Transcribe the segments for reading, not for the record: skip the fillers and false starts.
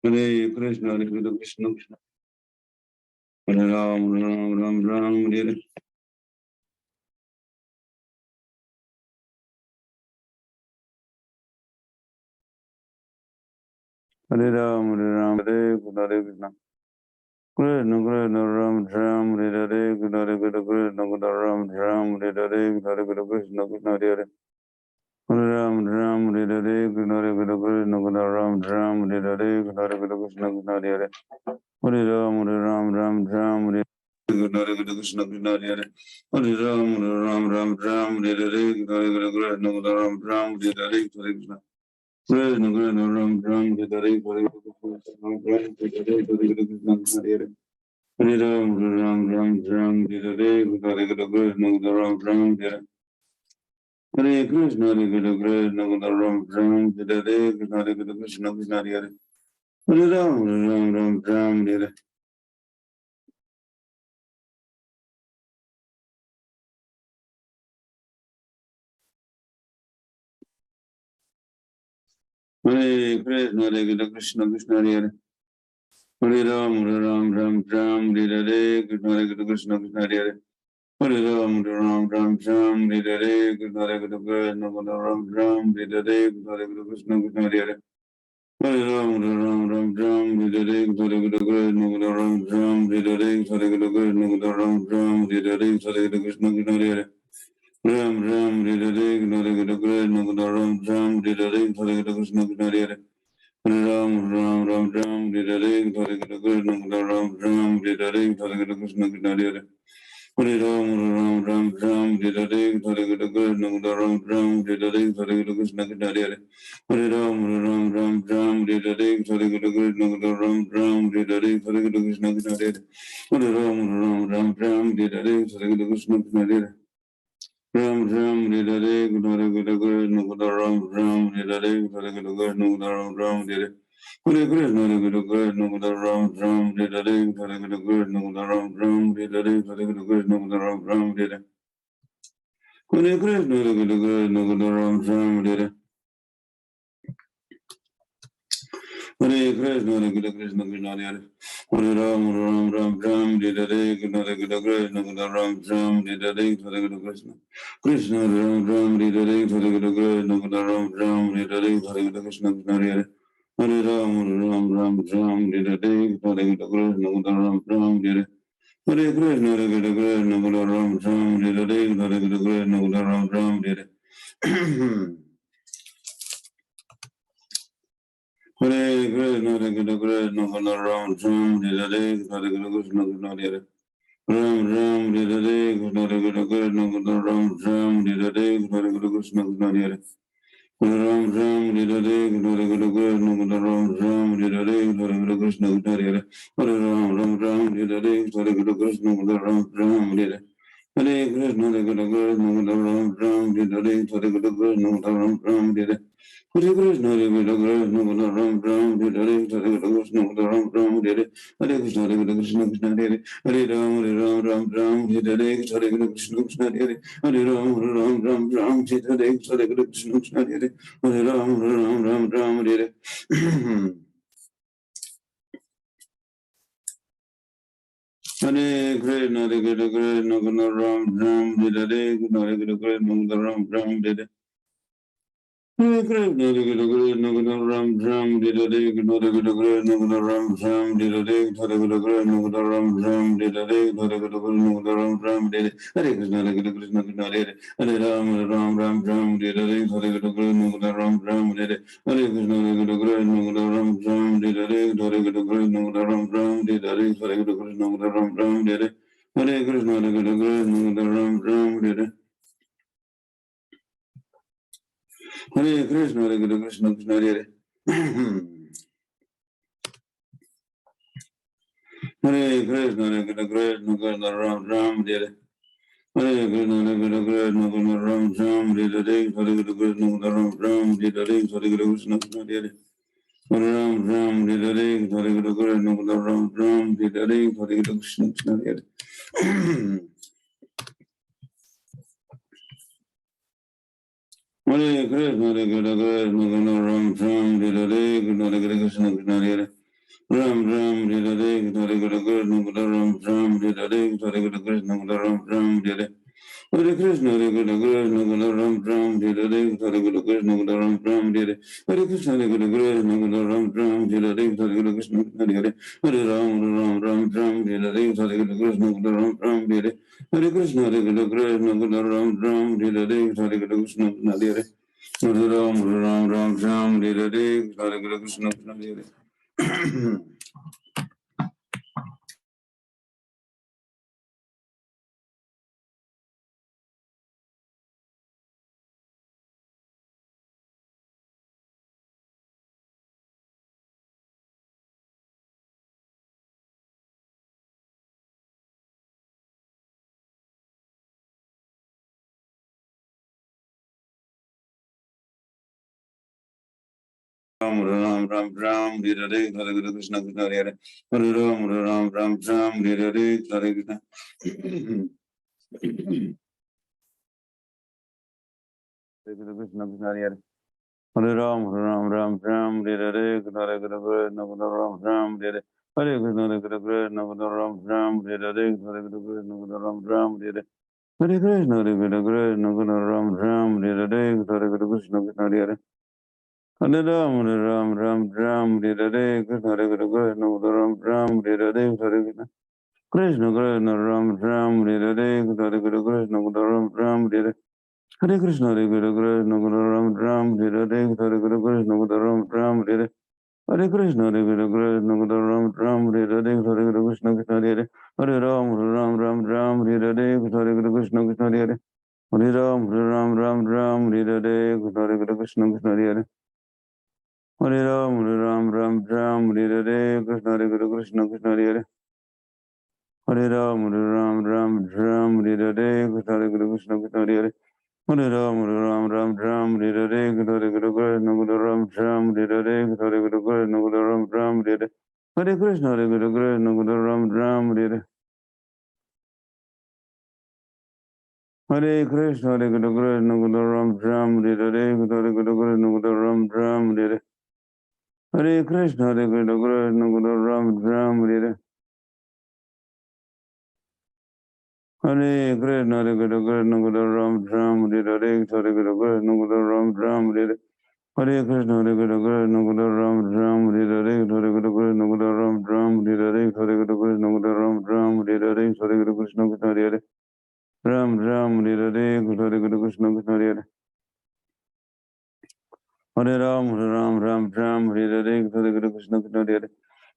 Hare Krishna, Hare Krishna, Krishna. Hare Ram, Ram, Ram, Ram, Hare. Hare Ram, Hare Krishna. Krishna, Krishna, Ram, Ram, Hare Hare, Krishna, Krishna, Krishna, Ram, Ram, Hare Hare, Krishna, Krishna, Krishna, Hare. Hare Ram, Ram, Hare Hare, Krishna, Krishna, Krishna, Ram, Ram, Hare Hare, Krishna, Krishna, Krishna, Hare. Hare Ram, Ram, Ram, Hare. Hare Krishna, Krishna, Hare. Hare Ram, Ram, Hare Hare, Krishna, Krishna, Ram, Ram, Hare Hare, Hare Krishna. Krishna, Krishna, Ram, Hare Hare, Hare Krishna, Ram, Hare Hare, Hare Krishna, Hare. Hare Ram, Ram, Hare Hare, Hare Krishna, Ram, Ram, Hare. Hare Krishna, Ram, Ram, Hare Hare, Hare Krishna, Krishna, Hare. Hare Ram, Hare. Hare Krishna, Krishna, Krishna, Hare. Hare Ram, Ram, Hare Hare, Krishna, Krishna, Hare. Hare Ram, Ram, Hare Hare, Krishna, Krishna, Ram, Hare Hare, Krishna, Krishna, Hare. Hare Ram, Hare Hare, Krishna, Ram, Hare Hare, Krishna, Ram, Hare Hare, Krishna, Krishna, Hare. Ram, Hare Hare, Krishna, Ram, Hare Hare, Krishna, Krishna, Hare. Hare Ram, Hare Hare, Krishna, Ram, Hare Hare, Krishna, Krishna, Hare. Hare Ram, Hare Hare, Krishna, Ram, Hare Hare, Krishna, Krishna, Hare. Hare Ram, Hare Hare, Krishna, Ram, Hare Hare, Krishna, Krishna, Hare. Hare Ram, Hare Hare, Krishna, Krishna, Hare. Ram, Hare Hare, Krishna, Ram, Hare Hare, Krishna, Ram, Hare Hare. Hare Krishna, Ram, Hare Hare, Krishna, Ram, Hare Hare, Krishna, Ram, Hare Hare. Hare Krishna, Ram, Hare Hare. Hare Krishna, Krishna, Krishna, Hare. Hare Ram, Hare Hare, Krishna, Ram, Hare Hare, Hare Krishna. Krishna, Ram, Hare Hare, Krishna, Ram, Hare Hare, Hare Krishna, Krishna, Hare. Hare Ram, Hare Hare, Krishna, Ram, Hare. Hare Krishna, Ram, Hare Hare, Krishna, Ram, Hare. Hare Krishna, Krishna, Ram, Hare Hare, Krishna, Krishna, Hare. Ram, Hare Hare, Krishna, Ram, Hare Hare, Krishna, Krishna, Hare. Ram, Hare Hare, Krishna, Ram, Hare Hare, Krishna, Krishna, Hare. Hare Ram, Hare Hare, Krishna, Ram, Hare Hare. Hare Krishna, Ram, Hare Hare, Krishna, Ram, Hare Hare. Hare Krishna, Ram, Hare Hare, Krishna, Ram, Hare Hare. Hare Krishna, Krishna, Hare Hare. Hare Ram, Hare Hare, Krishna, Krishna, Hare Hare. Hare Ram, Hare Hare, Krishna, Krishna, Hare Hare. Hare Ram, Hare Hare. Hare Krishna, Ram, Hare Hare, Krishna, Ram, Hare Hare. Hare Krishna, Ram, Hare Hare, Krishna, Ram, Hare Hare, Hare Ram, Hare Hare, Hare Krishna, Krishna, Hare Hare Ram, Hare Hare, Hare Ram, Hare Hare, Hare Krishna, Ram, Hare Hare, Ram, Hare Hare, Hare Krishna, Ram, Hare Hare, Hare Krishna, Ram, Hare Hare. Hare Krishna, Krishna, Hare Hare. Hare Krishna, Krishna, Ram, Hare Hare. Hare Krishna, Krishna, Ram, Hare Hare, Hare Krishna, Ram, Hare Hare, Hare Krishna, Hare Hare. Hare Ram, Hare Hare, Hare Krishna, Ram, Hare Hare, Hare Krishna, Hare Hare. Hare Krishna, Hare Krishna, Krishna Ram Ram, Hare Krishna, Hare Krishna, Krishna Hare Ram Ram, Hare Krishna, Hare Krishna, Krishna Ram Ram, Hare Krishna, Hare Krishna, Ram Ram, Hare Hare Krishna, Hare Krishna, Krishna Ram Ram, Hare Krishna, Hare Krishna, Ram Ram, Hare Hare Krishna, Hare Krishna, Krishna Ram Ram, Hare Krishna, Hare Krishna, Hare Hare Ram Ram Ram Ram, Hare Krishna, Hare Krishna, Ram Ram, Hare Hare Krishna, Hare Krishna, Krishna Ram Ram, Hare Krishna, Hare Krishna, Hare Hare Ram Ram Ram Ram, Hare Hare Krishna, Hare Ram Ram Ram Ram, Hare Hare Krishna, Krishna Hare Hare Ram Ram Ram Ram, Hare Hare Krishna. Krishna Krishna Hare Hare Hare Ram Ram Ram Ram, Hare Hare Krishna, Krishna Ram Ram, Hare Hare Krishna, Krishna Ram Ram, Hare Hare Krishna, Krishna Ram Ram, Hare Hare Krishna, Hare Krishna, Ram Ram, Hare Hare Krishna, Krishna Hare Hare Hare Ram Ram Ram Ram, Hare Hare Krishna, Krishna Ram Ram, Hare Hare Krishna, Krishna Krishna Ram Ram, Hare Hare Krishna, Ram Ram, Hare Hare Krishna, Hare Krishna, Ram Ram, Hare Hare Krishna, Ram Ram, Hare Hare Krishna, Hare Krishna, Ram Ram, Hare Hare Krishna, Krishna Hare Hare Ram Ram Ram Ram, Hare Hare Krishna, Krishna Krishna Hare Hare Ram Ram Ram Ram, Hare Hare Krishna, Krishna Hare Hare Ram Ram Ram Ram, Hare Hare Krishna, Krishna Krishna Hare Hare Ram Ram Ram Ram, Hare Hare Krishna, Krishna Krishna Hare Hare Ram Ram Ram Ram, Hare Hare Krishna, Krishna Ram Ram, Hare Hare Krishna, Ram Ram, Hare Hare Krishna, Hare Krishna, Ram Ram, Hare Hare Krishna, Hare Krishna, Ram Ram, Hare Hare Krishna, Ram Ram, Hare Hare Krishna, Hare Krishna, Ram Ram, Hare Hare Krishna, Hare Krishna, Ram Ram, Hare Hare Krishna, Ram Ram, Hare Hare Krishna, Hare Krishna, Ram Ram, Hare Hare Krishna, Ram Ram, Hare Hare Krishna, Ram Ram, Hare Hare Krishna, Hare Hare Ram Ram, Hare Hare Krishna, Hare Hare Hare Ram, Ram Ram Ram, Hare Hare Krishna, Hare Hare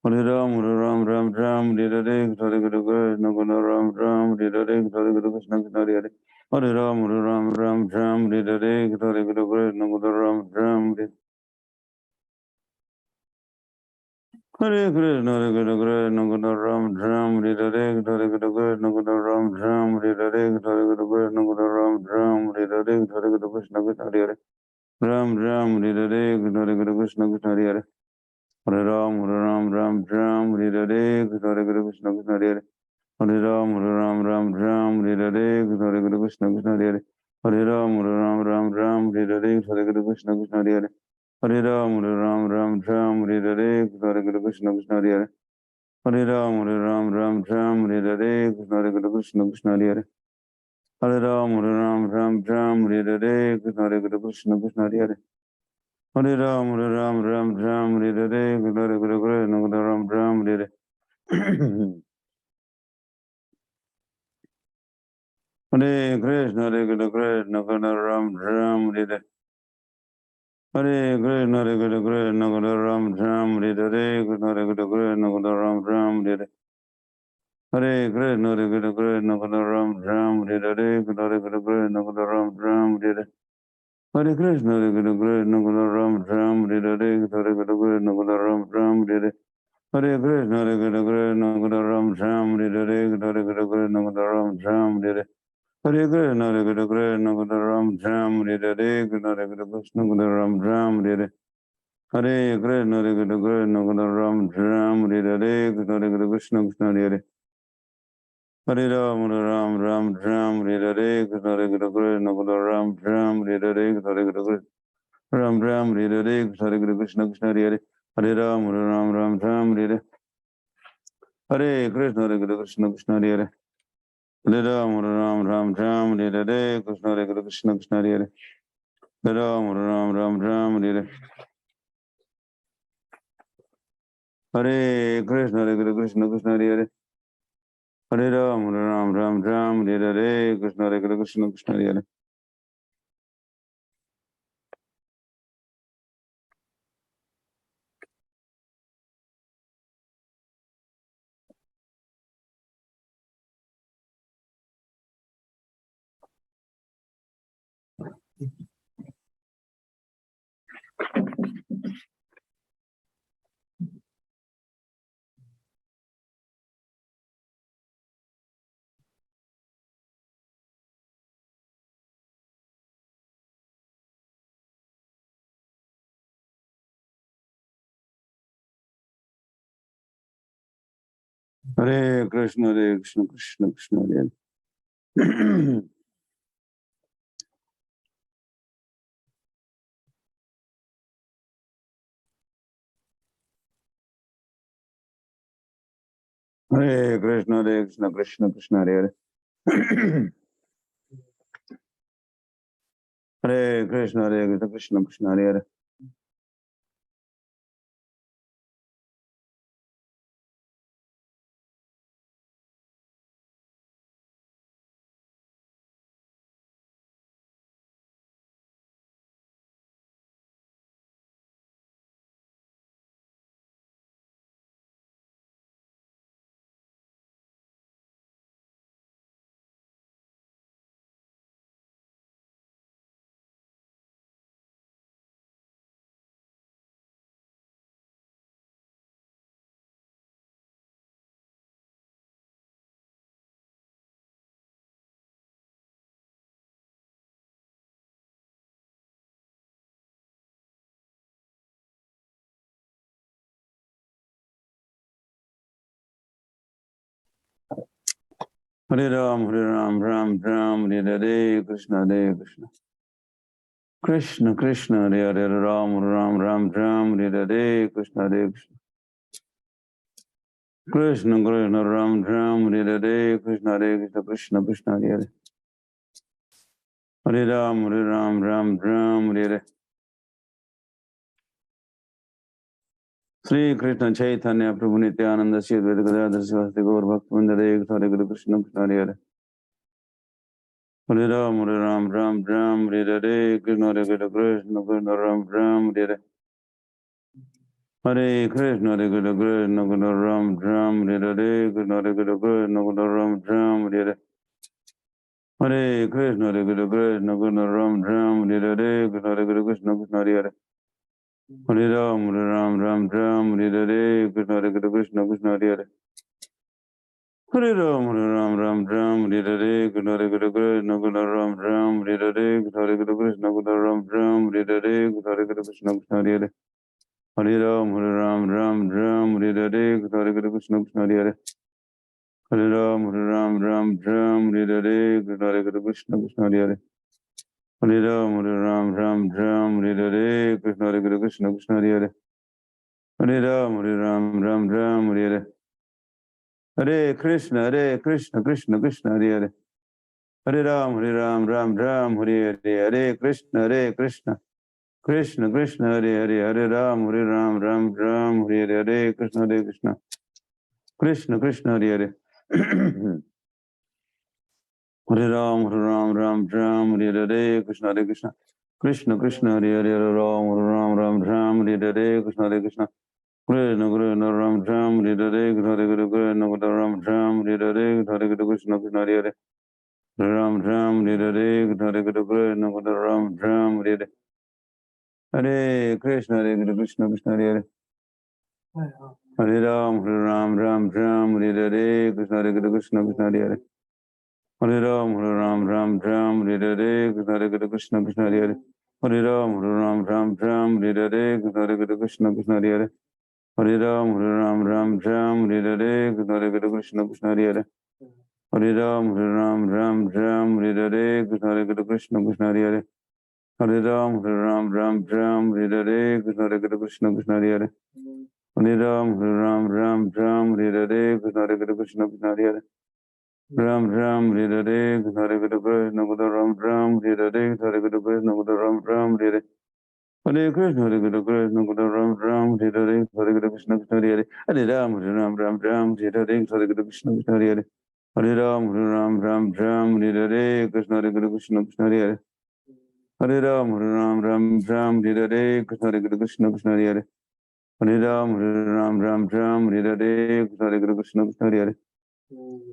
Hare Ram, Ram Ram Ram, Hare Hare Krishna, Ram Ram, Hare Hare Krishna, Hare Hare Hare Ram, Ram Ram Ram, Hare Hare Krishna, Ram Ram, Hare Krishna, Hare Krishna, Ram Ram, Hare Hare Krishna, Ram Ram, Hare Hare Krishna, Ram Ram, Hare Hare Krishna, Hare Hare Ram Ram, Hare Hare Krishna, Hare Hare Hare Ram, Ram Ram Ram, Hare Hare Krishna, Hare Hare Hare Ram, Ram Ram Ram, Hare Hare Krishna, Hare Hare Hare Ram, Ram Ram Ram, Hare Hare Krishna, Hare Hare Hare Ram, Ram Ram Ram, Hare Hare Krishna, Hare Hare Hare Ram, Ram Ram Ram, Hare Hare Krishna, Hare Hare Hare Ram, Ram Ram Ram, Hare Hare Krishna, Hare Hare Hare Ram, Ram Ram Ram, Hare Hare Krishna, Ram Ram, Hare Hare Krishna, Hare Krishna, Ram Ram, Hare Hare Krishna, Hare Krishna, Ram Ram, Hare Hare Krishna, Ram Ram, Hare Hare Krishna, Hare Krishna, Ram Ram, Hare Hare Krishna, Ram Ram, Hare Hare Krishna, Hare Krishna, Ram Ram, Hare Hare Krishna, Ram Ram, Hare Hare Krishna, Hare Krishna, Ram Ram, Hare Hare Krishna, Ram Ram, Hare Hare Krishna, Hare Krishna, Ram Ram, Hare Hare Krishna, Ram Ram, Hare Hare Krishna, Hare Krishna, Ram Ram, Hare Hare Krishna, Hare Hare Ram, Ram Ram Ram, Hare Hare Krishna, Hare Krishna, Krishna Ram Ram, Hare Hare Krishna, Hare Krishna, Ram Ram, Hare Hare Krishna, Hare Krishna, Krishna Hare Hare, Hare Ram, Ram Ram Ram, Hare Hare Krishna, Hare Krishna, Krishna Hare Hare, Hare Ram, Ram Ram Ram, Hare Hare Krishna, Hare Krishna, Krishna Hare Hare, Hare Ram, Ram Ram Ram, Hare Hare, Hare Krishna, Hare Krishna, Krishna Hare Hare, Hare Ram, Ram Ram Ram, Hare Hare Krishna, Hare Krishna, Krishna Hare Hare. Hare Krishna, Krishna Krishna, Hare Hare. Hare Krishna, Krishna Krishna, Hare Hare. Hare Krishna, Krishna Krishna, Hare Hare. Hare Ram, Ram Ram, Hare Hare, Krishna Krishna. Krishna Krishna, Hare Hare, Ram Ram Ram, Hare Hare, Krishna Krishna. Krishna Krishna, Ram Hare Hare, Krishna Krishna, Krishna Krishna, Hare Hare. Hare Ram, Ram Hare Hare. Sri Krishna Chaitanya Prabhu Nityananda Sri Advaita Gadadhar Sivasati Gaur Bhaktivinoda Hare Hare Krishna Krishna Hare Hare. Hare Ram, Ram Hare Hare, Krishna Krishna, Krishna Ram Hare Hare. Hare Krishna, Krishna Krishna, Ram Hare Hare, Krishna Krishna, Krishna Ram Hare Hare. Hare Krishna, Krishna Krishna, Ram Hare Hare, Krishna Krishna, Krishna Hare Hare. Hare Ram, Hare Hare, Krishna Krishna, Krishna Hare Hare. Hare Ram, Hare Hare, Krishna Krishna, Ram Hare Hare, Krishna Krishna, Ram Hare Hare, Krishna Krishna, Krishna Hare Hare. Hare Ram, Hare Hare, Krishna Krishna, Hare Hare. Hare Ram, Hare Hare, Krishna Krishna, Hare Hare. Hare Ram, Hare Hare, Krishna Krishna, Hare Hare. Hare Ram, Hare Hare. Hare Krishna, Krishna Krishna, Hare Hare. Hare Ram, Hare Hare. Hare Krishna, Krishna Krishna, Hare Hare. Hare Ram, Hare Hare. Hare Krishna, Krishna Krishna, Hare Hare. Hare Ram, Hare Hare. Krishna Krishna, Krishna Hare Hare. Hare Ram, Hare Hare. Krishna Krishna, Krishna Krishna, Ram Hare Hare. Hare Krishna, Ram Hare Hare. Hare Krishna, Krishna Hare Hare. Ram Hare Hare. Hare Krishna, Ram Hare Hare. Hare Krishna, Krishna Hare Hare. Hare Ram, Hare Hare. Krishna Krishna, Krishna Hare Hare. Hare Ram, Hare Hare. Krishna Krishna, Hare Hare. Hare Ram, Hare Hare. Krishna Krishna, Hare Hare. Hare Ram, Hare Hare. Krishna Krishna, Hare Hare. Hare Ram, Ram Ram, Hare Hare Krishna, Hare Krishna, Krishna Hare Hare. Hare Ram, Ram Ram, Hare Hare Krishna, Hare Krishna, Krishna Hare Hare. Hare Ram, Ram Hare Hare Krishna, Hare Krishna, Krishna Hare Hare. Ram Hare Hare Krishna, Hare Krishna, Krishna Ram Hare Hare, Hare Krishna, Krishna Ram Hare Hare. Hare Krishna, Hare Krishna, Krishna Ram Hare Hare, Hare Krishna, Krishna Hare Hare. Hare Ram, Ram Hare Hare, Hare Krishna, Krishna Hare Hare. Hare Ram, Ram Hare Hare, Krishna Hare Krishna, Krishna Hare Hare. Hare Ram, Ram Hare Hare, Krishna Hare Krishna, Krishna Hare Hare. Hare Ram, Ram Hare Hare, Krishna Hare Krishna, Krishna Hare Hare.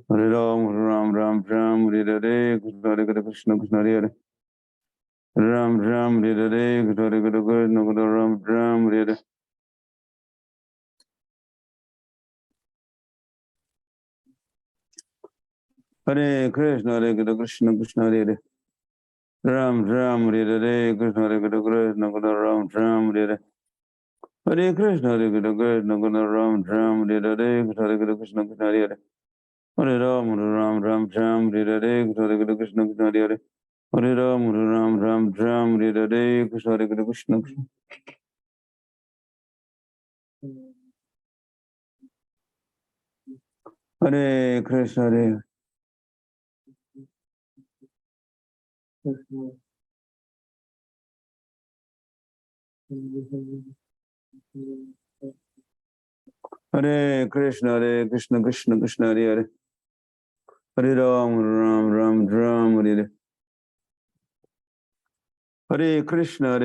Hare Ram, Ram Hare Hare, Krishna Hare Krishna, Krishna Hare Hare. Ram Hare Hare, Krishna Hare Krishna, Ram Hare Hare. Hare Krishna, Hare Krishna, Krishna Hare Hare. Ram Hare Hare, Krishna Hare Krishna, Ram Hare Hare. Hare Krishna, Hare Krishna, Ram Hare Hare, Krishna Hare Krishna, Krishna Hare Hare. Hare Ram, Hare Hare, Krishna Hare Krishna, Krishna Hare Hare. Hare Ram, Hare Hare, Krishna Hare Krishna, Krishna. Hare Krishna, Hare. Hare Krishna, Hare Krishna, Krishna Krishna, Hare Hare. Hare Ram, Ram Hare Hare. Hare Krishna,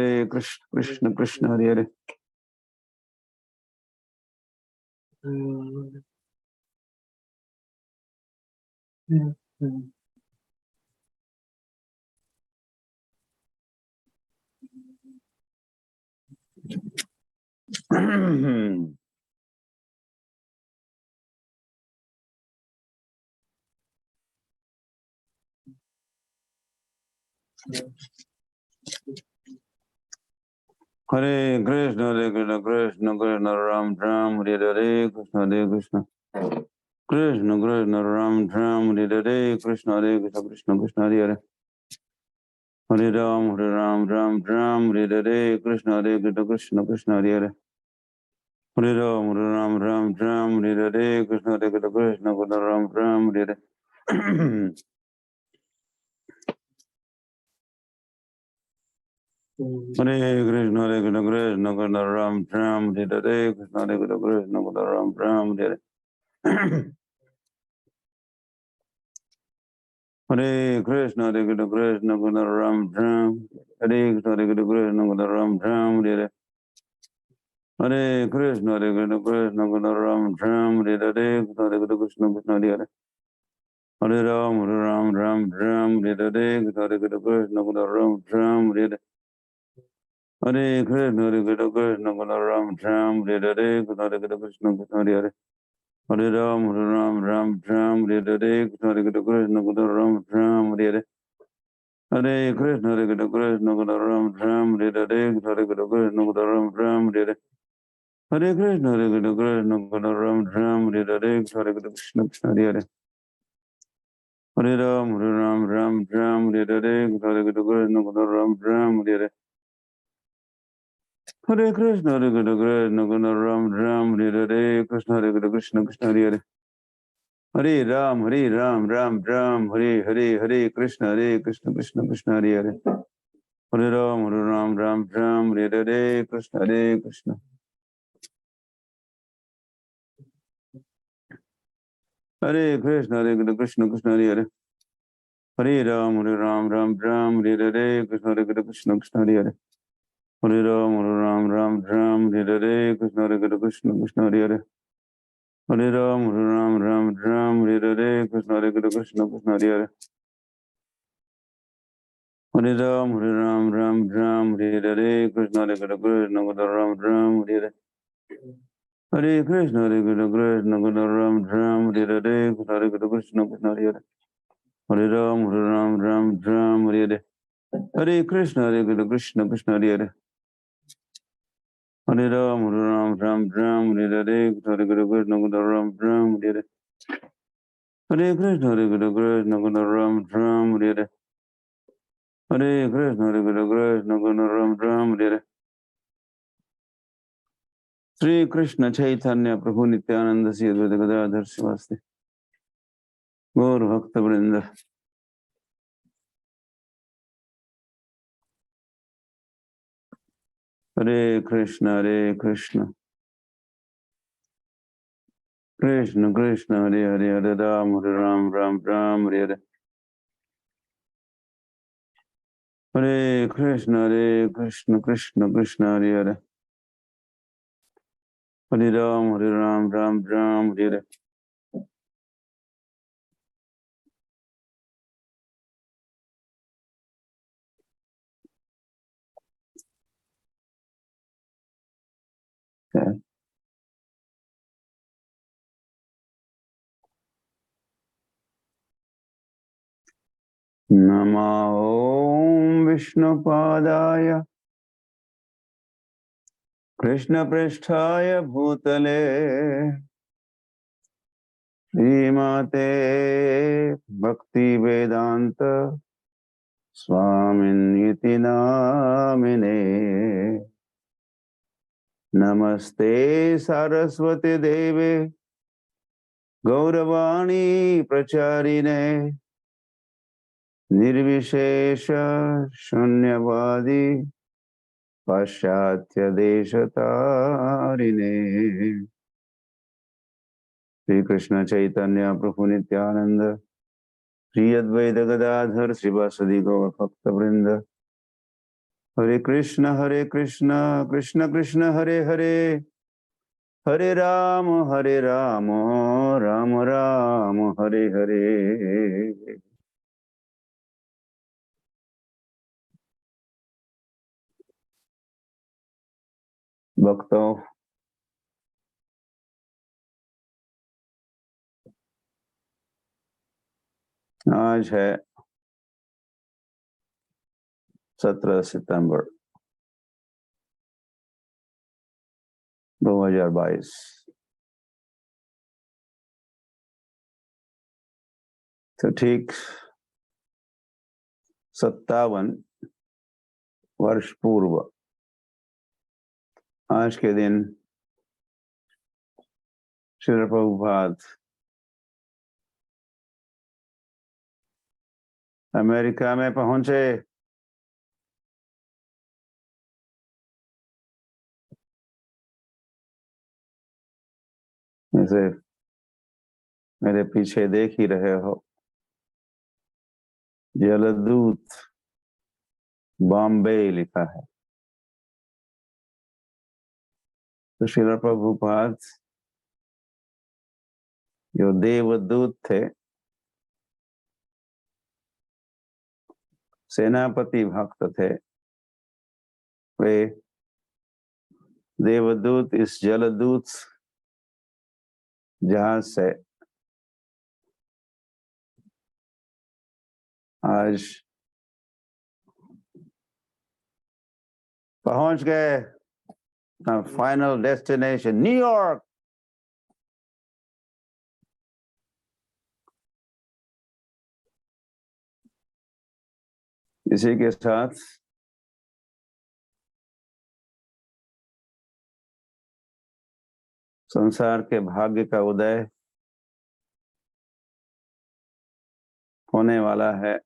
Krishna Krishna, Hare Hare. Hare Krishna, Krishna Krishna, Ram Hare Hare, Krishna Hare Krishna. Krishna Krishna, Ram Hare Hare, Krishna Hare Krishna, Krishna Krishna, Hare Hare. Hare Ram, Hare Hare, Krishna Hare Krishna, Krishna Krishna, Hare Hare. Hare Ram, Hare Hare, Krishna Hare Krishna, Krishna Krishna, Ram Hare Hare. Hare Krishna, Krishna Krishna, Ram Hare Hare, Krishna Hare Krishna, Krishna Krishna, Ram Hare Hare. Hare Krishna, Krishna Krishna, Ram Hare Krishna, Hare Krishna, Ram Hare Hare. Hare Krishna, Krishna Krishna, Ram Hare Hare, Hare Krishna, Krishna Hare Hare. Hare Ram, Hare Hare, Hare Krishna, Ram Hare Hare. Hare Krishna, Krishna Krishna, Ram Hare Hare, Hare Krishna, Krishna Hare Hare. Hare Ram, Hare Hare, Hare Krishna, Ram Hare Hare. Hare Krishna, Krishna Krishna, Ram Hare Hare, Hare Krishna, Ram Hare Hare. Hare Krishna, Krishna Ram Hare Hare, Hare Krishna, Krishna Hare Hare. Hare Ram, Hare Hare, Hare Krishna, Ram Hare Hare. Hare Krishna, Krishna Ram Hare Hare, Krishna Hare Krishna, Krishna Hare Hare. Hare Ram, Hare Hare, Hare Krishna, Krishna Krishna Hare Hare. Hare Ram, Hare Hare, Krishna Hare Krishna. Hare Krishna, Krishna Krishna Hare Hare. Hare Ram, Hare Hare, Krishna Hare Krishna, Krishna Hare Hare. Hare Ram, Hare Hare, Krishna Hare Krishna, Krishna Hare Hare. Hare Ram, Hare Hare, Krishna Hare Krishna, Krishna Hare Hare. Hare Ram, Hare Hare, Krishna Hare Krishna, Ram Hare Hare. Hare Krishna, Krishna Ram Hare Hare, Krishna Hare Krishna, Krishna Hare Hare. Hare Ram, Hare Hare. Hare Krishna, Krishna Krishna Hare Hare. Hare Ram, Hare Hare, Hare Krishna, Ram Hare Hare. Hare Krishna Guru Ram Ram Hare Hare Krishna Guru Ram Ram Hare Sri Krishna Chaitanya Prabhu Nityananda Sri Advaita Gadadhar Sivasti Gaur Bhakta Vrinda. Hare Krishna Krishna Krishna Hare Hare Ram Ram Ram Hare Hare Hare Krishna Krishna Krishna Hare Hare Hare Ram Ram Hare Hare. Okay. Namo Vishnupadaya Krishna Pristhaya Bhutale Srimate Bhakti Vedanta Swami Namine Namaste Saraswati Deve Gauravani Pracharine Nirvishesha Shunyavadi Paschatya Deshatarine. Sri Krishna Chaitanya Prabhu Nityananda Sri Advaita Gadadhar Srivasadi Gaur Bhakta Vrinda. Hare Krishna Krishna Krishna Hare Hare Hare Rama Rama Rama Hare Hare. भक्तों, आज है 17 सितंबर 2022। तो ठीक 57 वर्ष पूर्व आज के दिन श्री प्रभुपाद अमेरिका में पहुंचे। जैसे मेरे पीछे देख ही रहे हो, जलदूत बॉम्बे लिखा है। तो श्री प्रभुपाद जो देवदूत थे, सेनापति भक्त थे, वे देवदूत इस जलदूत जहाज से आज पहुंच गए फाइनल डेस्टिनेशन न्यूयॉर्क। इसी के साथ संसार के भाग्य का उदय होने वाला है।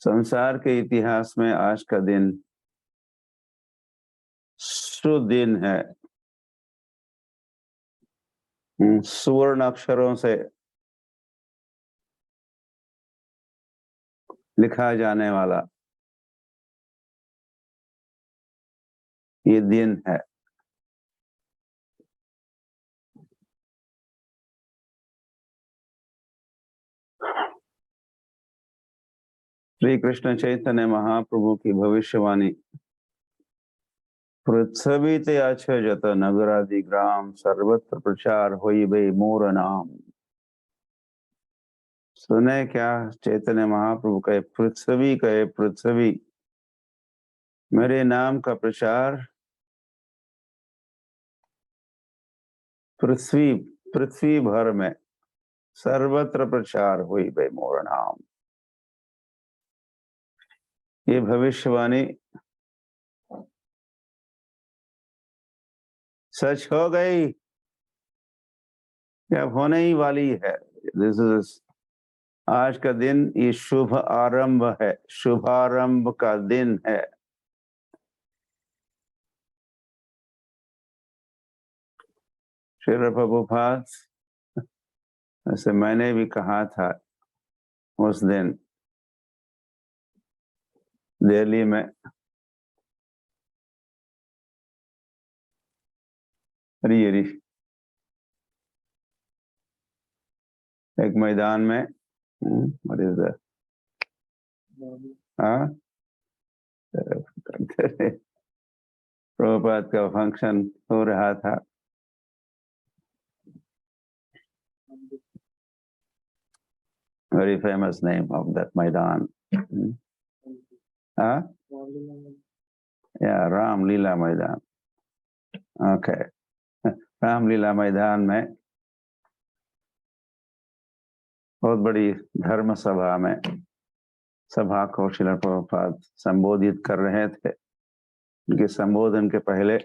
संसार के इतिहास में आज का दिन सुदिन है। सुवर्ण अक्षरों से लिखा जाने वाला ये दिन है। श्री कृष्ण चैतन्य महाप्रभु की भविष्यवाणी, पृथ्वी ते अच्छे जत नगरादि ग्राम सर्वत्र प्रचार होई बे मोर नाम। सुने क्या चैतन्य महाप्रभु कहे, पृथ्वी मेरे नाम का प्रचार पृथ्वी भर में सर्वत्र प्रचार हुई बे मोर नाम। ये भविष्यवाणी सच हो गई, या होने ही वाली है। दिस इज आज का दिन, ये शुभ आरंभ है, शुभारंभ का दिन है। श्री प्रभुपाद, ऐसे मैंने भी कहा था उस दिन दिल्ली में, हरी हरी एक मैदान में, प्रभुपाद का फंक्शन हो रहा था। Very famous name of that मैदान, या राम लीला मैदान। ओके, राम लीला मैदान में बहुत बड़ी धर्म सभा में सभा को श्रील प्रभुपाद संबोधित कर रहे थे। उनके संबोधन के पहले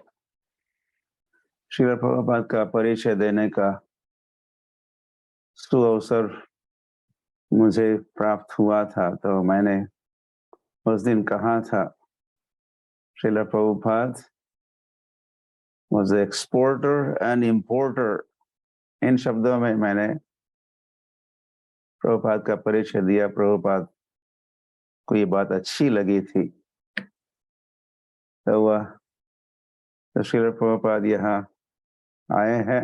श्रील प्रभुपाद का परिचय देने का सुअवसर मुझे प्राप्त हुआ था, तो मैंने उस दिन कहा था, Srila Prabhupada was an exporter and importer। इन शब्दों में मैंने प्रभुपाद का परिचय दिया। प्रभुपाद को ये बात अच्छी लगी थी, तो श्रील प्रभुपाद यहाँ आए हैं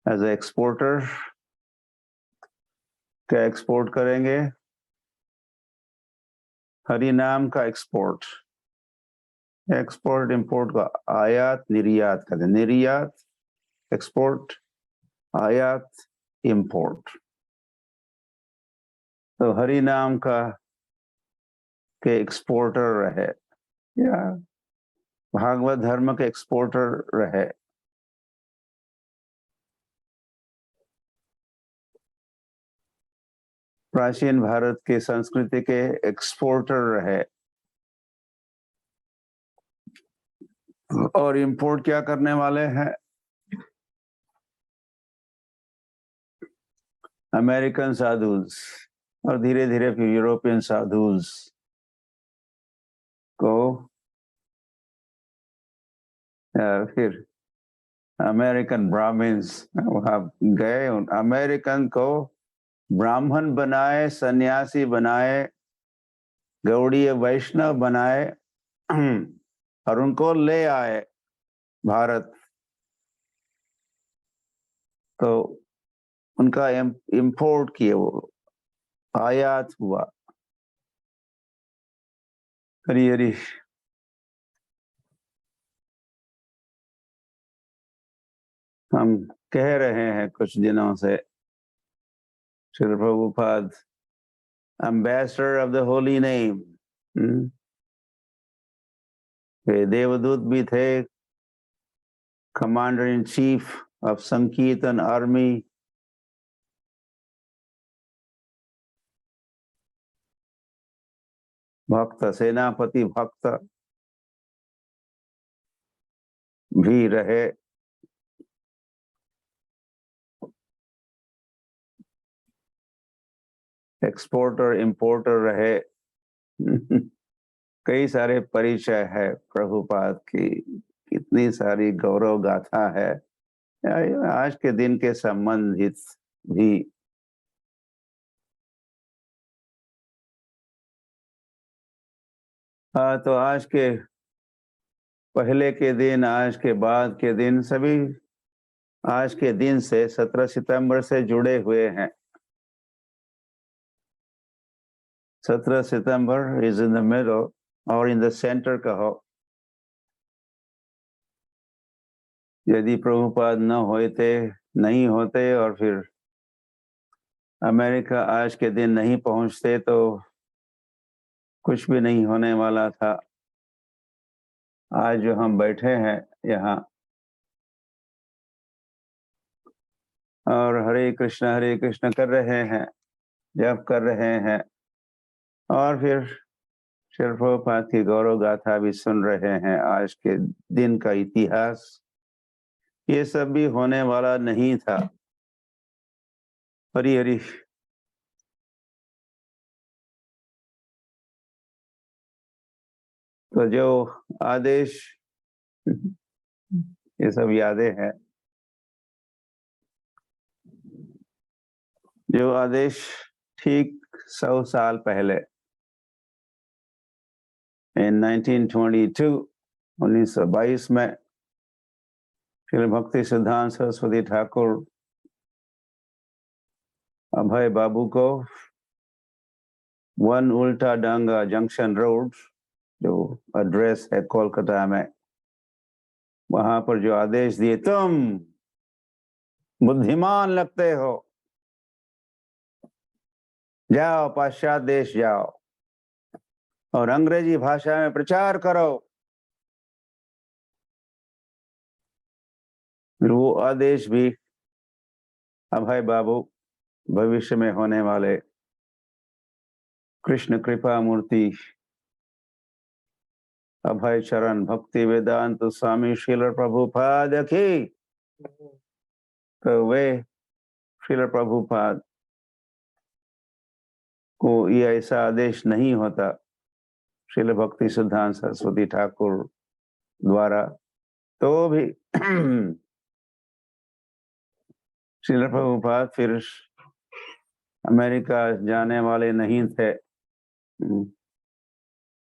एज ए एक्सपोर्टर। क्या एक्सपोर्ट करेंगे? हरि नाम का एक्सपोर्ट। एक्सपोर्ट इंपोर्ट का आयात निर्यात कहते हैं। निर्यात एक्सपोर्ट, आयात इंपोर्ट। तो हरि नाम का के एक्सपोर्टर रहे, या भागवत धर्म के एक्सपोर्टर रहे। प्राचीन भारत के संस्कृति के एक्सपोर्टर रहे। और इंपोर्ट क्या करने वाले हैं? अमेरिकन साधुज, और धीरे धीरे फिर यूरोपियन साधुज को, फिर अमेरिकन ब्राह्मण्स वहां गए। अमेरिकन को ब्राह्मण बनाए, सन्यासी बनाए, गौड़ीय वैष्णव बनाए और उनको ले आए भारत। तो उनका इंपोर्ट किए, वो आयात हुआ। हरी हरी। हम कह रहे हैं कुछ दिनों से, Shri Prabhupada ambassador of the holy name. वे देवदूत भी थे, commander in chief of Sankirtan army, भक्त सेनापति भक्त भी रहे। एक्सपोर्टर इंपोर्टर रहे। कई सारे परिचय है प्रभुपाद की, कितनी सारी गौरव गाथा है आज के दिन के संबंधित भी। तो आज के पहले के दिन, आज के बाद के दिन, सभी आज के दिन से 17 सितंबर से जुड़े हुए हैं। 17 सितंबर इज इन द मिडल और इन द सेंटर कहो। यदि प्रभुपाद नहीं होते और फिर अमेरिका आज के दिन नहीं पहुंचते तो कुछ भी नहीं होने वाला था। आज जो हम बैठे हैं यहाँ, और हरे कृष्ण कर रहे हैं, जप कर रहे हैं, और फिर श्रील प्रभुपाद की गौरव गाथा भी सुन रहे हैं। आज के दिन का इतिहास, ये सब भी होने वाला नहीं था। हरि हरि। तो जो आदेश, ये सब यादें हैं, जो आदेश ठीक 100 साल पहले इन 1922 में श्री भक्ति सिद्धांत सरस्वती ठाकुर अभय बाबू को 1 उल्टा डांगा जंक्शन रोड, जो एड्रेस है कोलकाता में, वहां पर जो आदेश दिए, तुम बुद्धिमान लगते हो, जाओ पाश्चात्य देश जाओ और अंग्रेजी भाषा में प्रचार करो। वो आदेश भी अभय बाबू, भविष्य में होने वाले कृष्ण कृपा मूर्ति अभय चरण भक्ति वेदांत स्वामी श्रील प्रभुपाद की, तो वे श्रील प्रभुपाद को ये ऐसा आदेश नहीं होता श्रील भक्ति सिद्धांत सरस्वती ठाकुर द्वारा, तो भी श्रील प्रभुपाद फिर अमेरिका जाने वाले नहीं थे,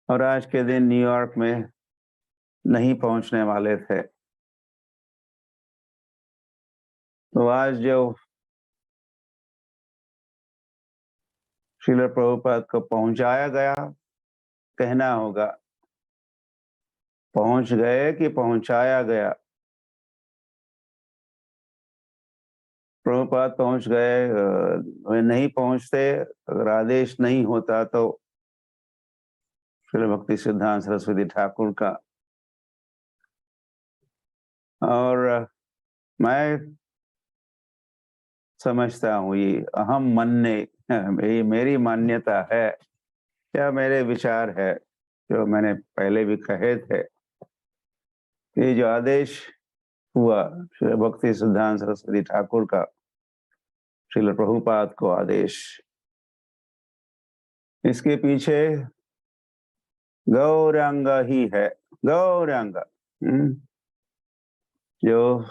और आज के दिन न्यूयॉर्क में नहीं पहुंचने वाले थे। तो आज जो श्रील प्रभुपाद को पहुंचाया गया, कहना होगा पहुंच गए कि पहुंचाया गया। प्रभुपाद पहुंच गए, वे नहीं पहुंचते, अगर आदेश नहीं होता तो श्रील भक्ति सिद्धांत सरस्वती ठाकुर का। और मैं समझता हूँ ये अहम मानने, ये मेरी मान्यता है या मेरे विचार है, जो मैंने पहले भी कहे थे, कि जो आदेश हुआ श्री भक्ति सिद्धांत सरस्वती ठाकुर का, श्रील प्रभुपाद को आदेश, इसके पीछे गौरांग ही है। गौरांग जो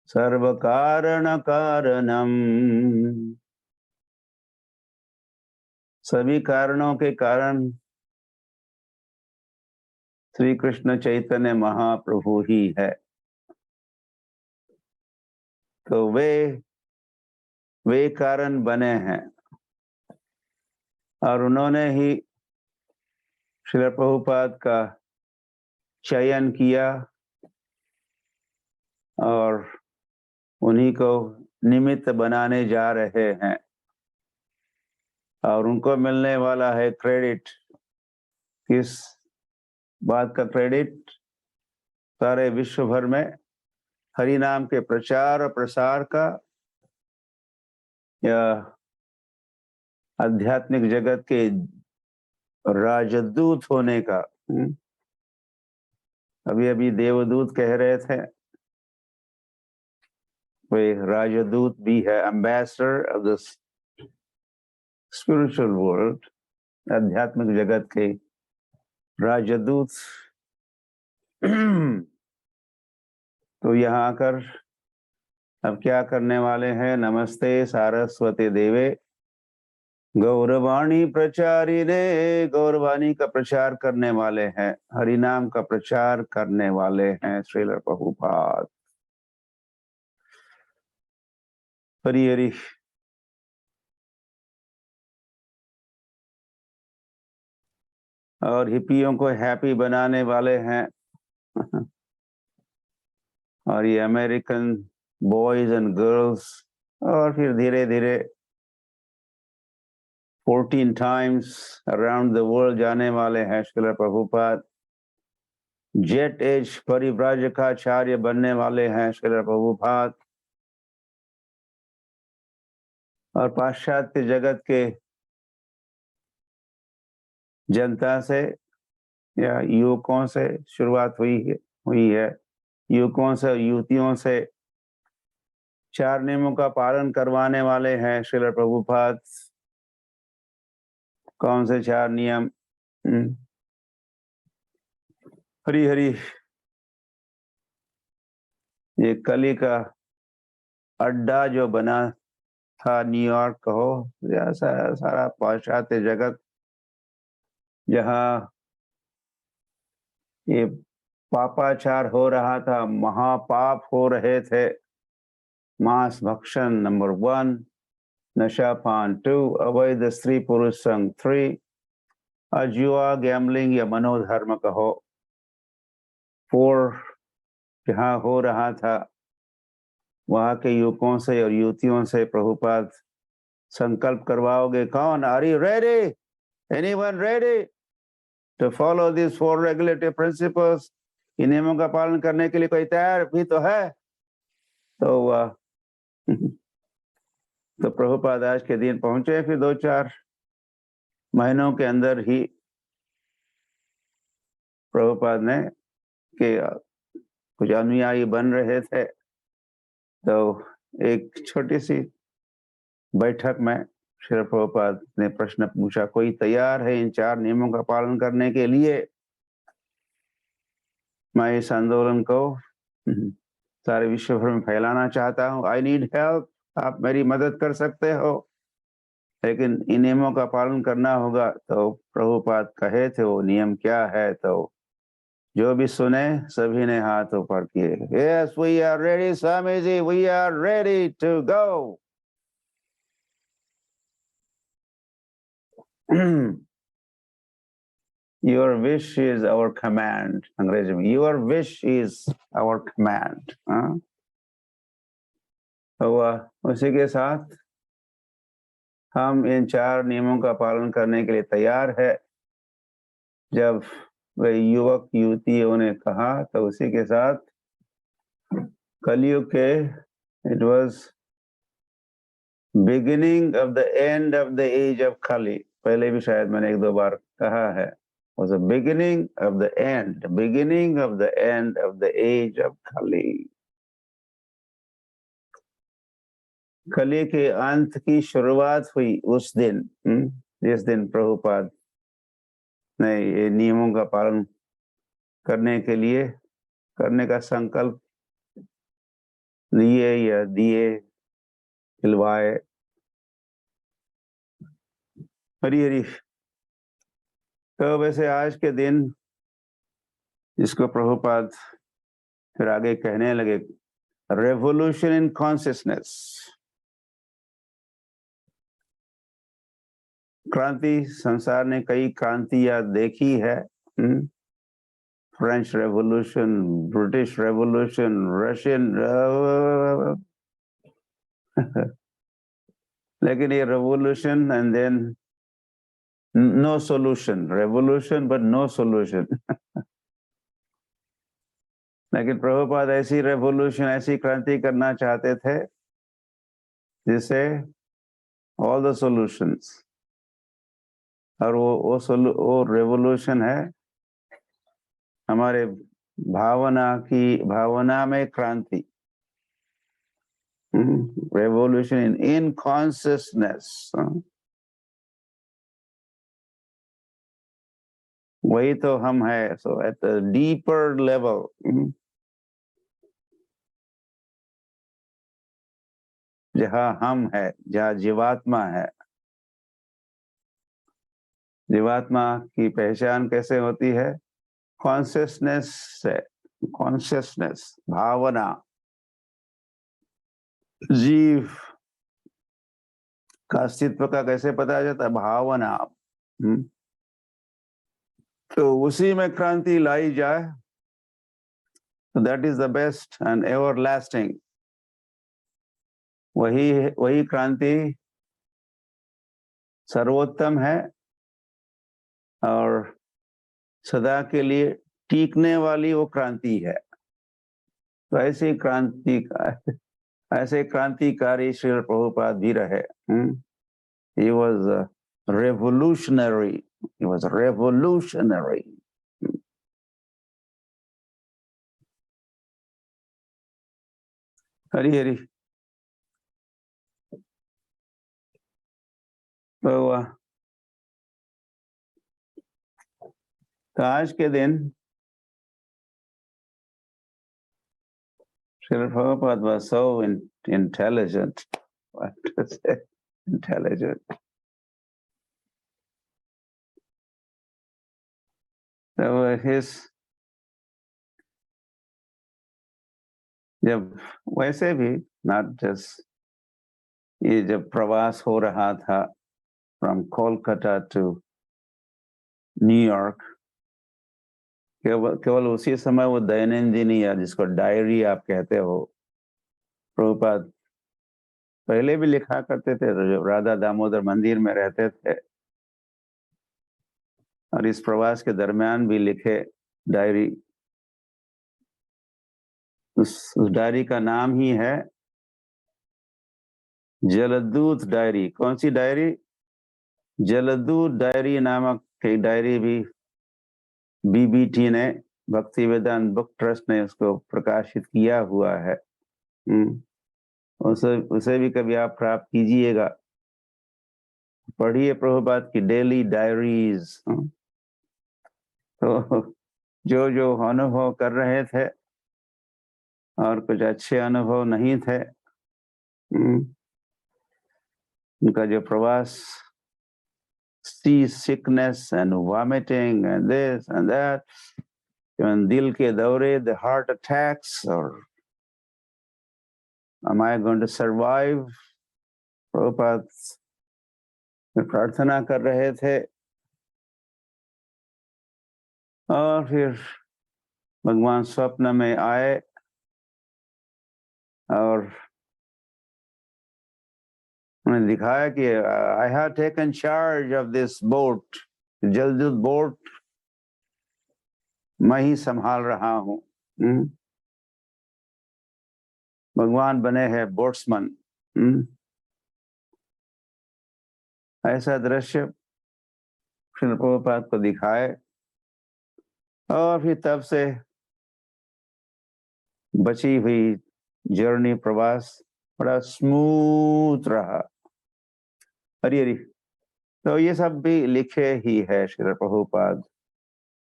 सर्व कारण कारणम, सभी कारणों के कारण श्री कृष्ण चैतन्य महाप्रभु ही है। तो वे कारण बने हैं, और उन्होंने ही श्रील प्रभुपाद का चयन किया और उन्हीं को निमित्त बनाने जा रहे हैं, और उनको मिलने वाला है क्रेडिट। किस बात का क्रेडिट? सारे विश्व भर में हरि नाम के प्रचार और प्रसार का, या आध्यात्मिक जगत के राजदूत होने का। अभी देवदूत कह रहे थे, वे राजदूत भी है, ambassador of the spiritual world, आध्यात्मिक जगत के राजदूत। तो यहाँ आकर अब क्या करने वाले हैं? नमस्ते सारस्वती देवे गौरवाणी प्रचारिणे, गौरवाणी का प्रचार करने वाले हैं, हरिनाम का प्रचार करने वाले हैं श्रील प्रभुपाद। हरि हरि। और हिप्पियों को हैप्पी बनाने वाले हैं। और ये अमेरिकन बॉयज एंड गर्ल्स, और फिर धीरे धीरे 14 टाइम्स अराउंड द वर्ल्ड जाने वाले हैं श्रील प्रभुपाद। जेट एज परिव्राजकाचार्य बनने वाले हैं श्रील प्रभुपाद। और पाश्चात्य जगत के जनता से या युवकों से शुरुआत हुई है। युवकों से और युवतियों से 4 नियमों का पालन करवाने वाले हैं श्रील प्रभुपाद। कौन से 4 नियम? हरी हरी, ये कली का अड्डा जो बना था, न्यूयॉर्क कहो या सारा पाश्चात्य जगत, जहाँ ये पापाचार हो रहा था, महापाप हो रहे थे। मांस भक्षण नंबर 1, नशा पान 2, अवैध स्त्री पुरुष संग 3, जुआ गैम्बलिंग या मनोधर्म कहो 4 जहाँ हो रहा था, वहां के युवकों से और युवतियों से प्रभुपाद संकल्प करवाओगे। कौन? Are you ready? Anyone ready to follow this 4 regulatory principles? इन नियमों का पालन करने के लिए कोई तैयार भी तो है? तो तो प्रभुपाद आज के दिन पहुंचे। फिर 2-4 महीनों के अंदर ही प्रभुपाद ने के कुछ अनुयायी बन रहे थे। तो एक छोटी सी बैठक में श्री प्रभुपाद ने प्रश्न पूछा, कोई तैयार है इन 4 नियमों का पालन करने के लिए? मैं इस आंदोलन को सारे विश्व भर में फैलाना चाहता हूँ। आई नीड हेल्प, आप मेरी मदद कर सकते हो, लेकिन इन नियमों का पालन करना होगा। तो प्रभुपाद कहे थे वो नियम क्या है, तो जो भी सुने सभी ने हाथ ऊपर किए। Yes, we are ready Swami ji, we are ready to go. Your wish is our command। अंग्रेजी में your wish is our command। तो उसी के साथ हम इन 4 नियमों का पालन करने के लिए तैयार है। जब वे युवक युवतियों ने कहा, तो उसी के साथ कलयुग के it was beginning of the end of the age of Kali. पहले भी शायद मैंने 1-2 बार कहा है, was the beginning of the end of the age of Kali। कली के अंत की शुरुआत हुई उस दिन, जिस दिन प्रभुपाद ने ये नियमों का पालन करने का संकल्प लिए या दिए, खिलवाए। हरी हरी। तो वैसे आज के दिन जिसको प्रभुपाद फिर आगे कहने लगे, रेवोल्यूशन इन कॉन्शियसनेस, क्रांति। संसार ने कई क्रांतियां देखी है, French revolution, British revolution, Russian लेकिन ये revolution and then no solution, revolution but no solution. लेकिन प्रभुपाद ऐसी रेवोल्यूशन, ऐसी क्रांति करना चाहते थे जिसे ऑल द सॉल्यूशंस, और वो रेवोल्यूशन है हमारे भावना में क्रांति, रेवोल्यूशन इन कॉन्शियसनेस। वही तो हम है। सो एट द डीपर लेवल, जहाँ हम है, जहाँ जीवात्मा है। जीवात्मा की पहचान कैसे होती है? कॉन्शियसनेस से। कॉन्शियसनेस, भावना। जीव का अस्तित्व का कैसे पता चलता है? भावना। तो उसी में क्रांति लाई जाए, that is the best and ever lasting. वही क्रांति सर्वोत्तम है और सदा के लिए टीकने वाली वो क्रांति है। तो ऐसी क्रांति का ऐसे क्रांतिकारी श्री प्रभुपाद भी रहे। He was a revolutionary. He was revolutionary. Hari Hari तो आज के दिन Srila Prabhupada was so intelligent. What to say? Intelligent. So जब वैसे भी not just ये जब प्रवास हो रहा था from Kolkata to New York, केवल उसी समय वो दैनंदिनी या जिसको डायरी आप कहते हो, प्रभुपाद पहले भी लिखा करते थे जब राधा दामोदर मंदिर में रहते थे, और इस प्रवास के दरमियान भी लिखे डायरी। उस डायरी का नाम ही है जलदूत डायरी। कौन सी डायरी? जलदूत डायरी नामक एक डायरी भी बीबीटी ने, भक्ति वेदांत बुक ट्रस्ट ने उसको प्रकाशित किया हुआ है। उसे भी कभी आप प्राप्त कीजिएगा, पढ़िए प्रभुपाद की डेली डायरीज। तो जो अनुभव कर रहे थे और कुछ अच्छे अनुभव नहीं थे, उनका जो प्रवास, sea sickness and vomiting and this and that, दिल के दौरे, the heart attacks, or am I going to survive? Prabhupada प्रार्थना कर रहे थे, और फिर भगवान स्वप्न में आए और उन्हें दिखाया कि I have taken charge of this boat, Jaladuta boat मैं ही संभाल रहा हूँ। भगवान बने हैं बोट्समैन। ऐसा दृश्य श्रील प्रभुपाद को दिखाए, और फिर तब से बची हुई जर्नी, प्रवास बड़ा स्मूथ रहा। हरी हरी। तो ये सब भी लिखे ही है श्रील प्रभुपाद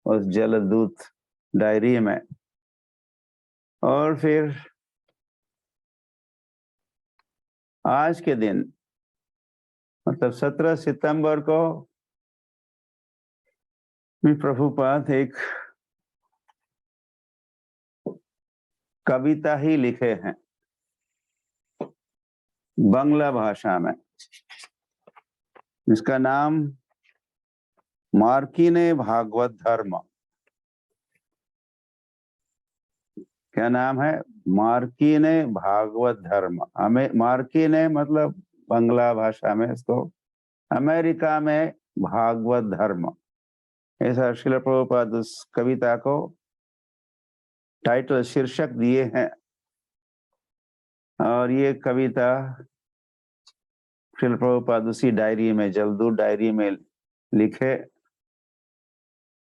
उस जलदूत डायरी में। और फिर आज के दिन, मतलब 17 सितंबर को प्रभुपाद एक कविता ही लिखे हैं बांग्ला भाषा में, इसका नाम मार्किने भागवत धर्म। क्या नाम है? मार्किने भागवत धर्म। मार्किने मतलब बांग्ला भाषा में इसको अमेरिका में भागवत धर्म, ऐसा श्रील प्रभुपाद उस कविता को टाइटल, शीर्षक दिए हैं। और ये कविता श्रील प्रभुपाद उसी डायरी में, जलदूत डायरी में लिखे।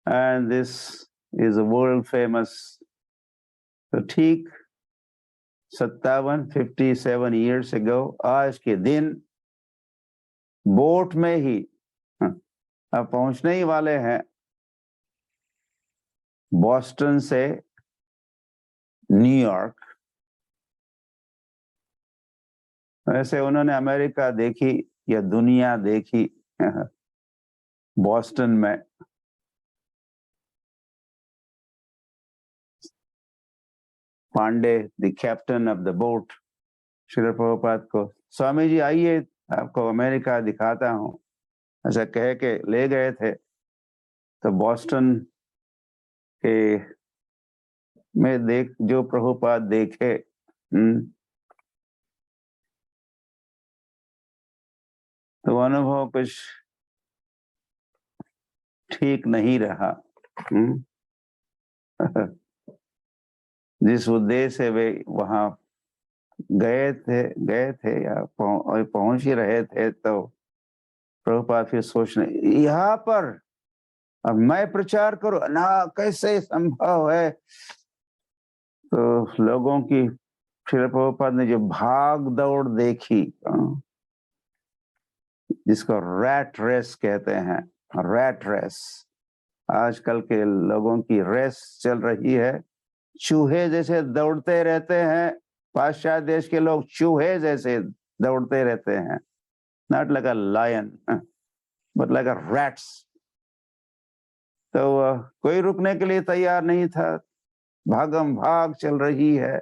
And this is a world famous. तो ठीक 57 ईयर्स अगो, आज के दिन बोट में ही अब पहुंचने ही वाले हैं बॉस्टन से न्यूयॉर्क। वैसे उन्होंने अमेरिका देखी या दुनिया देखी बॉस्टन में। Pandey, the captain of the boat, Srila Prabhupada को स्वामी जी आइए आपको अमेरिका दिखाता हूं, ऐसा कह के ले गए थे। तो बॉस्टन के में जो प्रभुपाद देखे, तो अनुभव कुछ ठीक नहीं रहा। जिस उद्देश्य से वे वहां गए थे या पहुंच ही रहे थे, तो प्रभुपाद फिर सोचने, यहाँ पर अब मैं प्रचार करूं ना, कैसे संभव है। तो लोगों की, श्रील प्रभुपाद ने जो भाग दौड़ देखी, जिसको रैट रेस कहते हैं, रैट रेस, आजकल के लोगों की रेस चल रही है, चूहे जैसे दौड़ते रहते हैं। पाश्चात्य देश के लोग चूहे जैसे दौड़ते रहते हैं, not like a lion but like a rats. तो कोई रुकने के लिए तैयार नहीं था, भागम भाग चल रही है।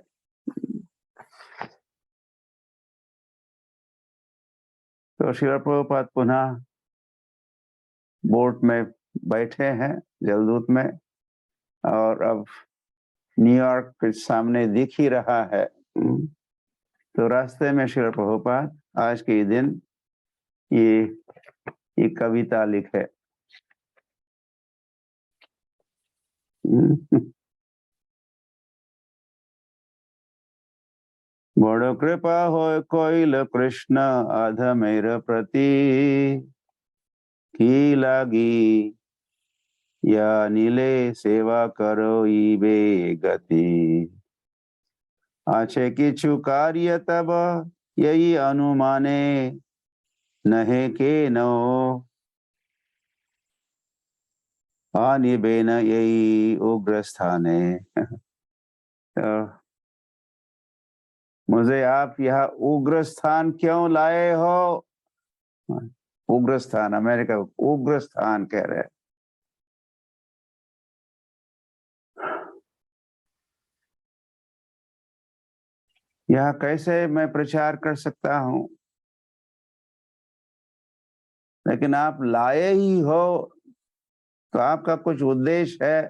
तो श्रील प्रभुपाद पुनः बोट में बैठे हैं, जलदूत में, और अब न्यूयॉर्क के सामने दिख ही रहा है। तो रास्ते में श्रील प्रभुपाद आज के दिन ये कविता लिखे। बड़ कृपा हो कोइल कृष्ण अधमेर प्रति, की लागी या नीले सेवा करो इबे गति। आछे किछु कार्य तब यही अनुमाने, नहे के नो अनिबेन यही उग्र स्थाने। तो मुझे आप यह उग्र स्थान क्यों लाए हो? उग्र स्थान, अमेरिका उग्र स्थान कह रहे हैं। यह कैसे मैं प्रचार कर सकता हूं? लेकिन आप लाए ही हो तो आपका कुछ उद्देश्य है,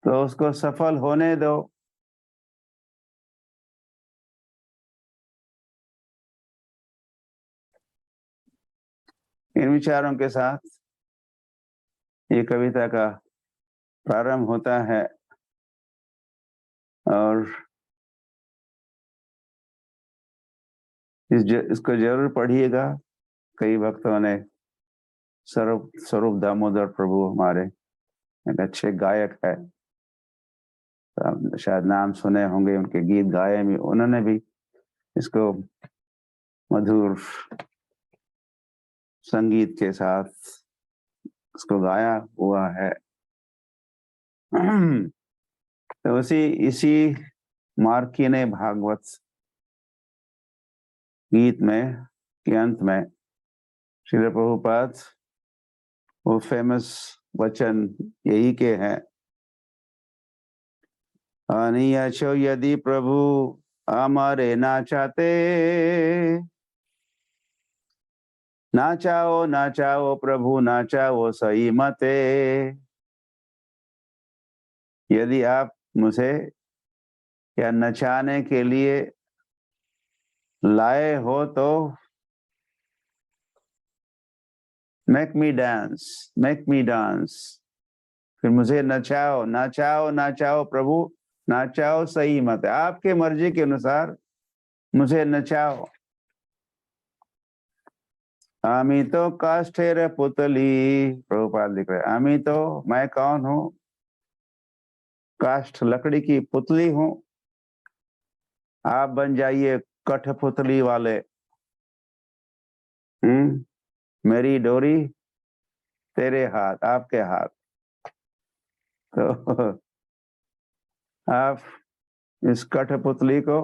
तो उसको सफल होने दो। इन विचारों के साथ ये कविता का प्रारंभ होता है, और इसको जरूर पढ़िएगा। कई भक्तों ने स्वरूप दामोदर प्रभु हमारे एक अच्छे गायक है, तो आप शायद नाम सुने होंगे, उनके गीत गाए भी, उन्होंने भी इसको मधुर संगीत के साथ इसको गाया हुआ है। तो इसी मार्की ने भागवत गीत में के अंत में श्रील प्रभुपाद वो फेमस वचन यही के हैं, अनियछो यदि प्रभु हमारे ना चाहते, ना चाहो प्रभु ना चाहो सही मते। यदि आप मुझे या नचाने के लिए लाए हो तो मेक मी डांस, फिर मुझे नचाओ प्रभु, नाचाओ सही मत, आपके मर्जी के अनुसार मुझे नचाओ। आमी तो काष्ठेर पुतली, प्रभुपाद लिख रहे, आमी तो, मैं कौन हूं? काष्ठ लकड़ी की पुतली हूं, आप बन जाइए कठपुतली वाले। मेरी डोरी तेरे हाथ, आपके हाथ। तो आप इस कठपुतली को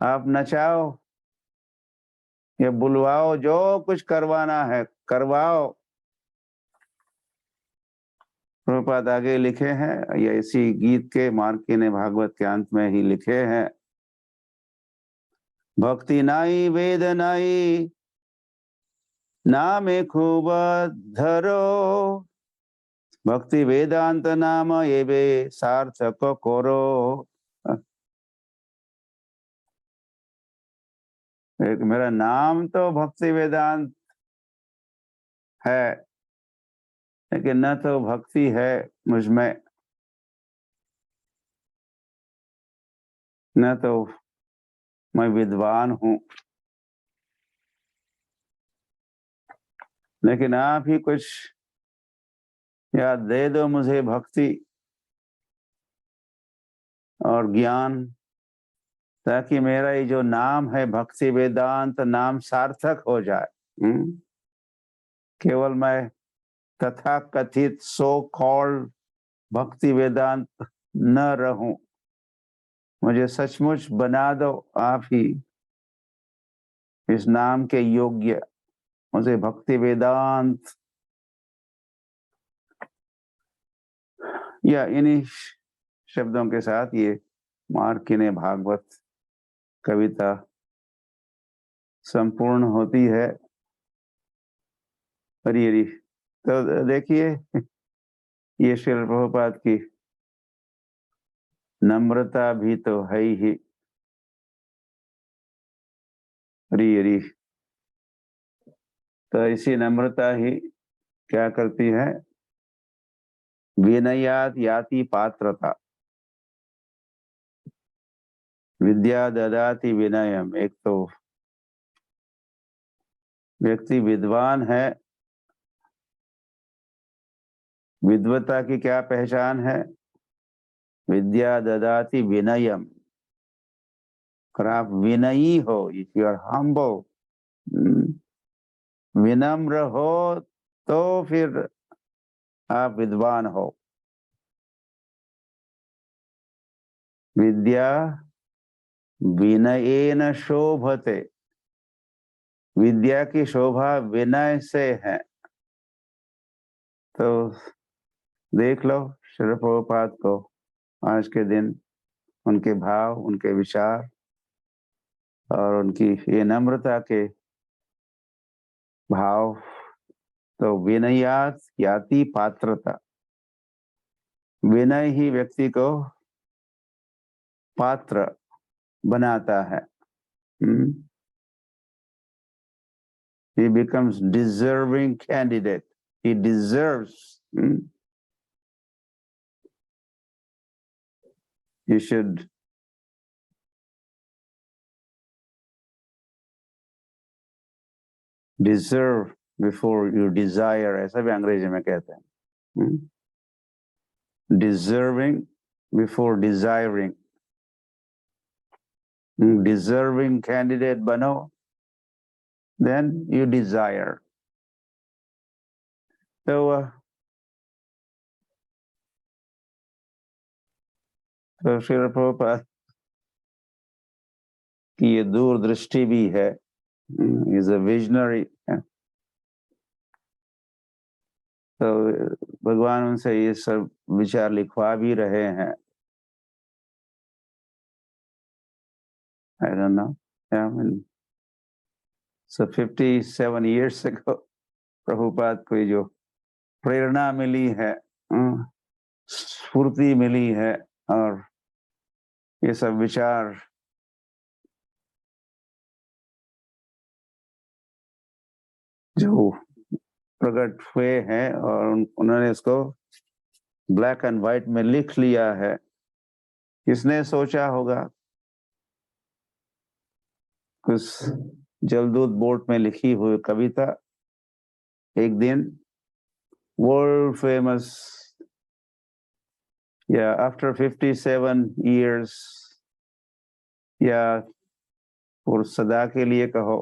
आप नचाओ या बुलवाओ, जो कुछ करवाना है करवाओ। प्रभुपाद आगे लिखे हैं, या इसी गीत के मार्की ने भागवत के अंत में ही लिखे हैं, भक्ति नाई वेद नाई नामे खूब धरो, भक्ति वेदांत नाम ये बे सार्थक करो। एक मेरा नाम तो भक्ति वेदांत है, लेकिन न तो भक्ति है मुझ में। न तो मैं विद्वान हूं, लेकिन आप ही कुछ याद दे दो मुझे भक्ति और ज्ञान, ताकि मेरा ये जो नाम है भक्ति वेदांत नाम सार्थक हो जाए। केवल मैं तथा कथित सो कॉल्ड भक्ति वेदांत न रहूं, मुझे सचमुच बना दो आप ही इस नाम के योग्य, मुझे भक्ति वेदांत। या इन्हीं शब्दों के साथ ये मार्किने भागवत कविता संपूर्ण होती है। हरी हरी। तो देखिए, ये श्रील प्रभुपाद की नम्रता भी तो है ही। हरी हरी। तो इसी नम्रता ही क्या करती है, विनयात याति पात्रता, विद्या ददाति विनयम। एक तो व्यक्ति विद्वान है, विद्वता की क्या पहचान है, विद्या ददाति विनयम। अगर आप विनयी हो, इफ यू आर हम्बल, विनम्र हो, तो फिर आप विद्वान हो। विद्या विनयेन शोभते, विद्या की शोभा विनय से है। तो देख लो श्री प्रभुपाद को आज के दिन, उनके भाव, उनके विचार और उनकी ये नम्रता के भाव। तो विनयात याति पात्रता, विनय ही व्यक्ति को पात्र बनाता है। He becomes deserving candidate. He deserves. You should deserve before you desire, ऐसा भी अंग्रेजी में कहते हैं। Deserving before desiring. Deserving candidate बनो, then you desire. तो श्री प्रभुपाद की ये दूरदृष्टि भी है, is a visionary. तो भगवान उनसे ये सब विचार लिखवा भी रहे हैं। I don't know. I mean, so 57 years ago, Prabhupada को जो प्रेरणा मिली है, स्फूर्ति मिली है, और ये सब विचार जो प्रकट हुए हैं और उन्होंने इसको ब्लैक एंड व्हाइट में लिख लिया है। किसने सोचा होगा, कुछ जलदूत बोर्ड में लिखी हुई कविता एक दिन वर्ल्ड फेमस, या आफ्टर 57 years, या और सदा के लिए कहो,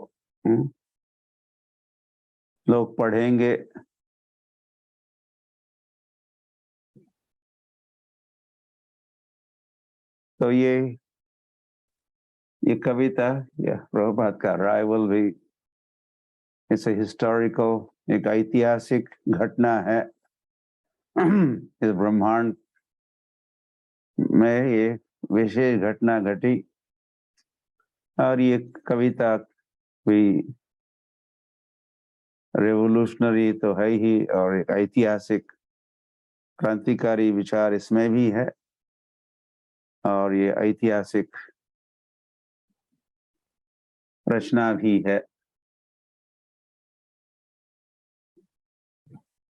लोग पढ़ेंगे। तो ये कविता या प्रभुपाद का राइवल भी, इट्स ए हिस्टोरिकल, एक ऐतिहासिक घटना है। इस ब्रह्मांड में ये विशेष घटना घटी, और ये कविता भी रेवोल्यूशनरी तो है ही, और एक ऐतिहासिक क्रांतिकारी विचार इसमें भी है, और ये ऐतिहासिक रचना भी है।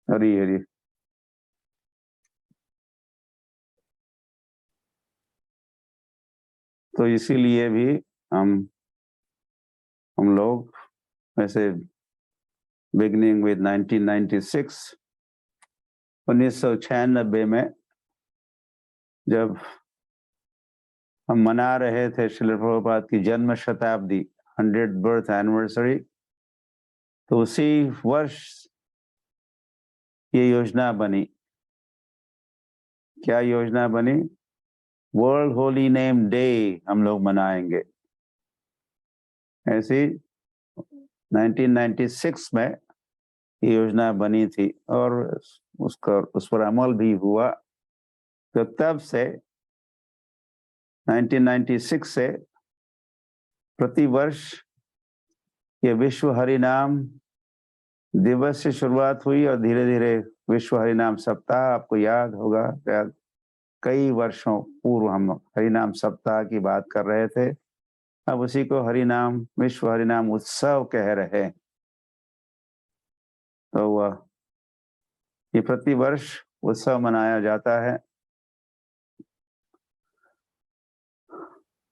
हरी हरी। तो इसीलिए भी हम लोग वैसे बिगनिंग विद 1996 1996 में जब हम मना रहे थे श्रील प्रभुपाद की जन्म शताब्दी 100th बर्थ एनिवर्सरी, तो उसी वर्ष ये योजना बनी। क्या योजना बनी? वर्ल्ड होली नेम डे हम लोग मनाएंगे। ऐसी 1996 में ये योजना बनी थी और उस पर अमल भी हुआ। तो तब से 1996 से प्रति वर्ष ये विश्व हरिनाम दिवस से शुरुआत हुई और धीरे धीरे विश्व हरिनाम सप्ताह, आपको याद होगा शायद कई वर्षों पूर्व हम हरिनाम सप्ताह की बात कर रहे थे, अब उसी को हरिनाम विश्व हरिनाम उत्सव कह रहे हैं। तो ये प्रति वर्ष उत्सव मनाया जाता है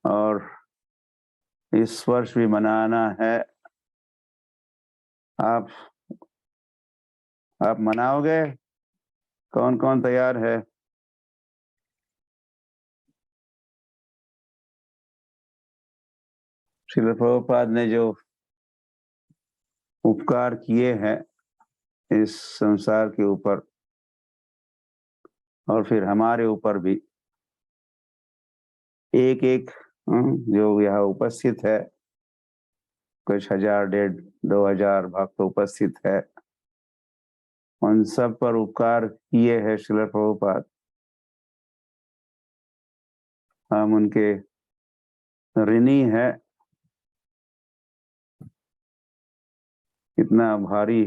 और इस वर्ष भी मनाना है। आप मनाओगे? कौन कौन तैयार है? श्रील प्रभुपाद ने जो उपकार किए हैं इस संसार के ऊपर और फिर हमारे ऊपर भी, एक एक जो यहाँ उपस्थित है, कुछ 1000 1500 भक्त उपस्थित है, उन सब पर उपकार किए हैं श्रील प्रभुपाद। हम उनके ऋणी है। इतना भारी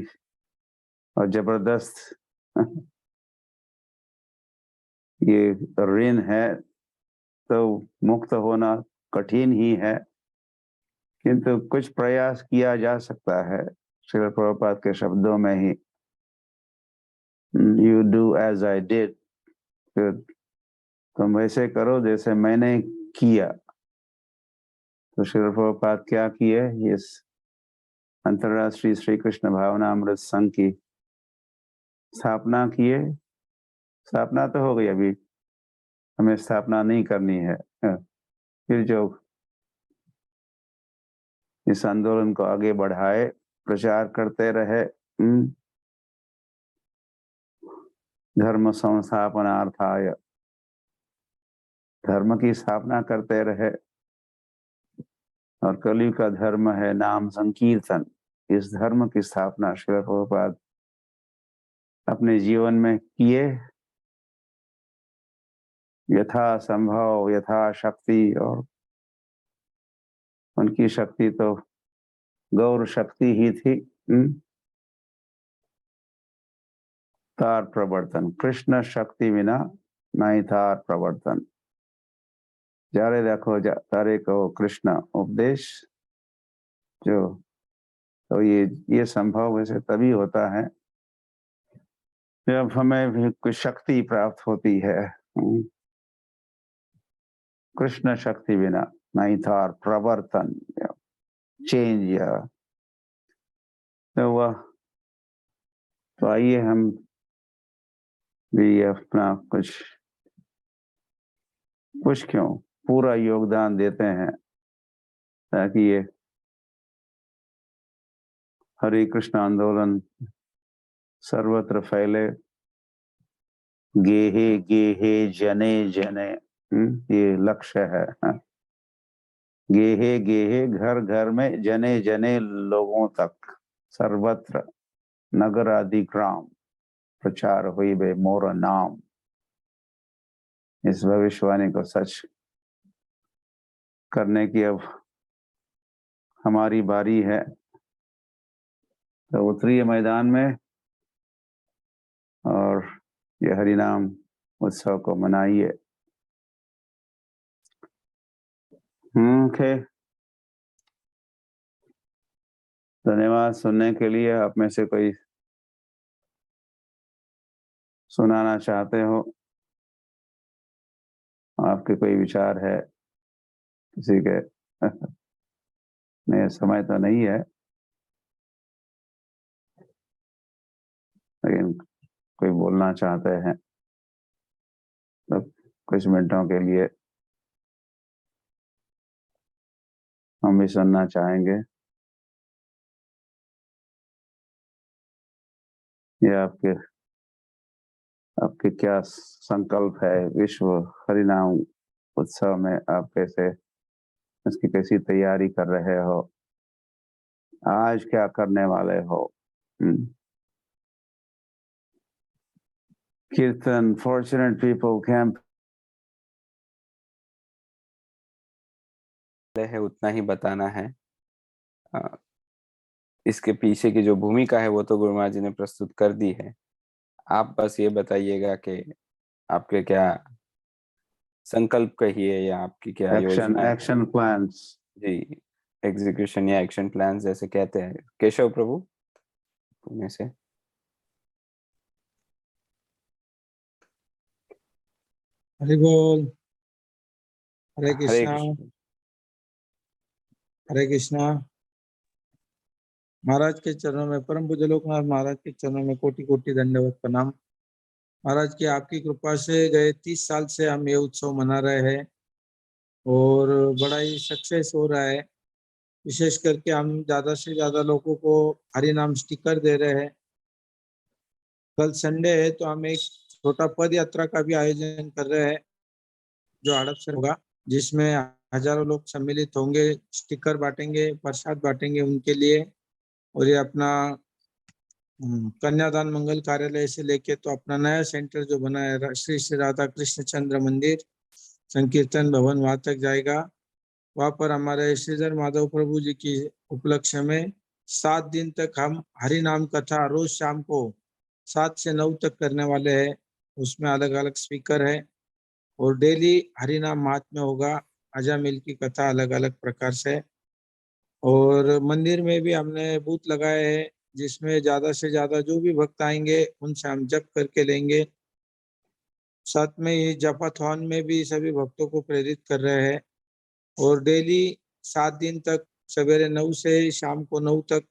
और जबरदस्त ये ऋण है, तो मुक्त होना कठिन ही है, किंतु कुछ प्रयास किया जा सकता है। श्रील प्रभुपाद के शब्दों में ही, you do as I did, तुम वैसे करो जैसे मैंने किया। तो श्रील प्रभुपाद क्या किए? इस अंतर्राष्ट्रीय श्री कृष्ण भावनामृत संघ की स्थापना किए। स्थापना तो हो गई, अभी हमें स्थापना नहीं करनी है। फिर जो इस आंदोलन को आगे बढ़ाए, प्रचार करते रहे, धर्म संस्थापनार्थाय, धर्म की स्थापना करते रहे। और कलयुग का धर्म है नाम संकीर्तन। इस धर्म की स्थापना श्रील प्रभुपाद अपने जीवन में किए, यथा संभव यथा शक्ति। और उनकी शक्ति तो गौर शक्ति ही थी। तार प्रवर्तन, कृष्ण शक्ति बिना नहीं तार प्रवर्तन। जारे देखो तारे को कृष्ण उपदेश जो, तो ये संभव वैसे तभी होता है जब हमें भी कुछ शक्ति प्राप्त होती है। कृष्ण शक्ति बिना नहीं था प्रवर्तन, चेंज या तो वह। तो आइए हम भी अपना कुछ क्यों पूरा योगदान देते हैं ताकि ये हरे कृष्ण आंदोलन सर्वत्र फैले। गेहे गेहे जने जने, ये लक्ष्य है। गेहे गेहे घर घर में, जने जने लोगों तक, सर्वत्र नगर आदि ग्राम प्रचार हुई बे मोर नाम। इस भविष्यवाणी को सच करने की अब हमारी बारी है। तो उतरिए मैदान में और ये हरिनाम उत्सव को मनाइए। धन्यवाद सुनने के लिए। आप में से कोई सुनाना चाहते हो, आपके कोई विचार है किसी के नहीं, समय तो नहीं है, लेकिन कोई बोलना चाहते हैं तो कुछ मिनटों के लिए हम भी सुनना चाहेंगे। ये आपके क्या संकल्प है विश्व हरिनाम उत्सव में? आप कैसे इसकी कैसी तैयारी कर रहे हो? आज क्या करने वाले हो? कीर्तन फॉर्चुनेट पीपल कैंप है, उतना ही बताना है। इसके पीछे की जो भूमिका है वो तो गुरु महाराज जी ने प्रस्तुत कर दी है। आप बस ये बताइएगा कि आपके क्या संकल्प कहिए या आपकी क्या योजना, एक्शन प्लान्स। जी, एग्जीक्यूशन या एक्शन प्लान्स जैसे कहते हैं। केशव प्रभु पुणे से। हरि बोल। हरे हरे कृष्णा। कृष्ण। हरे कृष्णा। महाराज के चरणों में, परम पूज्य लोकनाथ महाराज के चरणों में कोटि कोटि दंडवत प्रणाम। महाराज की आपकी कृपा से गए 30 साल से हम ये उत्सव मना रहे हैं और बड़ा ही सक्सेस हो रहा है। विशेष करके हम ज्यादा से ज्यादा लोगों को हरि नाम स्टिकर दे रहे हैं। कल संडे है तो हम एक छोटा पद यात्रा का भी आयोजन कर रहे हैं जो हड़प से होगा, जिसमें हजारों लोग सम्मिलित होंगे, स्टिकर बांटेंगे, प्रसाद बांटेंगे उनके लिए। और ये अपना कन्यादान मंगल कार्यालय से लेके तो अपना नया सेंटर जो बना है श्री श्री राधा कृष्ण चंद्र मंदिर संकीर्तन भवन, वहां तक जाएगा। वहां पर हमारे श्रीधर माधव प्रभु जी की उपलक्ष्य में 7 दिन तक हम हरि नाम कथा रोज शाम को 7 से 9 तक करने वाले हैं। उसमें अलग अलग स्पीकर है और डेली हरि नाम महात्म्य होगा, अजामिल की कथा अलग अलग प्रकार से। और मंदिर में भी हमने बूथ लगाए हैं जिसमें ज्यादा से ज्यादा जो भी भक्त आएंगे उनसे हम जप करके लेंगे। साथ में ही जपाथॉन में भी सभी भक्तों को प्रेरित कर रहे हैं और डेली 7 दिन तक सवेरे 9 से शाम को 9 तक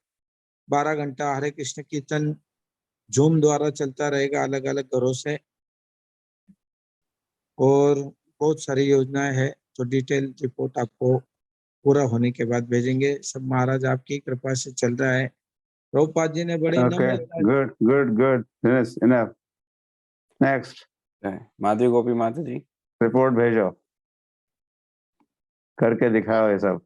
12 घंटा हरे कृष्ण कीर्तन जूम द्वारा चलता रहेगा अलग अलग घरों से। और बहुत सारी योजनाएं हैं तो डिटेल रिपोर्ट आपको पूरा होने के बाद भेजेंगे। सब महाराज आपकी कृपा से चल रहा है। प्रभुपाद जी ने बड़ी नम्रता। Good good good, enough. Next Madhavi Gopi माता जी, रिपोर्ट भेजो, करके दिखाओ ये सब।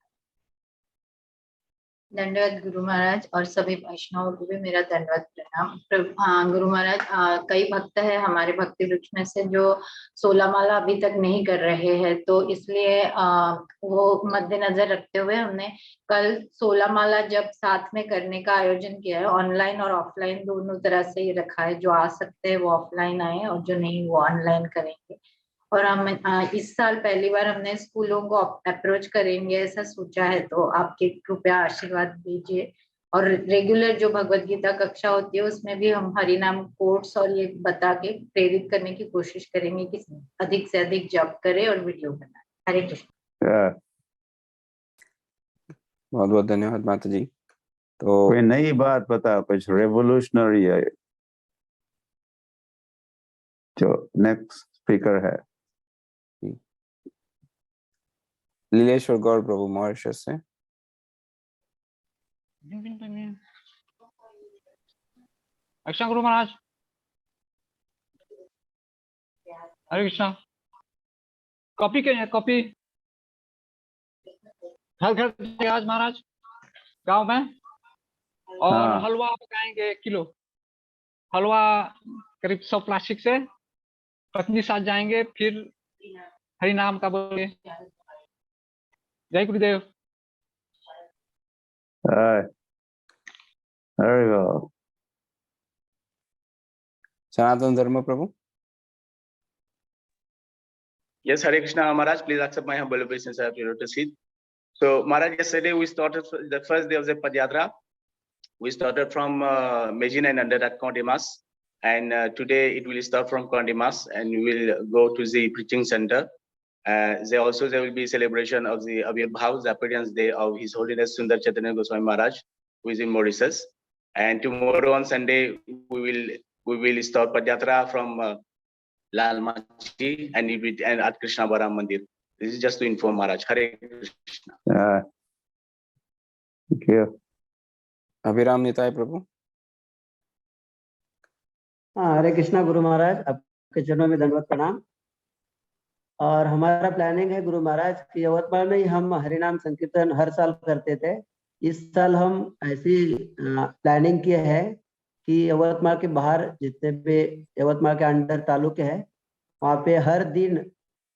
दंडवत गुरु महाराज और सभी वैष्णवों को भी मेरा दंडवत प्रणाम। गुरु महाराज, कई भक्त है हमारे भक्ति वृक्ष में से जो 16 माला अभी तक नहीं कर रहे हैं, तो इसलिए वो मद्देनजर रखते हुए हमने कल 16 माला जब साथ में करने का आयोजन किया है। ऑनलाइन और ऑफलाइन दोनों तरह से ही रखा है। जो आ सकते हैं वो ऑफलाइन आए और जो नहीं वो ऑनलाइन करेंगे। और हम इस साल पहली बार हमने स्कूलों को अप्रोच करेंगे ऐसा सोचा है, तो आपके कृपया आशीर्वाद दीजिए। और रेगुलर जो भगवत गीता कक्षा होती है उसमें भी हम हरि नाम कोट्स और ये बता के प्रेरित करने की कोशिश करेंगे कि अधिक से अधिक जप करे और वीडियो बनाए। हरे कृष्ण। बहुत बहुत धन्यवाद माता जी। तो कोई नई बात बता, कुछ रेवोल्यूशनरी है जो नेक्स्ट स्पीकर है। लीलेश्वर गौर प्रभु मॉरिशस से। अच्छा गुरु महाराज, हरे कृष्णा। कॉपी के कॉपी घर घर आज महाराज गांव में, और हलवा पकाएंगे 1 किलो हलवा, करीब 100 प्लास्टिक से। पत्नी साथ जाएंगे, फिर हरि नाम का बोलेंगे। जय गुरुदेव। सनातन धर्म प्रभु। Yes, Hare Krishna, Maharaj, please accept my humble obeisance of your lotus feet. So, Maharaj, yesterday we started the first day of the Padyatra. We started from Mejin and under at Kondimas, and today it will start from Kondimas, and we will go to the preaching center. There will be celebration of the Abhirbhav, the appearance day of His Holiness Sundar Chaitanya Goswami Maharaj, who is in Mauritius. And tomorrow on Sunday, we will start Padyatra from Lal Machi and at Krishna Baram Mandir. This is just to inform Maharaj. Hare Krishna. Thank you. अभिराम निताय प्रभु। हरे कृष्णा गुरु महाराज, आपके चरणों में दंडवत प्रणाम। और हमारा planning है गुरु महाराज कि यवतमाल में ही हम हरिनाम संकीर्तन हर साल करते थे। इस साल हम ऐसी प्लानिंग किए है कि यवतमाल के बाहर जितने भी यवतमाल के अंडर तालुके हैं वहाँ पे हर दिन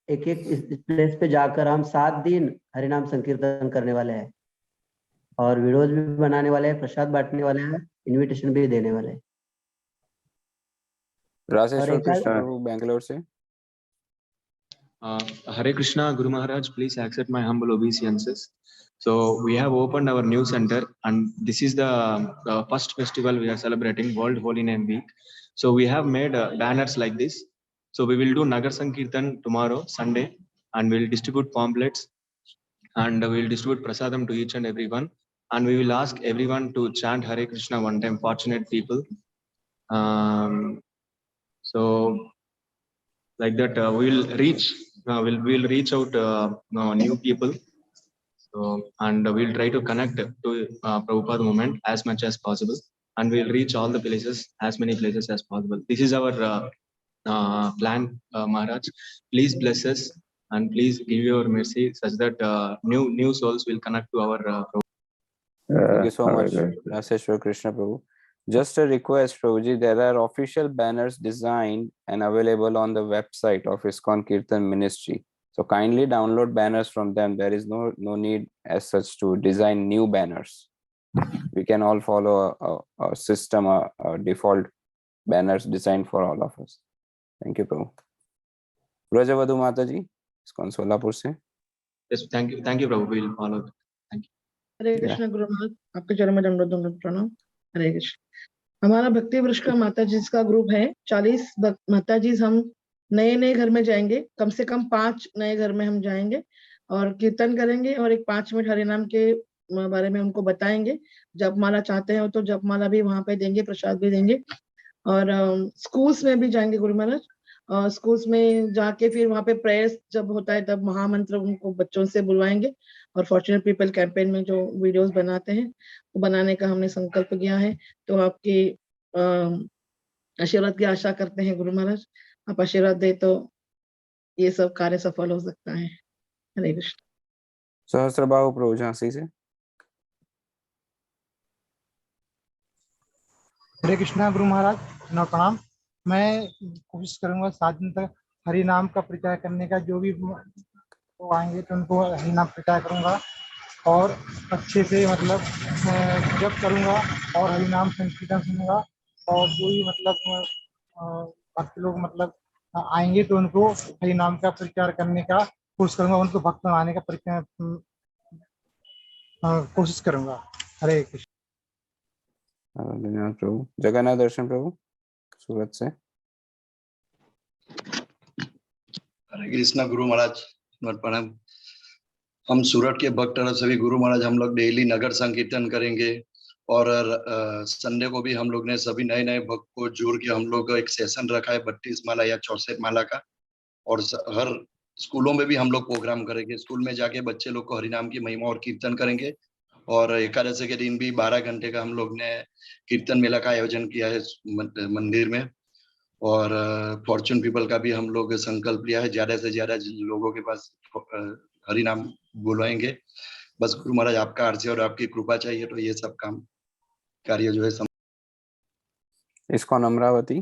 एक एक प्लेस पे जाकर हम 7 दिन हरिनाम संकीर्तन करने वाले हैं और वीडियोज भी बनाने वाले हैं, प्रसाद बांटने वाले हैं, इनविटेशन भी देने वाले हैं। राजेश्वर कृष्ण प्रभु बेंगलोर से। Hare Krishna Guru Maharaj, please accept my humble obeisances. So we have opened our new center and this is the first festival we are celebrating, World Holy Name Week. So we have made banners like this. So we will do Nagar Sankirtan tomorrow, Sunday, and we will distribute pamphlets and we will distribute prasadam to each and everyone. And we will ask everyone to chant Hare Krishna one time, fortunate people. So like that we'll reach out new people. So and we'll try to connect to Prabhupada movement as much as possible, and we'll reach all the places, as many places as possible. This is our plan, Maharaj. Please bless us and please give your mercy such that new souls will connect to our Prabhupada. Thank you so much, Raseshwar Krishna Prabhu. Just a request, Prabhuji, there are official banners designed and available on the website of ISKCON Kirtan Ministry. So kindly download banners from them. There is no need as such to design new banners. We can all follow a system, a default banners designed for all of us. Thank you, Prabhu. Brajavadu Mataji, ISKCON Solapur se. Yes, thank you, Prabhu. We will follow. Thank you. हरे कृष्ण गुरु महाराज, आपके चरण में दंडवत प्रणाम। हरे कृष्ण। हमारा भक्ति वृक्ष का माता जी का ग्रुप है। 40 माता जी हम नए घर में जाएंगे, कम से कम 5 नए घर में हम जाएंगे और कीर्तन करेंगे और एक 5 मिनट हरिनाम के बारे में उनको बताएंगे। जपमाला चाहते हो तो जपमाला भी वहां पे देंगे, प्रसाद भी देंगे। और स्कूल्स में भी जाएंगे गुरु महाराज, और स्कूल्स में जाके फिर वहां पे प्रेयर्स जब होता है तब महामंत्र उनको बच्चों से बुलवाएंगे। और फॉर्चुनेट पीपल कैंपेन में जो वीडियोस बनाते हैं वो बनाने का हमने संकल्प किया है। तो आपके आशीर्वाद की आशा करते हैं गुरु महाराज, आप आशीर्वाद दे तो ये सब कार्य सफल हो सकता है। हरे कृष्ण। सहस्त्रबाहु प्रभु झांसी से। हरे कृष्णा गुरु महाराज, प्रणाम। मैं कोशिश करूंगा 7 दिन तक हरि नाम का प्रचार करने का। जो भी वो आएंगे तो उनको हरि नाम प्रचार करूंगा और अच्छे से मतलब जप करूंगा और हरि नाम संकीर्तन सुनूंगा। और जो भी मतलब भक्त लोग मतलब आएंगे तो उनको हरि नाम का प्रचार करने का कोशिश करूंगा, उनको भक्त बनाने का कोशिश करूंगा। हरे कृष्ण। धन्यवाद प्रभु। जगन्नाथ दर्शन प्रभु सूरत से। हरे कृष्णा गुरु महाराज, प्रणाम। हम सूरत के भक्त सभी गुरु महाराज, हम लोग डेली नगर संकीर्तन करेंगे और संडे को भी हम लोग ने सभी नए भक्त को जोड़ के हम लोग एक सेशन रखा है 32 माला या 64 माला का। और हर स्कूलों में भी हम लोग प्रोग्राम करेंगे। स्कूल में जाके बच्चे लोग को हरिनाम की महिमा और कीर्तन करेंगे। और एकादशी के दिन भी 12 घंटे का हम लोग ने कीर्तन मेला का आयोजन किया है मंदिर में। और फॉर्चून पीपल का भी हम लोग संकल्प लिया है, ज्यादा से ज्यादा लोगों के पास हरिनाम बुलवाएंगे। बस गुरु महाराज आपका आशीर्वाद और आपकी कृपा चाहिए तो ये सब काम कार्य जो है ISKCON अमरावती।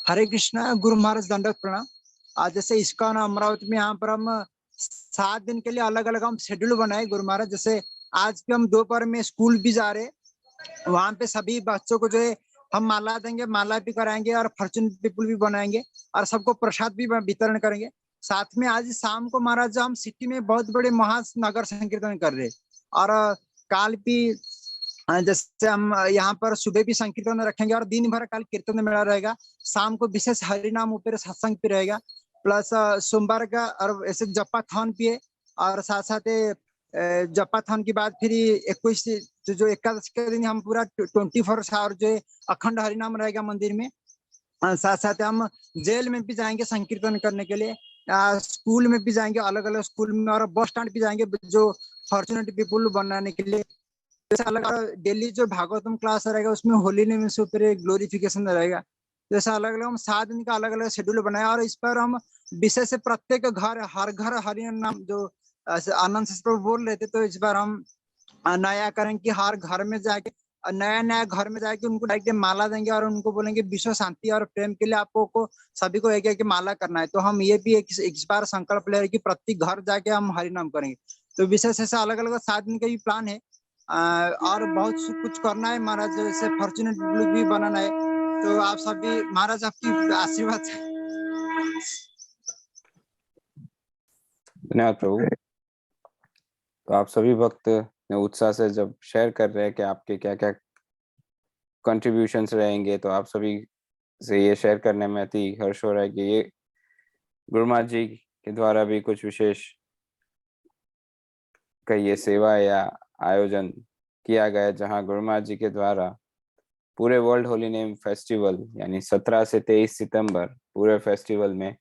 हरे कृष्णा गुरु महाराज, दंडवत प्रणाम। आज जैसे ISKCON अमरावती में यहाँ पर हम 7 दिन के लिए अलग अलग हम शेड्यूल बनाए गुरु महाराज। जैसे आज भी हम दोपहर में स्कूल भी जा रहे, वहां पे सभी बच्चों को जो है हम माला देंगे, माला भी कराएंगे और फॉर्चून पीपल भी बनाएंगे और सबको प्रसाद भी वितरण करेंगे। साथ में आज शाम को महाराज हम सिटी में बहुत बड़े महानगर संकीर्तन कर रहे और काल भी जैसे हम यहाँ पर सुबह भी संकीर्तन रखेंगे और दिन भर काल कीर्तन मेला रहेगा। शाम को विशेष हरिनाम ऊपर सत्संग भी रहेगा, प्लस सोमवार का और ऐसे जपाथन भी है। और साथ साथ जपाथन के बाद फिर 21 जो एकादश के दिन हम पूरा 24 आवर जो अखंड हरिनाम रहेगा मंदिर में। साथ साथ हम जेल में भी जाएंगे संकीर्तन करने के लिए, स्कूल में भी जाएंगे, अलग अलग स्कूल में, और बस स्टैंड भी जाएंगे जो फॉर्चुनेट पीपुल बनाने के लिए। जैसे अलग डेली जो भागवतम क्लास रहेगा उसमें होली नेम से ऊपर ग्लोरिफिकेशन रहेगा। जैसा अलग अलग हम 7 दिन का अलग अलग शेड्यूल बनाया, और इस पर हम विशेष से प्रत्येक हर घर हरि नाम जो आनंद से बोल रहे थे, तो इस बार हम नया करें कि हर घर में जाके नया घर में जाके उनको डायरेक्ट माला देंगे और उनको बोलेंगे विश्व शांति और प्रेम के लिए आपको को सभी को एक एक माला करना है। तो हम ये भी एक बार संकल्प ले रहे कि प्रति घर जाके हम हरि नाम करेंगे। तो विशेष ऐसा अलग अलग 7 दिन का भी प्लान है, और बहुत कुछ करना है महाराज, जैसे फॉर्चुनेट भी बनाना है। तो आप सभी महाराज आपकी आशीर्वाद। धन्यवाद प्रभु। तो आप सभी भक्त ने उत्साह से जब शेयर कर रहे हैं कि आपके क्या क्या कंट्रीब्यूशंस रहेंगे, तो आप सभी से ये शेयर करने में अति हर्ष हो रहा है कि ये गुरु महाराज जी के द्वारा भी कुछ विशेष का ये सेवा या आयोजन किया गया, जहां गुरु महाराज जी के द्वारा पूरे वर्ल्ड होली नेम फेस्टिवल यानी 17 से 23 सितंबर पूरे फेस्टिवल में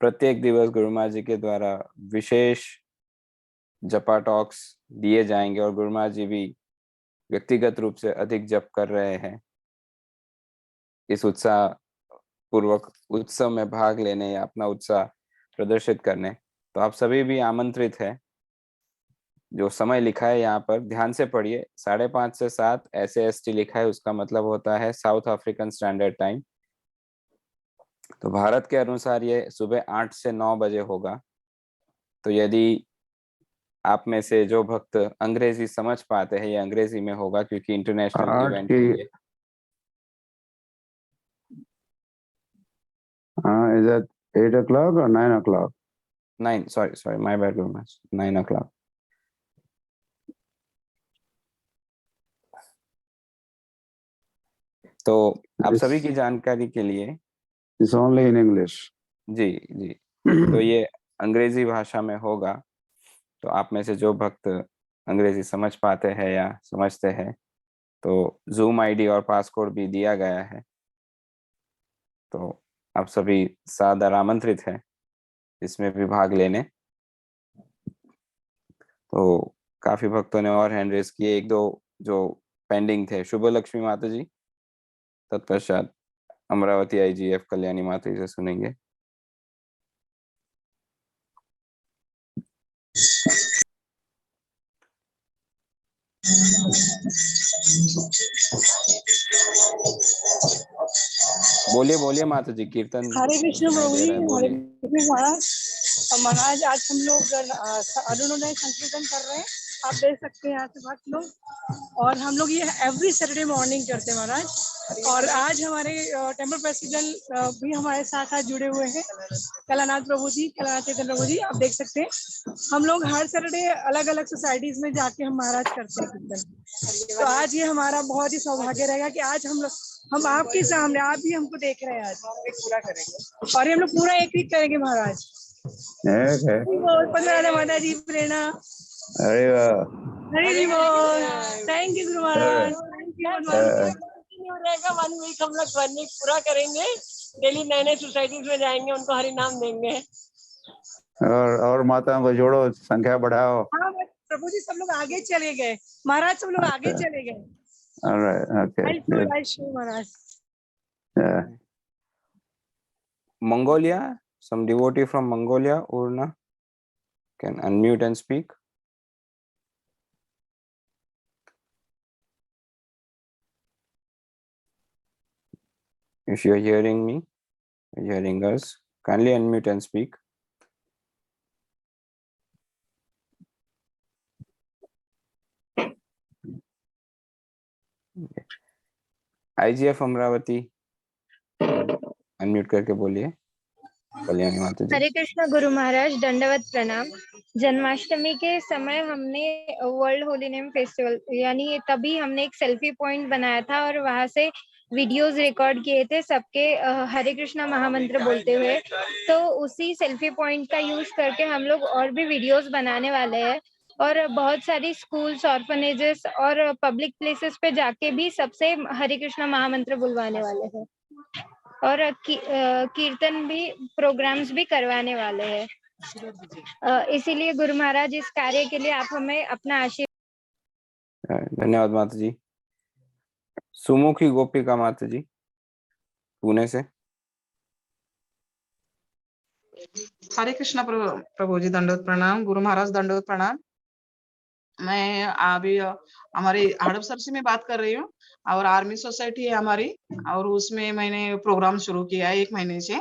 प्रत्येक दिवस गुरु महाराज जी के द्वारा विशेष जपा टॉक्स दिए जाएंगे, और गुरु महाराज जी भी व्यक्तिगत रूप से अधिक जप कर रहे हैं इस उत्साह पूर्वक उत्सव में भाग लेने या अपना उत्साह प्रदर्शित करने। तो आप सभी भी आमंत्रित है। जो समय लिखा है यहाँ पर ध्यान से पढ़िए, 5:30 से 7 SAST लिखा है, उसका मतलब होता है साउथ अफ्रीकन स्टैंडर्ड टाइम। तो भारत के अनुसार ये सुबह 8 से 9 बजे होगा। तो यदि आप में से जो भक्त अंग्रेजी समझ पाते हैं, ये अंग्रेजी में होगा क्योंकि इंटरनेशनल इवेंट है ये। Is that 8 o'clock or 9 o'clock? 9, sorry, my bad, 9 o'clock. तो आप सभी की जानकारी के लिए It's only in English. जी जी, तो ये अंग्रेजी भाषा में होगा। तो आप में से जो भक्त अंग्रेजी समझ पाते हैं या समझते हैं, तो Zoom ID और पासकोड भी दिया गया है। तो आप सभी सादर आमंत्रित हैं इसमें भी भाग लेने। तो काफी भक्तों ने और हैंड रेज किए, 1-2 जो पेंडिंग थे। शुभ लक्ष्मी माता जी, तत्पश्चात अमरावती IGF कल्याणी माता जी से सुनेंगे। बोलिए बोलिए माता जी, कीर्तन हरे कृष्ण प्रभु जी, हरे बोलिए। कृष्ण महाराज। महाराज आज हम लोग अरुणोदय संकीर्तन कर रहे हैं, आप देख सकते हैं यहाँ से भक्त लोग। और हम लोग ये एवरी सैटरडे मॉर्निंग करते हैं महाराज। और आज हमारे टेम्पल प्रेसिडेंट भी हमारे साथ आज जुड़े हुए हैं, कलानाथ प्रभु जी, कलानाथ चैतन्य प्रभु जी। आप देख सकते हैं हम लोग हर सैटरडे अलग अलग सोसाइटीज में जाके हम महाराज करते हैं कीर्तन। तो आज ये हमारा बहुत ही सौभाग्य रहेगा कि आज हम आपके सामने, आप भी हमको देख रहे हैं, आज पूरा करेंगे और हम लोग पूरा एक करेंगे महाराज। माता जी प्रेरणा। अरे वाह, हरि बोल। Thank you Guru Maharaj, thank you. रहेगा 1 वीक हम लोग 1 वीक पूरा करेंगे, डेली नए नए सोसाइटीज में जाएंगे, उनको हरि नाम देंगे। और माताओं को जोड़ो, संख्या बढ़ाओ। हाँ प्रभु जी, सब लोग आगे चले गए महाराज, सब लोग आगे चले गए। Alright, okay. Maharaj. Mongolia, some devotee from Mongolia, Urna, can unmute and speak. If you are hearing me, hearing us, kindly unmute and speak. IGF Amravati, unmute करके बोलिए। कल्याणी माता जी। हरे कृष्ण गुरु महाराज, दंडवत प्रणाम। जन्माष्टमी के समय हमने वर्ल्ड होली नेम फेस्टिवल यानी तभी हमने एक सेल्फी पॉइंट बनाया था और वहां से वीडियोस रिकॉर्ड किए थे सबके हरे कृष्णा महामंत्र बोलते हुए। तो उसी सेल्फी पॉइंट का यूज करके हम लोग और भी वीडियोस बनाने वाले हैं और बहुत सारी स्कूल्स, ऑर्फनेजेस और पब्लिक प्लेसेस पे जाके भी सबसे हरे कृष्णा महामंत्र बुलवाने वाले हैं और कीर्तन भी, प्रोग्राम्स भी करवाने वाले हैं। इसीलिए गुरु महाराज इस कार्य के लिए आप हमें अपना आशीर्वाद। धन्यवाद माता जी। सुमुखी गोपिका माता जी पुणे से। हरे कृष्णा प्रभु जी, दंडवत प्रणाम। गुरु महाराज दंडवत प्रणाम। मैं अभी हमारी हड़पसर से मैं बात कर रही हूँ और आर्मी सोसाइटी है हमारी और उसमें मैंने प्रोग्राम शुरू किया है 1 महीने से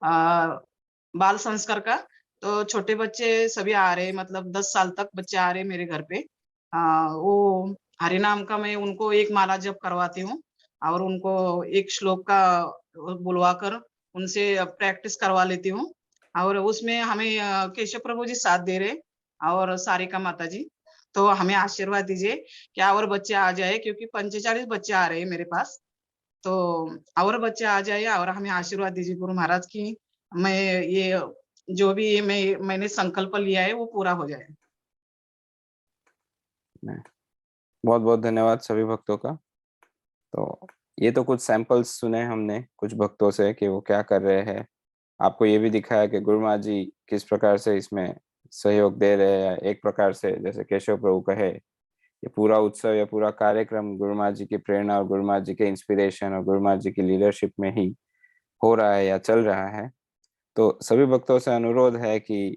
बाल संस्कार का। तो छोटे बच्चे सभी आ रहे, मतलब 10 साल तक बच्चे आ रहे मेरे घर पे। वो हरि नाम का मैं उनको 1 माला जप करवाती हूँ और उनको 1 श्लोक का बुलवा कर उनसे प्रैक्टिस करवा लेती हूँ और उसमें हमें केशव प्रभु जी साथ दे रहे और सारिका माता जी। तो हमें आशीर्वाद दीजिए कि और बच्चे आ जाए, क्योंकि 45 बच्चे आ रहे हैं मेरे पास। तो और बच्चे आ जाए और हमें आशीर्वाद दीजिए गुरु महाराज की मैं ये जो भी मैंने संकल्प लिया है वो पूरा हो जाए। बहुत बहुत धन्यवाद सभी भक्तों का। तो ये तो कुछ सैंपल्स सुने हमने कुछ भक्तों से कि वो क्या कर रहे हैं। आपको ये भी दिखाया कि गुरु महाराज जी किस प्रकार से इसमें सहयोग दे रहे हैं। एक प्रकार से जैसे केशव प्रभु कहे, ये पूरा उत्सव या पूरा कार्यक्रम गुरु महाराज जी की प्रेरणा और गुरु महाराज जी के इंस्पिरेशन और गुरु महाराज जी की लीडरशिप में ही हो रहा है या चल रहा है। तो सभी भक्तों से अनुरोध है कि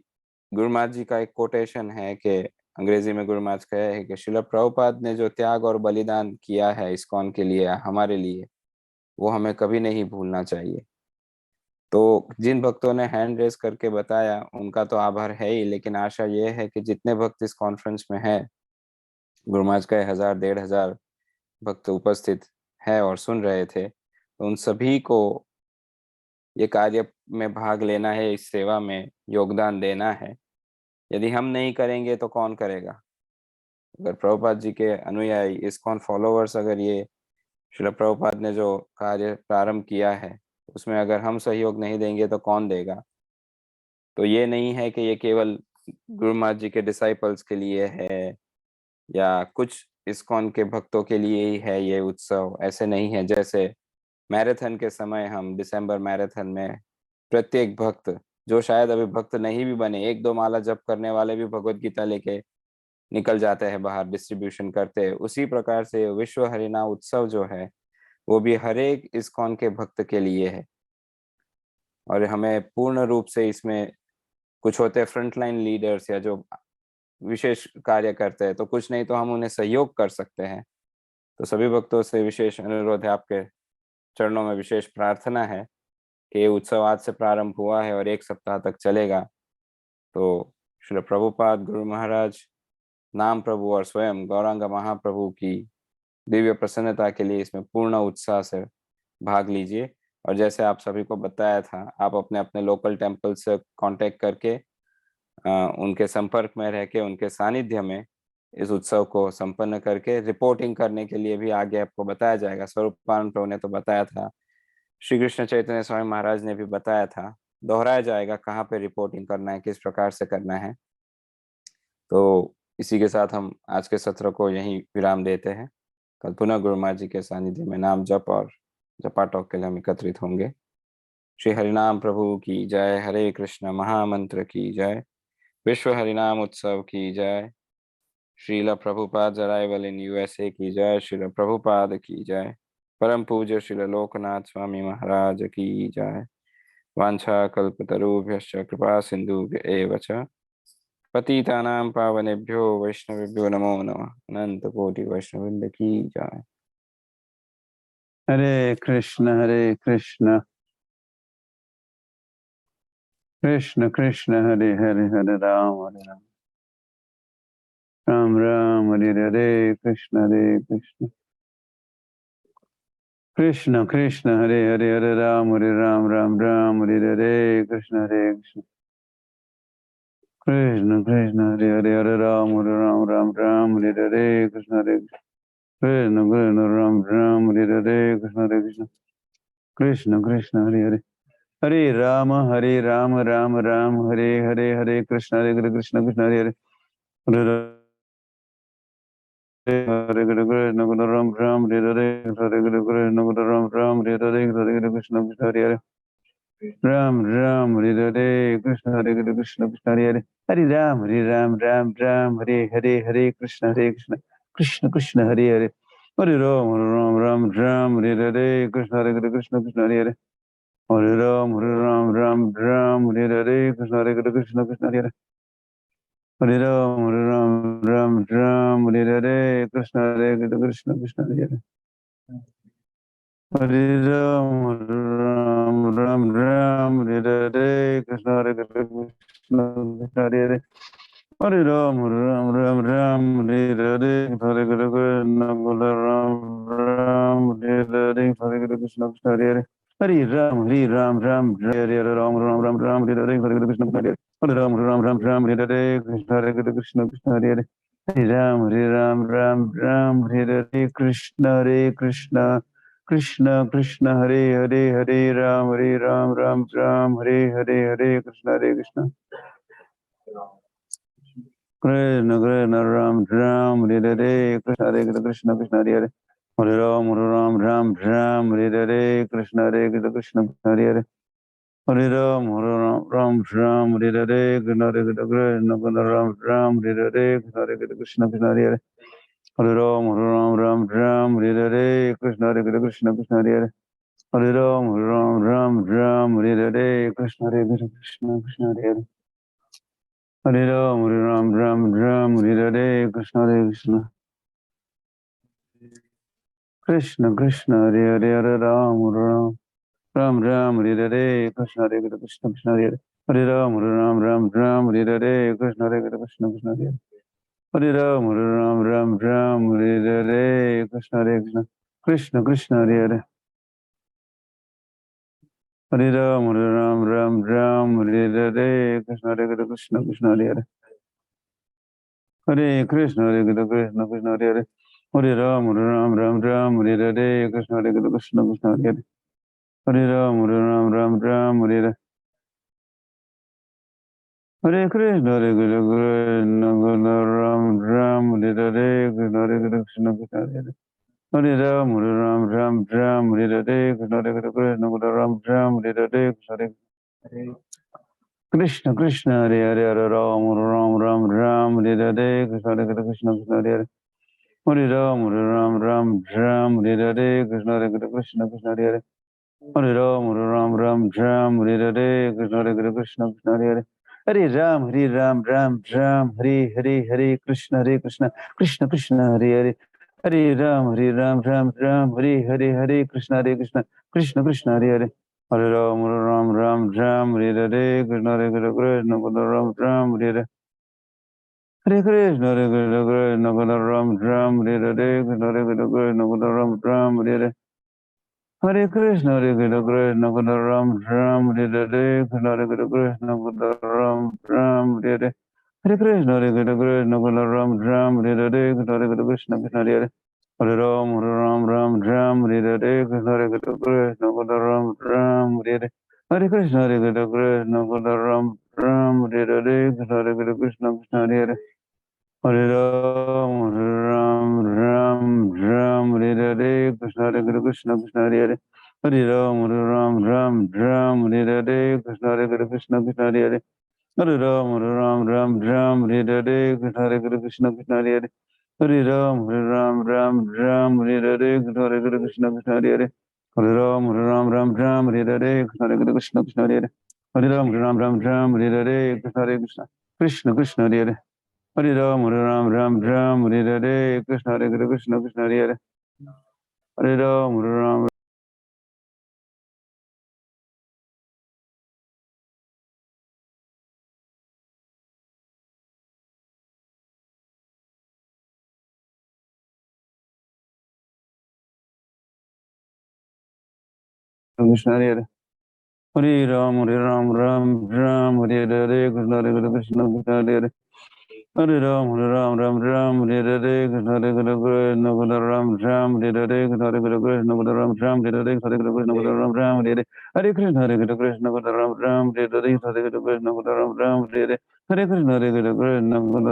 गुरु महाराज जी का एक कोटेशन है कि अंग्रेजी में गुरु महाराज कहे है कि श्रील प्रभुपाद ने जो त्याग और बलिदान किया है इस्कॉन के लिए, हमारे लिए, वो हमें कभी नहीं भूलना चाहिए। तो जिन भक्तों ने हैंड रेस करके बताया उनका तो आभार है ही, लेकिन आशा ये है कि जितने भक्त इस कॉन्फ्रेंस में है, गुरु महाराज का 1000-1500 भक्त उपस्थित है और सुन रहे थे, तो उन सभी को ये कार्य में भाग लेना है, इस सेवा में योगदान देना है। यदि हम नहीं करेंगे तो कौन करेगा? अगर प्रभुपाद जी के अनुयायी, इस्कॉन फॉलोवर्स, अगर ये श्रील प्रभुपाद ने जो कार्य प्रारंभ किया है उसमें अगर हम सहयोग नहीं देंगे तो कौन देगा? तो ये नहीं है कि ये केवल गुरु महाराज जी के डिसाइपल्स के लिए है या कुछ इस्कॉन के भक्तों के लिए ही है ये उत्सव, ऐसे नहीं है। जैसे मैराथन के समय हम दिसंबर मैराथन में प्रत्येक भक्त जो शायद अभी भक्त नहीं भी बने, 1-2 माला जप करने वाले भी भगवत गीता लेके निकल जाते हैं बाहर, डिस्ट्रीब्यूशन करते हैं। उसी प्रकार से विश्व हरिनाम उत्सव जो है वो भी हर एक इस्कॉन के भक्त के लिए है और हमें पूर्ण रूप से इसमें, कुछ होते हैं फ्रंटलाइन लीडर्स या जो विशेष कार्य करते हैं, तो कुछ नहीं तो हम उन्हें सहयोग कर सकते हैं। तो सभी भक्तों से विशेष अनुरोध है, आपके चरणों में विशेष प्रार्थना है कि ये उत्सव आज से प्रारंभ हुआ है और 1 सप्ताह तक चलेगा। तो श्री प्रभुपाद, गुरु महाराज, नाम प्रभु और स्वयं गौरांग महाप्रभु की दिव्य प्रसन्नता के लिए इसमें पूर्ण उत्साह से भाग लीजिए। और जैसे आप सभी को बताया था, आप अपने अपने लोकल टेम्पल से कांटेक्ट करके उनके संपर्क में रह के उनके सानिध्य में इस उत्सव को संपन्न करके रिपोर्टिंग करने के लिए भी आगे आपको बताया जाएगा। स्वरूपानंद प्रभु ने तो बताया था, श्री कृष्ण चैतन्य स्वामी महाराज ने भी बताया था, दोहराया जाएगा कहाँ पे रिपोर्टिंग करना है, किस प्रकार से करना है। तो इसी के साथ हम आज के सत्र को यहीं विराम देते हैं। कल पुनः गुरु महाराज जी के सानिध्य में नाम जप और जपा टॉक के लिए हम एकत्रित होंगे। श्री हरिनाम प्रभु की जय, हरे कृष्ण महामंत्र की जय, विश्व हरिनाम उत्सव की जय, श्रील प्रभुपाद अराइवल इन USA की जय, श्रील प्रभुपाद की जय, परम पूज्य श्रील लोकनाथ स्वामी महाराज की जय। वांछा कल्पतरुभ्यश्च कृपा सिंधुभ्य एव च पतितानां पावनेभ्यो वैष्णवेभ्यो नमो नमः। अनंत कोटि वैष्णववृंद की जय। हरे कृष्ण कृष्ण कृष्ण हरे हरे, हरे Ram Ram Ram Hare Hare, Krishna Krishna Krishna Hare Hare Hare Ram Ram Ram Hare Hare Krishna Krishna Krishna Hare Hare Hare Ram Ram Hare Hare Krishna Krishna Krishna Ram Hare Hare Krishna Krishna Krishna Krishna Hare Hare Hare Ram Ram Ram Hare Hare Hare Krishna Krishna Krishna Hare Hare Hare Hare Krishna Ram Hare Hare Hare Krishna Ram Hare Hare Hare Krishna Hare Hare Ram Hare Hare Krishna Krishna Krishna Hare Hare Hare Ram Ram Hare Hare Hare Krishna Krishna Krishna Hare Hare Hare Ram Hare Hare Krishna Krishna Krishna Hare Hare Hare Ram Hare Hare Krishna Krishna Krishna Hare Hare Hare Ram Hare Hare Krishna Krishna Krishna Hare Hare Hare Ram Hare Hare Krishna Krishna Krishna Hare Hare Hare Ram Hare Hare Hare Krishna Hare Krishna Krishna Hare Hare Hare Ram Hare Hare Ram Hare Hare Hare Krishna Hare Hare Ram Hare Hare Krishna Krishna Krishna Hare Hare Hare Ram Hare Hare Krishna Krishna Krishna Krishna Hare Hare Hare Ram Hare Hare Hare Krishna Krishna Krishna Krishna Ram Hare Hare Krishna Krishna Krishna Hare Hare Hare Ram Hare Hare Krishna Krishna Krishna Hare Hare Hare Ram Hare Hare Krishna Krishna Ram Hare Hare Krishna Krishna Krishna Hare Hare Hare Ram Hare Hare Krishna Krishna Krishna Hare Hare Hare Ram Hare Hare Krishna Krishna Krishna Hare Hare Hare Ram Hare Hare Krishna Krishna Krishna Krishna Hare Hare Hare Ram Hare Hare Krishna Krishna Krishna Hare Hare Hare Ram Hare Hare Krishna Krishna Krishna Hare Hare Hare Ram Hare Hare Krishna Krishna Krishna Krishna Hare Hare Hare Ram Hare Hare Krishna Krishna Krishna Hare Hare Hare Krishna Krishna Krishna Hare Hare Hare Ram Hare Hare Krishna Krishna Krishna Hare Hare Hare Ram Hare Hare Hare Krishna Krishna Ram Hare Hare Krishna Krishna Krishna Hare Hare Hare Ram Hare Hare Krishna Krishna Ram Hare Hare Krishna Krishna Hare Hare Hare Ram Hare Hare Krishna Krishna Krishna Hare Hare Hare Ram Hare Hare Krishna Krishna Krishna Hare Hare Hare Ram Hare Hare Krishna Krishna Krishna Hare Hare Hare Ram Hare Hare Krishna Krishna Krishna Hare Hare Hare Ram Hare Hare Krishna Krishna Krishna Hare Hare Hare Ram Hare Hare Krishna Krishna Hare Hare Hare Krishna Krishna Ram Hare Hare Krishna Krishna Hare Hare Hare Krishna Krishna Ram Hare Hare Krishna Krishna Hare Hare Hare Krishna Krishna Ram Hare Hare Krishna Krishna Hare Hare Hare Ram Hare Hare Krishna Krishna Hare Hare Hare Krishna Krishna Ram Hare Hare Krishna Krishna Hare Hare Hare Ram Hare Hare Krishna Krishna Hare Hare Hare Ram Hare Hare Krishna Krishna Hare Hare Hare Ram Hare Hare Krishna Krishna Hare Hare Hare Ram Hare Hare Krishna Krishna Hare Hare Hare Ram Hare Hare Krishna Krishna Hare Hare Hare Ram Hare Hare Krishna Krishna Krishna Hare Hare Hare Ram Hare Hare Krishna Krishna Hare Hare Hare Ram Hare Krishna Hare Hare Hare Ram Ram Ram Hare Hare Krishna Krishna Krishna Hare Hare Hare Ram Ram Hare Hare Krishna Krishna Ram Hare Hare Krishna Krishna Ram Hare Hare Krishna Krishna Ram Hare Hare Hare Krishna Hare Krishna Ram Hare Hare Krishna Krishna Ram Hare Hare Hare Krishna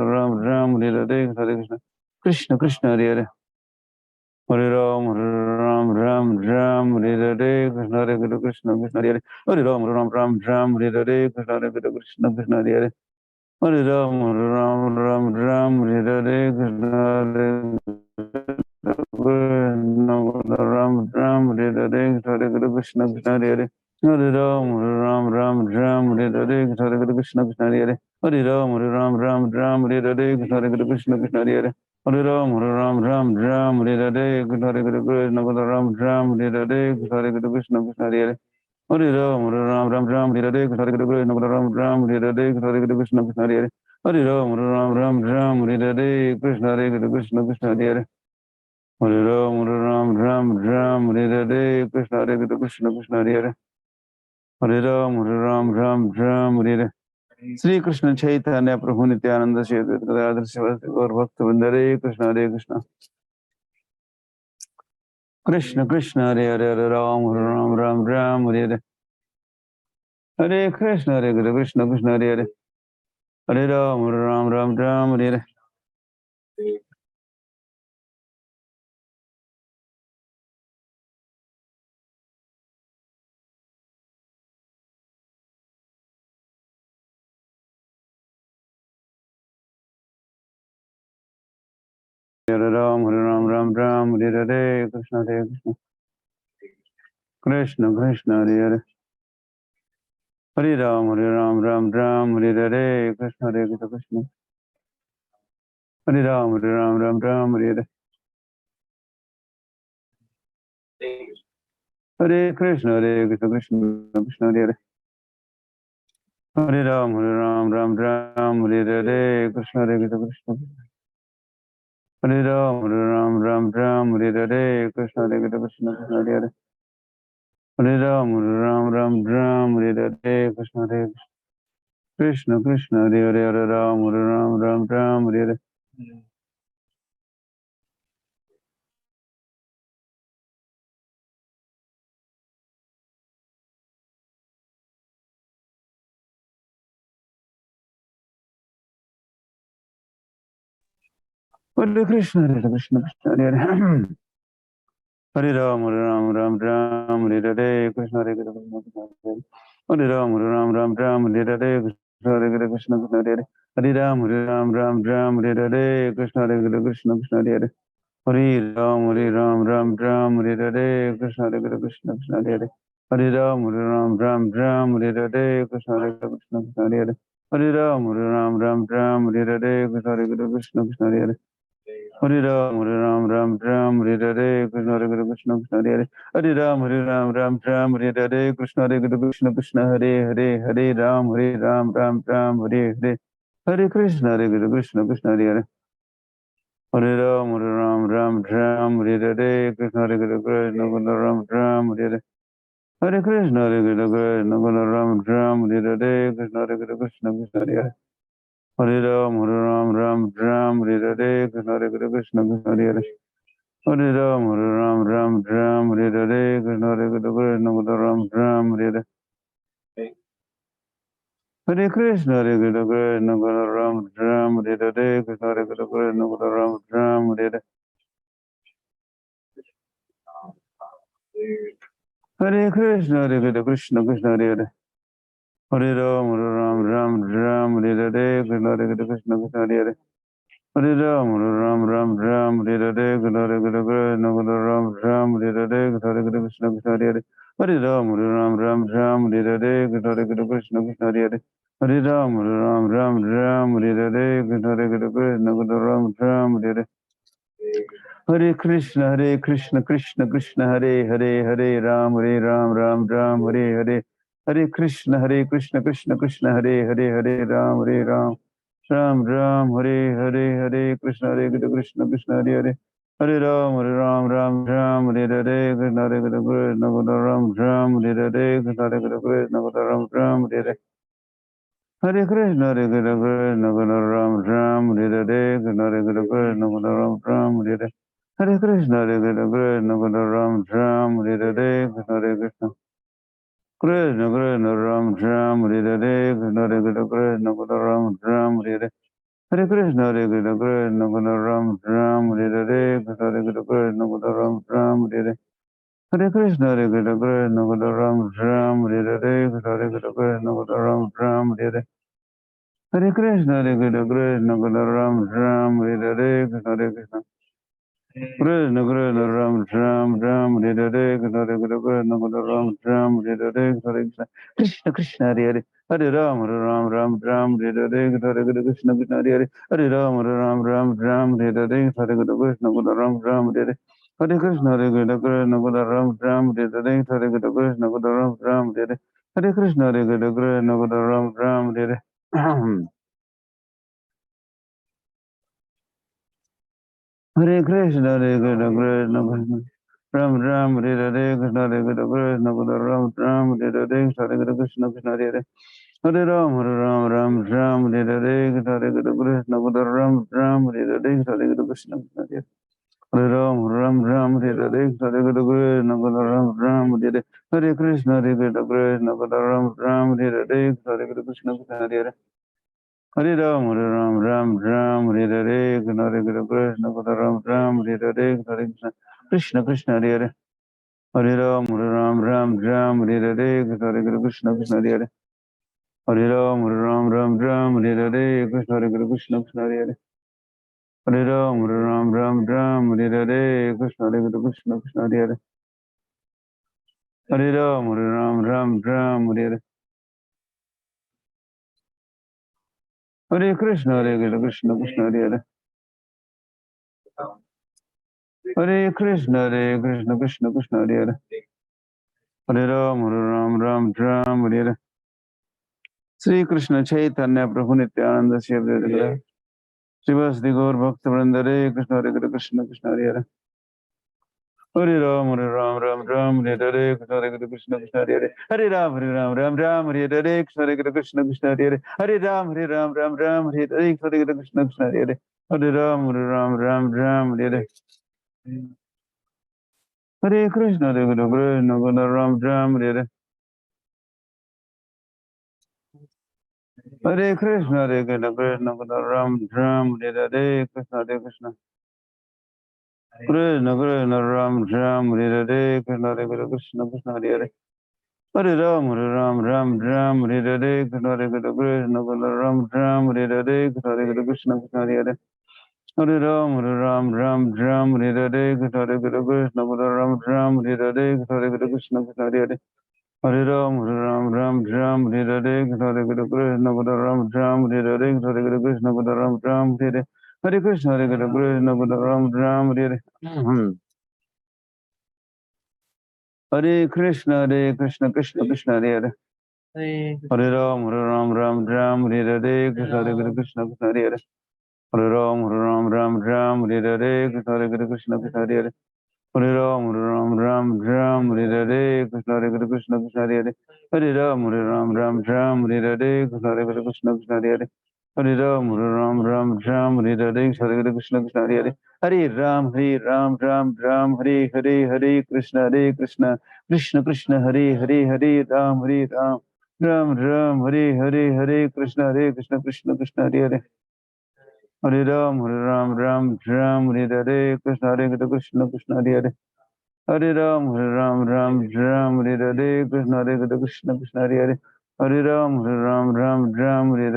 Ram Hare Hare Krishna Krishna Hare Hare Hare Ram Ram Hare Hare Krishna Krishna Krishna Hare Hare Hare Ram Ram Hare Hare Krishna Krishna Krishna Hare Hare Hare Ram Hare Hare Krishna Hare Hare Krishna Krishna Hare Hare Hare Ram Hare Hare Krishna Krishna Hare Hare Hare Ram Hare Hare Krishna Krishna Krishna Hare Hare Hare Ram Hare Hare Krishna Krishna Hare Hare Krishna Krishna Hare Hare Hare Ram Hare Hare Krishna Hare Hare Krishna Krishna Hare Hare Hare Ram Hare Hare Krishna Krishna Krishna Hare Hare Hare Ram Hare Hare Krishna Krishna Krishna Hare Hare Hare Ram Hare Hare Sri Krishna Chaitanya Prabhu Nityananda Shri Gadadhar Sivasati Gaur Bhakta Vrinda Hare Krishna Krishna Krishna Hare Hare Hare Ram Hare Hare Hare Krishna Krishna Krishna Hare Hare Hare Ram Hare Hare Hare Ram Hare Hare Krishna Krishna Krishna Krishna Hare Hare Hare Ram Hare Hare Krishna Krishna Hare Ram Hare Hare Hare Krishna Krishna Krishna Hare Hare Hare Ram Hare Hare Krishna Krishna Hare Ram Hare Hare Krishna Krishna Hare Hare Hare Ram Hare Hare Krishna Krishna Krishna Hare Hare Hare Ram Hare Hare Hare Krishna Krishna Hare Hare Hare Ram Hare Hare Krishna Krishna Hare Ram Hare Hare Krishna Krishna Hare Hare Hare Ram Hare Hare Krishna Krishna Hare Hare Hare Ram Hare Hare Krishna Krishna Hare Hare Hare Ram Hare Hare Krishna Krishna Hare Hare Hare Ram Hare Hare Krishna Krishna Hare Hare Hare Ram Hare Hare Krishna Krishna Hare Hare Hare Ram Hare Hare Krishna Krishna Hare Hare Hare Ram Hare Hare Hare Krishna Krishna Krishna Hare Hare Hare Ram Hare Hare Krishna Krishna Hare Hare Hare Krishna Krishna Hare Krishna Krishna Hare Hare Hare Ram Hare Hare Krishna Krishna Hare Hare Hare Ram Hare Hare Krishna Krishna Hare Hare Hare Krishna Hare Krishna Hare Hare Hare Krishna Hare Krishna Krishna Hare Hare Hare Ram Hare Hare Krishna Krishna Hare Hare Hare Ram Hare Hare Krishna Krishna Hare Hare Hare Ram Hare Hare Krishna Krishna Hare Hare Hare Ram Hare Hare Krishna Hare Hare Hare Krishna Krishna Krishna Hare Hare Hare Ram Ram Hare Hare Hare Krishna Krishna Krishna Hare Hare Hare Ram Ram Ram Hare Hare Hare Krishna Krishna Hare Hare Hare Ram, Ram Ram, Hare Hare, Krishna Hare Krishna, Krishna Ram, Hare Hare, Krishna Hare Krishna, Ram, Hare Hare. Hare Krishna, Hare Krishna, Krishna Ram, Hare Hare, Krishna Hare Krishna, Ram, Hare Hare. Hare Krishna, Hare Krishna, Krishna Ram, Hare Hare, Krishna Hare Krishna. Krishna Krishna Ram, Hare Hare, Krishna Hare Krishna, Ram, Hare Hare. Hare Krishna, Hare Krishna, Krishna Ram, Hare Hare, Krishna Hare Krishna, Ram, Hare Hare. Hare Krishna, Hare Krishna, Krishna Ram, Hare Hare, Krishna Hare Krishna, Ram, Hare Hare. Hare Krishna, Hare Krishna, Krishna Ram, Hare Hare, Krishna Hare Krishna. Krishna Krishna Ram, Hare Hare, Krishna Hare Krishna, Ram, Hare Hare, Krishna Krishna Hare Hare. Hare Ram, Ram, Hare Hare, Krishna Hare Krishna, Krishna Hare Hare. Hare Ram, Ram, Hare Hare, Hare Krishna, Ram, Hare Hare. Hare Krishna, Hare Krishna, Krishna Ram, Hare Hare, Hare Krishna, Ram, Hare Hare. Hare Krishna, Hare Krishna, Krishna Ram, Hare Hare. Hare Krishna, Hare Krishna, Krishna Krishna, Ram, Hare Hare, Krishna Hare Krishna, Krishna Ram, Hare Hare, Hare Krishna, Krishna Hare Hare. Hare Ram, Ram, Hare Hare, Krishna Hare Krishna, Krishna Ram, Hare Hare, Hare Krishna, Krishna Hare Hare. Hare Ram, Hare Hare, Krishna Hare Krishna, Ram, Hare Hare. Hare Krishna, Hare Krishna, Krishna Ram, Hare Hare, Hare Krishna, Krishna Hare Hare. Hare Ram, Hare Hare, Krishna Hare Krishna, Ram, Hare Hare, Hare Krishna, Krishna Krishna Hare Hare. Hare Ram, Hare Hare, Krishna Hare Krishna, Krishna Hare Hare. Hare Ram, Hare Hare, Krishna Hare Krishna, Krishna Hare Hare. Hare Ram, Hare Hare, Krishna Hare Krishna, Krishna Hare Hare. Hare Ram, Hare Hare. Hare Krishna, Hare Krishna, Krishna Hare Hare. Hare Krishna, Hare Krishna, Krishna Krishna Hare Hare. Hare Ram, Hare Hare. Sri Krishna Chaitanya Prabhu Nityananda Shri Advaita Srivasadi Gaur Bhakta Vrinda Hare Krishna, Hare Krishna, Krishna Hare Hare. Hare Ram, Hare Hare, Krishna Hare Krishna, Krishna Hare Hare. Hare Ram, Hare Hare, Krishna Hare Krishna, Krishna Hare Hare. Hare Ram, Hare Hare, Krishna Hare Krishna, Krishna Hare Hare. Hare Ram, Hare Hare. Hare Krishna, Hare Krishna, Ram, Hare Hare. Hare Krishna, Hare Krishna, Krishna Ram, Hare Hare, Krishna Hare Krishna. Krishna Krishna Ram, Hare Hare, Krishna Hare Krishna, Krishna Hare Hare. Hare Ram, Hare Hare, Krishna Hare Krishna, Ram, Hare Hare, Krishna Hare Krishna, Krishna Hare Hare. Hare Ram, Hare Hare, Krishna Hare Krishna, Ram, Hare Hare, Krishna Hare Krishna, Krishna Hare Hare. Hare Ram, Hare Hare, Krishna Hare Krishna, Ram, Hare Hare, Krishna Hare Krishna, Ram, Hare Hare. Hare Krishna, Hare Krishna, Ram, Hare Hare. Hare Krishna, Krishna Krishna, Hare Hare. Hare Ram, Hare Hare, Krishna Hare Krishna, Krishna Hare Hare. Hare Ram, Hare Hare, Krishna Hare Krishna, Krishna Hare Hare. Hare Ram, Hare Hare, Krishna Hare Krishna, Krishna Hare Hare. Hare Ram, Hare Hare, Krishna Hare Krishna, Krishna Hare Hare. Hare Ram, Hare Hare, Krishna Hare Krishna, Krishna Hare Hare. Hare Ram, Hare Hare, Krishna Krishna, Krishna Krishna, Hare Hare, Ram, Ram, Hare Krishna, Krishna Krishna, Hare Hare. Hare Ram, Hare Hare, Krishna Hare Krishna, Krishna Hare Hare. Hare Ram, Hare Hare, Krishna Hare Krishna, Krishna Hare Hare. Hare Ram, Hare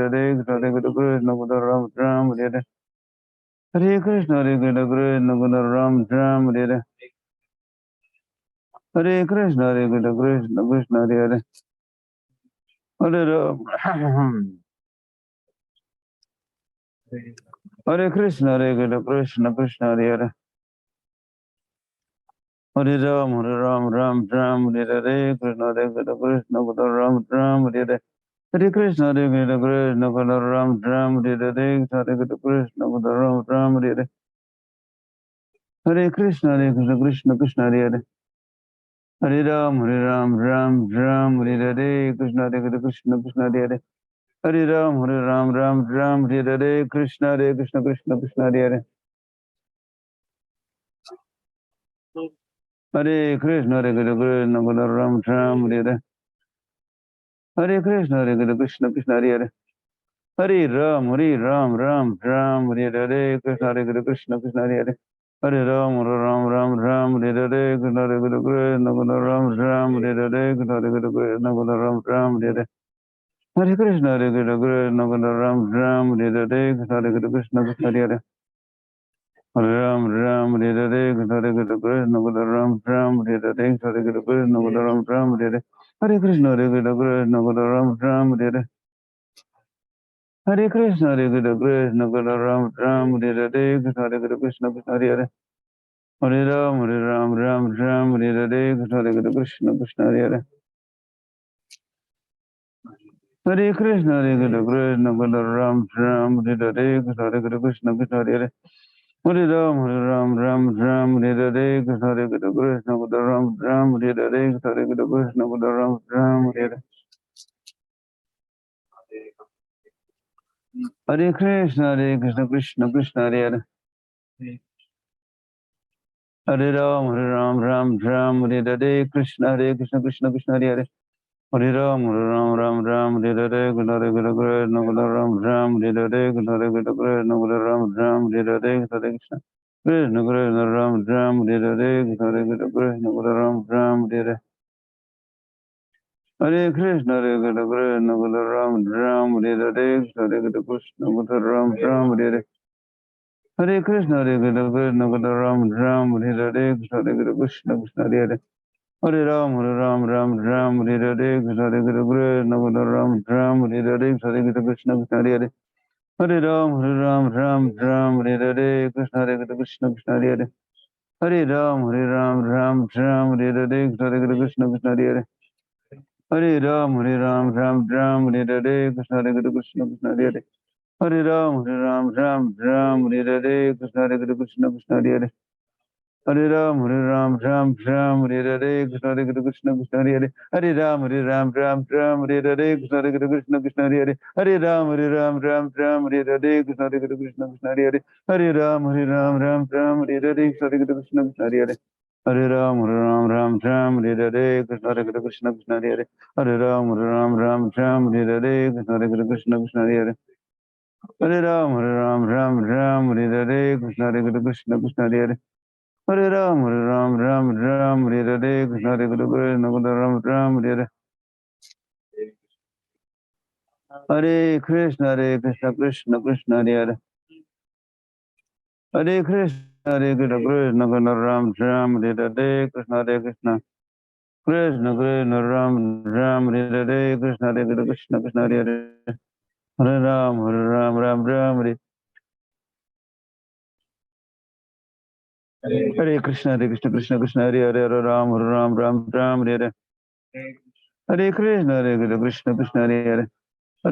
Hare, Krishna Hare Krishna, Ram, Hare Hare. Hare Krishna, Hare Krishna, Ram, Hare Hare. Hare Krishna, Hare Krishna, Krishna Hare Hare. Hare Ram. Hare Krishna, Hare Krishna, Krishna Hare Hare. Hare Ram, Hare Hare, Krishna Hare Krishna, Ram, Hare Hare. Hare Krishna, Hare Krishna, Ram, Hare Hare, Hare Krishna, Ram, Hare Hare. Hare Krishna Krishna Krishna Hare Hare, Hare Ram Ram Ram Hare Hare, Krishna Krishna Krishna Hare Hare, Hare Ram Ram Hare Hare, Krishna Krishna Krishna Hare Hare, Hare Krishna Krishna Ram Hare Hare, Hare Krishna Krishna Krishna Hare Hare, Hare Ram Ram Hare Hare, Krishna Krishna Krishna Hare Hare, Hare Ram Hare Hare, Krishna Krishna Ram Hare Hare, Krishna Krishna Ram Hare Hare, Hare Krishna Krishna Ram Hare Hare, Krishna Krishna Krishna Hare Hare, Hare Ram Hare Hare, Krishna Krishna Ram Hare Hare, Krishna Krishna Ram Hare Hare, Hare Krishna Krishna Ram Hare Hare, Hare Krishna Krishna Ram Hare Hare, Krishna Krishna Krishna Hare Hare, Hare Ram Hare Hare, Krishna Krishna Krishna Hare Hare, Hare Krishna Krishna Ram Hare Hare, Krishna Krishna Krishna Hare Hare, Hare Ram Hare Hare, Krishna Krishna Ram Hare Hare, Krishna Krishna Ram Hare Hare, Hare Krishna Krishna Krishna Hare Hare, Hare Ram Hare Hare, Krishna Krishna Krishna Hare Hare, Hare Ram Hare Hare, Krishna Krishna Ram Hare Hare, Krishna Krishna Ram Hare Hare, Hare Krishna Krishna Ram Hare Hare, Krishna Krishna Ram Hare Hare, Hare Krishna Ram Hare Hare, Krishna Krishna Ram Hare Hare, Hare Krishna Ram Hare Hare, Krishna Krishna Hare Hare, Hare Ram Hare Hare, Krishna Krishna Ram Hare Hare, Hare Krishna Hare Hare, Hare Ram Hare Hare, Krishna Krishna Hare Hare, Hare Ram Hare Hare, Krishna Krishna Hare Hare, Hare Ram Hare Hare, Krishna Krishna Hare Hare, Hare Ram Hare Hare, Krishna Krishna Hare Hare, Hare Ram Hare Hare, Krishna Krishna Hare Hare, Hare Ram Hare Hare, Krishna Krishna Hare Hare, Hare Ram Hare Hare, Krishna Krishna Hare Hare, Hare Ram Hare Hare, Krishna Krishna Hare Hare, Hare Ram Hare Hare, Krishna Krishna Hare Hare, Hare Ram Hare Hare, Krishna Krishna Hare Hare, Hare Ram Hare Hare, Krishna Krishna Hare Hare, Hare Ram Hare Hare, Krishna Krishna Ram Hare Hare, Hare Krishna Krishna Krishna Hare Hare, Hare Krishna Krishna Ram Hare Hare, Krishna Krishna Krishna Ram Hare Hare, Krishna Krishna Hare Hare, Hare Ram Hare, Hare Krishna Krishna Hare Hare, Hare Ram Hare Hare, Hare Krishna Krishna Hare Hare,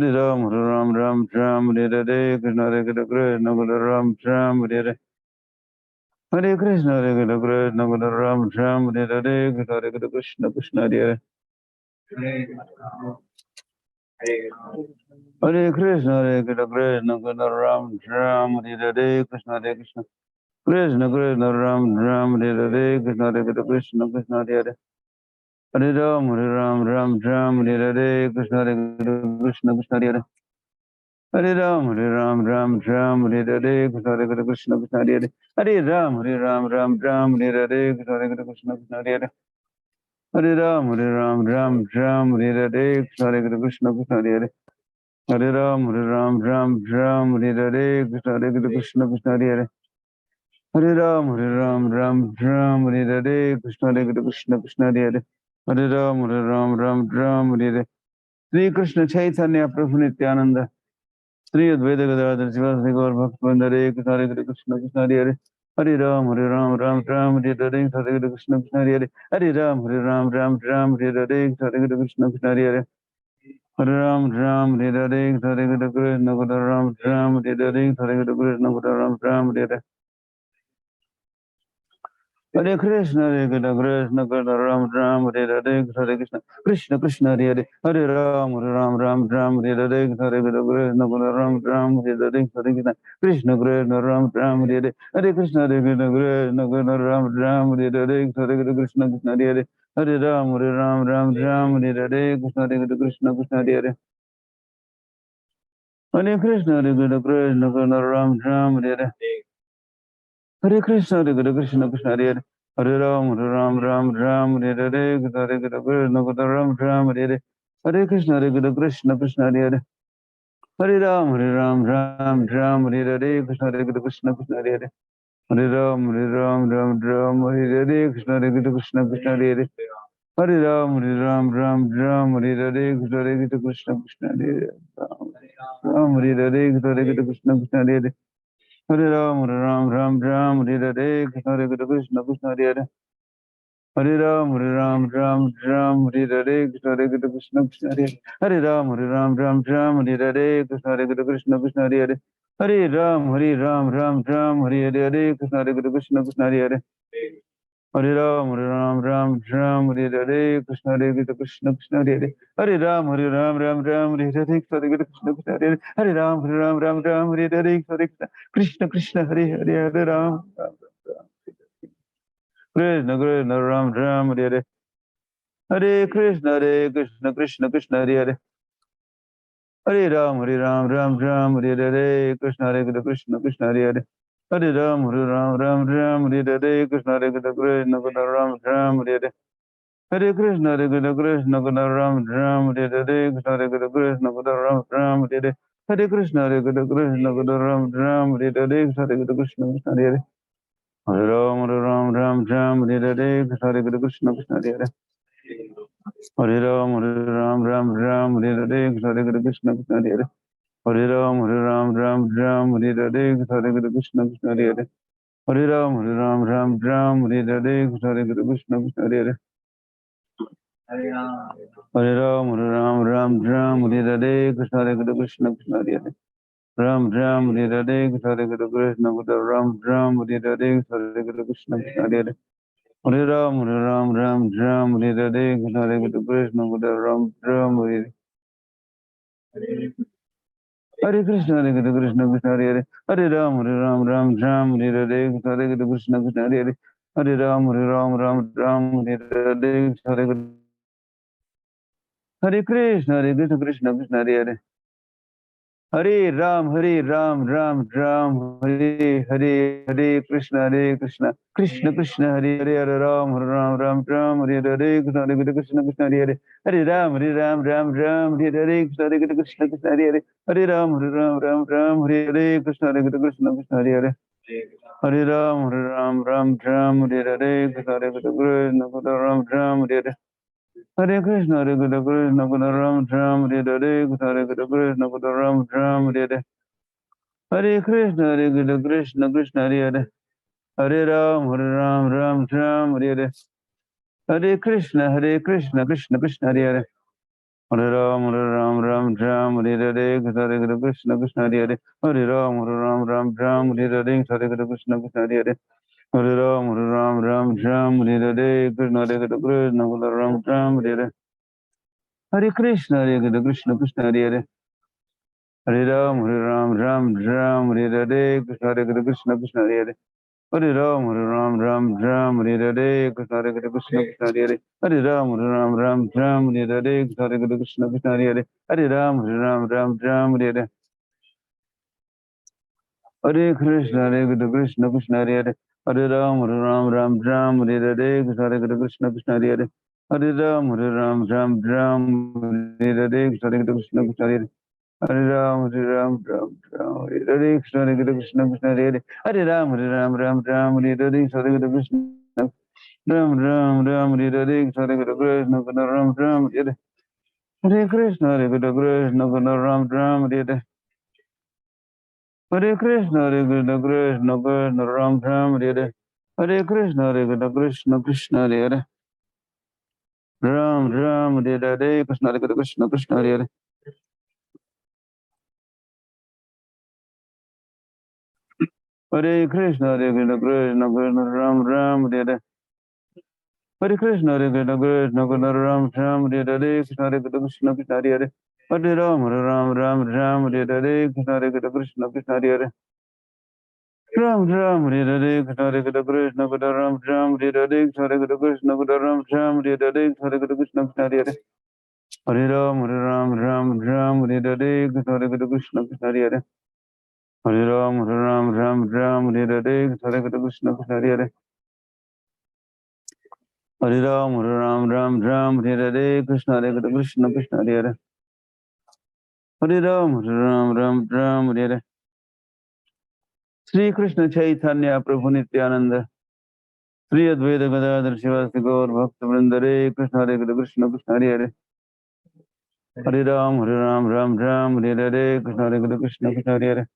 Hare Ram Hare Hare, Krishna Krishna Ram Hare Hare, Hare Krishna Krishna Ram Hare Hare, Krishna Krishna Hare Hare, Hare Krishna Krishna Ram Hare Hare, Krishna Krishna Ram Hare Hare, Krishna Krishna Hare Hare, Hare Ram Hare Hare, Krishna Krishna Hare Hare, Hare Ram Hare Hare, Krishna Krishna Hare Hare, Hare Ram Hare Hare, Krishna Krishna Hare Hare, Hare Ram Hare Hare, Krishna Krishna Hare Hare, Hare Ram Hare Hare, Krishna Krishna Hare Hare, Hare Ram Hare Hare, Krishna Krishna Hare Hare, Hare Ram Hare Hare, Sri Krishna Chaitanya Prabhu Nityananda, Sri Advaita Gadadhar Sivasadi Gaur Bhaktivinoda Hare Krishna Krishna Hare Hare, Hare Ram Hare Hare, Hare Krishna Krishna Hare Hare, Hare Ram Hare Hare, Hare Krishna Krishna Hare Hare, Hare Ram Hare Hare, Hare Krishna Hare Hare, Hare Krishna Hare Hare, Hare Krishna Krishna Ram Ram Hare Krishna Krishna Krishna Hare Hare Ram Ram Ram Hare Krishna Ram Ram Hare Krishna Krishna Krishna Ram Ram Hare Krishna Krishna Ram Ram Hare Krishna Krishna Hare Hare Ram Ram Hare Krishna Krishna Hare Hare Krishna Krishna Ram Ram Hare Krishna Krishna Hare Hare Ram Ram Hare Krishna Ram Ram Hare Krishna Krishna Hare Hare Ram Ram Hare Krishna Krishna Hare Hare Ram Hare Krishna Krishna Hare Hare Ram Hare Krishna Krishna Hare Ram Hare Krishna Krishna Hare Hare Ram Hare Krishna Krishna Hare Hare Ram Hare Krishna Krishna Hare Hare Ram Hare Krishna Krishna Hare Hare Ram Hare Krishna Krishna Hare Hare Ram Hare Krishna Krishna Hare Hare Ram Hare Krishna Krishna Hare Hare Ram Hare Krishna Krishna Hare Hare Ram Krishna Krishna Ram Hare Hare Krishna Krishna Krishna Hare Hare Hare Ram Hare Krishna Krishna Hare Hare Hare Ram Hare Krishna Ram Hare Hare Hare Krishna Ram Hare Krishna Ram Hare Hare Krishna Ram Hare Krishna Hare Hare Ram Hare Krishna Krishna Hare Hare Ram Hare Krishna Krishna Hare Hare Ram Hare Krishna Krishna Hare Hare Ram Hare Krishna Krishna Hare Hare Ram Hare Krishna Krishna Hare Ram Hare Krishna Hare Hare Ram Hare Krishna Hare Hare Krishna Krishna Hare Hare Ram Hare Krishna Krishna Hare Hare Ram Hare Hare Krishna Krishna Krishna Hare Hare Ram Ram Hare Hare Krishna Krishna Krishna Hare Hare Ram Hare Krishna Krishna Hare Hare Ram Hare Krishna Krishna Hare Hare Ram Hare Krishna Krishna Hare Hare Ram Hare Krishna Hare Hare Krishna Ram Hare Krishna Ram Hare Hare Krishna Krishna Hare Hare Ram Hare Hare Krishna Krishna Krishna Hare Hare Ram Hare Krishna Krishna Hare Hare Ram Hare Krishna Krishna Hare Hare Ram Hare Krishna Hare Hare Krishna Krishna Hare Hare Ram Hare Krishna Krishna Hare Hare Ram Hare Krishna Krishna Hare Hare Ram Hare Krishna Krishna Hare Hare Ram Hare Hare Krishna Krishna Hare Hare Ram Hare Krishna Krishna Hare Hare Ram Hare Krishna Krishna Hare Hare Ram Hare Krishna Krishna Hare Hare Ram Hare Krishna Ram Hare Krishna Hare Hare Krishna Ram Hare Hare Krishna Ram Hare Hare Krishna Krishna Hare Ram Hare Krishna Hare Hare Krishna, Hare Krishna, Krishna Krishna, Ram Ram, Hare Hare. Hare Krishna, Hare Krishna, Krishna Krishna, Ram Ram, Hare Hare. Krishna, Hare Krishna, Krishna Krishna, Hare Hare. Hare Ram, Ram Ram, Ram, Hare Hare. Krishna, Hare Krishna, Krishna Krishna, Hare Hare. Ram Ram, Hare Hare. Krishna, Hare Krishna, Krishna Krishna, Ram Ram, Hare Hare. Krishna, Hare Krishna, Krishna Krishna, Ram Ram, Hare Hare. Krishna, Hare Krishna, Krishna Krishna, Hare Hare. Hare Ram, Ram Ram, Ram, Hare Hare. Krishna, Hare Krishna, Krishna Krishna, Hare Hare. Hare Ram, Ram Ram, Ram, Hare Hare. Krishna, Hare Krishna, Krishna Krishna, Hare Hare. Hare Ram, Ram Ram, Ram, Hare Hare. Krishna, Hare Krishna, Krishna Krishna, Hare Hare. Hare Ram, Ram Ram, Ram, Hare Hare. Shri Krishna Chaitanya Prabhu Nityananda, Shri Advaita Gadadhar Shivasi Gaur Bhakta Vrinda, Hare Krishna, Hare Krishna, Krishna Krishna, Hare Hare. Hare Ram, Ram Ram, Hare Hare. Krishna, Hare Krishna, Krishna Krishna, Hare Hare.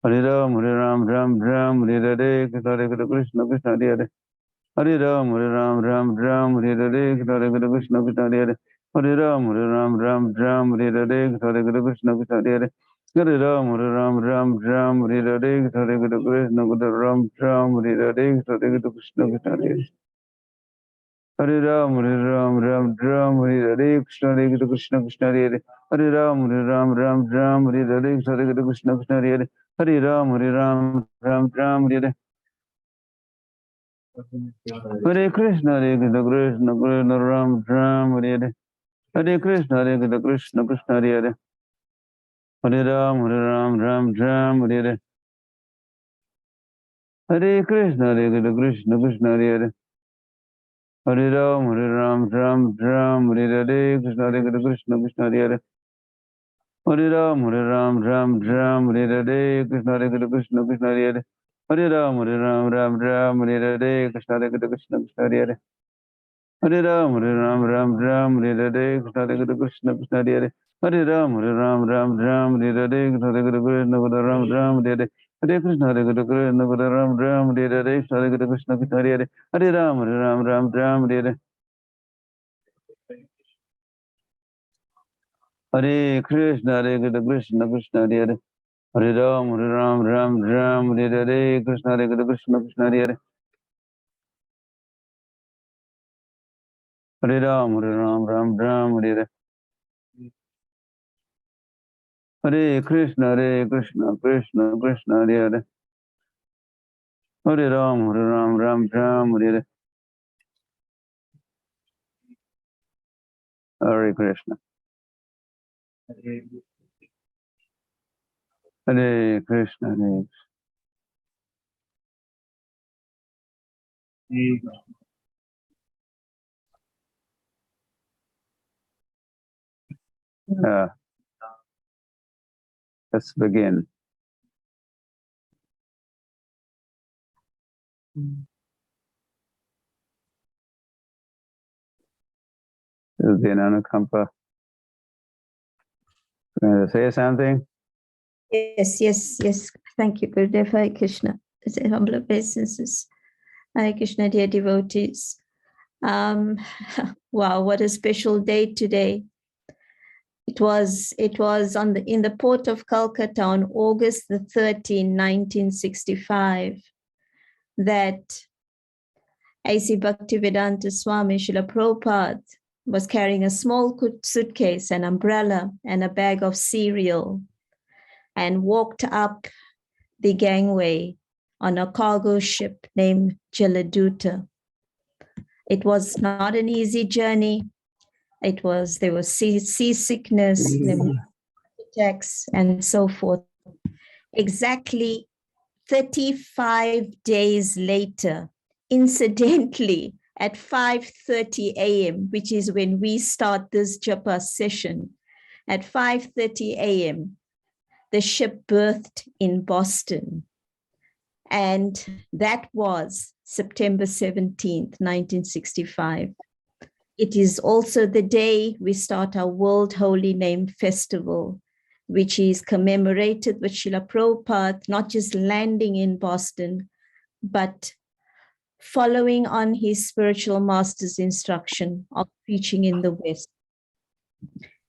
Hare Ram, Ram Ram, Hare Hare. Krishna, Hare Krishna, Krishna Krishna, Hare Hare. Hare Ram, Ram Ram, Hare Hare. Krishna, Hare Krishna, Krishna Krishna, Hare Hare. Hare Ram, Ram Ram, Hare Hare. Krishna, Hare Krishna, Krishna Krishna, Hare Hare. Hare Ram, Ram Ram, Hare Hare. Krishna, Hare Krishna, Krishna Krishna, Ram Ram, Hare Hare. Krishna, Hare Krishna, Krishna Krishna, Hare Hare. Hare Ram, Ram Hare Hare. Krishna, Hare Krishna, Krishna Krishna, Hare Hare. Hare Ram, Ram Hare Hare. Krishna, Hare Krishna, Krishna Krishna, Hare Hare. Hare Ram, Ram Hare Hare. Hare Krishna, Krishna Krishna, Ram Hare Hare. Hare Krishna, Krishna Krishna, Hare Hare. Hare Ram, Ram Hare Hare. Hare Krishna, Krishna Krishna, Hare Hare. Hare Ram, Ram Hare Hare. Krishna, Hare Krishna, Krishna Krishna, Hare Hare. Hare Ram, Ram Hare Hare. Krishna, Hare Krishna, Krishna Krishna, Hare Hare. Hare Ram, Ram Hare Hare. Krishna, Hare Krishna, Krishna Krishna, Hare Hare. Hare Ram, Ram Hare Hare. Krishna, Hare Krishna, Krishna Krishna, Hare Hare. Hare Ram, Ram Hare Hare. Krishna, Hare Krishna, Krishna Krishna, Ram Hare Hare. Hare Krishna, Hare Krishna, Krishna Krishna, Ram Hare Hare. Krishna, Hare Krishna, Krishna Krishna, Hare Hare. Hare Ram, Ram Hare Hare. Hare Krishna, Krishna Krishna, Hare Hare. Hare Ram, Ram Hare Hare. Krishna, Hare Krishna, Krishna Krishna, Hare Hare. Hare Ram, Ram Hare Hare. Hare Krishna, Krishna Krishna, Hare Hare. Hare Ram, Ram Hare Hare. Hare Krishna. Hare Krishna, let's begin. This is the Anukampa. Say something? Yes. Thank you, Gurudev. Hare Krishna. It's a humble obeisances. Hare Krishna, dear devotees. Wow, what a special day today. It was in the port of Calcutta on August the 13th, 1965, that A.C. Bhaktivedanta Swami Srila Prabhupada was carrying a small suitcase, an umbrella, and a bag of cereal, and walked up the gangway on a cargo ship named Jaladuta. It was not an easy journey. There was seasickness, attacks, and so forth. Exactly 35 days later, incidentally, at 5:30 a.m., which is when we start this Japa session, at 5:30 a.m., the ship berthed in Boston. And that was September 17th, 1965. It is also the day we start our World Holy Name Festival, which is commemorated with Srila Prabhupada, not just landing in Boston, but following on his spiritual master's instruction of preaching in the West.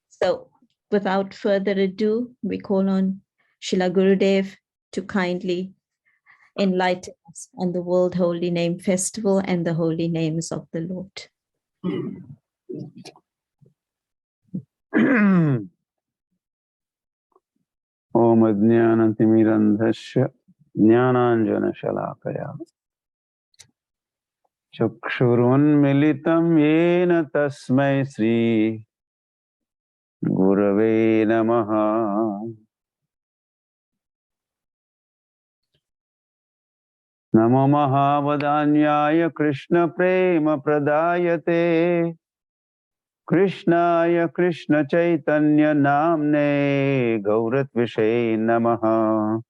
So without further ado, we call on Srila Gurudev to kindly enlighten us on the World Holy Name Festival and the holy names of the Lord. Om Ajnanatimirandhasya Jnananjana Shalakaya Chakshurunmilitam Yena Tasmai Sri Gurave Namaha. Namo Mahavadanyaya Krishna Prema Pradayate Krishnaya Krishna Chaitanya Namne Gaurat Vishay Namaha.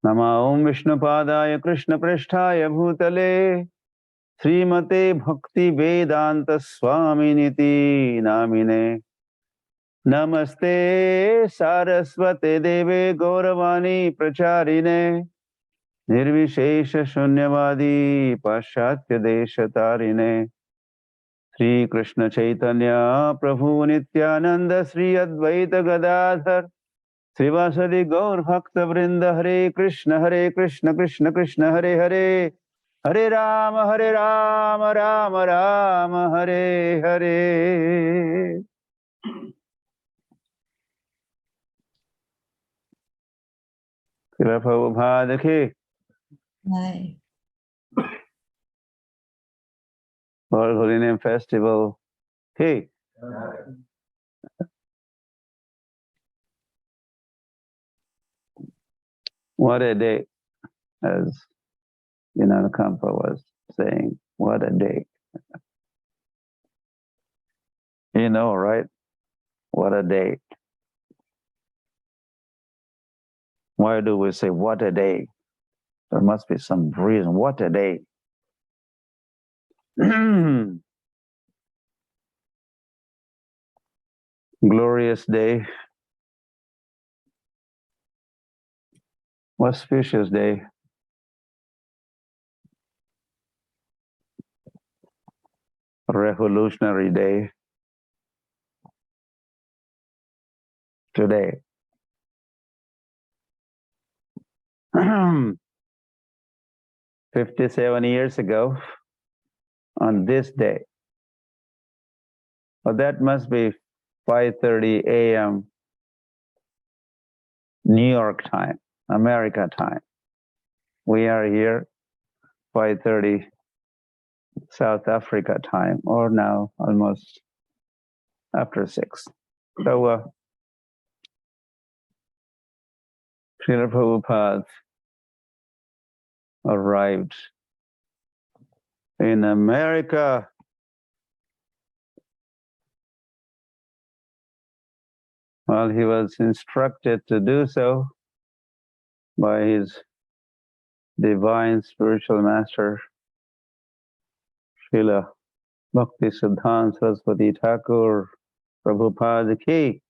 Nama Om Vishnu Padaya Krishna Prasthaya Bhutale Srimate Bhakti Vedanta Swami Niti Namine. Namaste Saraswate Deve Gauravani Pracharine Nirvishesha Shunyavadi Paschatya Deshatarine. Sri Krishna Chaitanya Prabhu Nityananda Sri Advaita Gadadhar Srivasadi Gaur Bhakta Vrinda Hare Krishna Krishna Krishna Hare Hare Hare Rama Rama Rama Hare Hare. Srila Prabhupada ki Aye. World Holy Name Festival ki. What a day, as Kampa was saying, what a day. You know, right? What a day. Why do we say what a day? There must be some reason. What a day. Glorious day. Auspicious day. Revolutionary day. Today. 57 years ago, on this day. Well, that must be 5:30 a.m. New York time, America time. We are here 5:30 South Africa time, or now almost after 6. So, Srila Prabhupada arrived in America while he was instructed to do so by his divine spiritual master, Srila Bhakti Siddhanta Saraswati Thakur Prabhupada ki.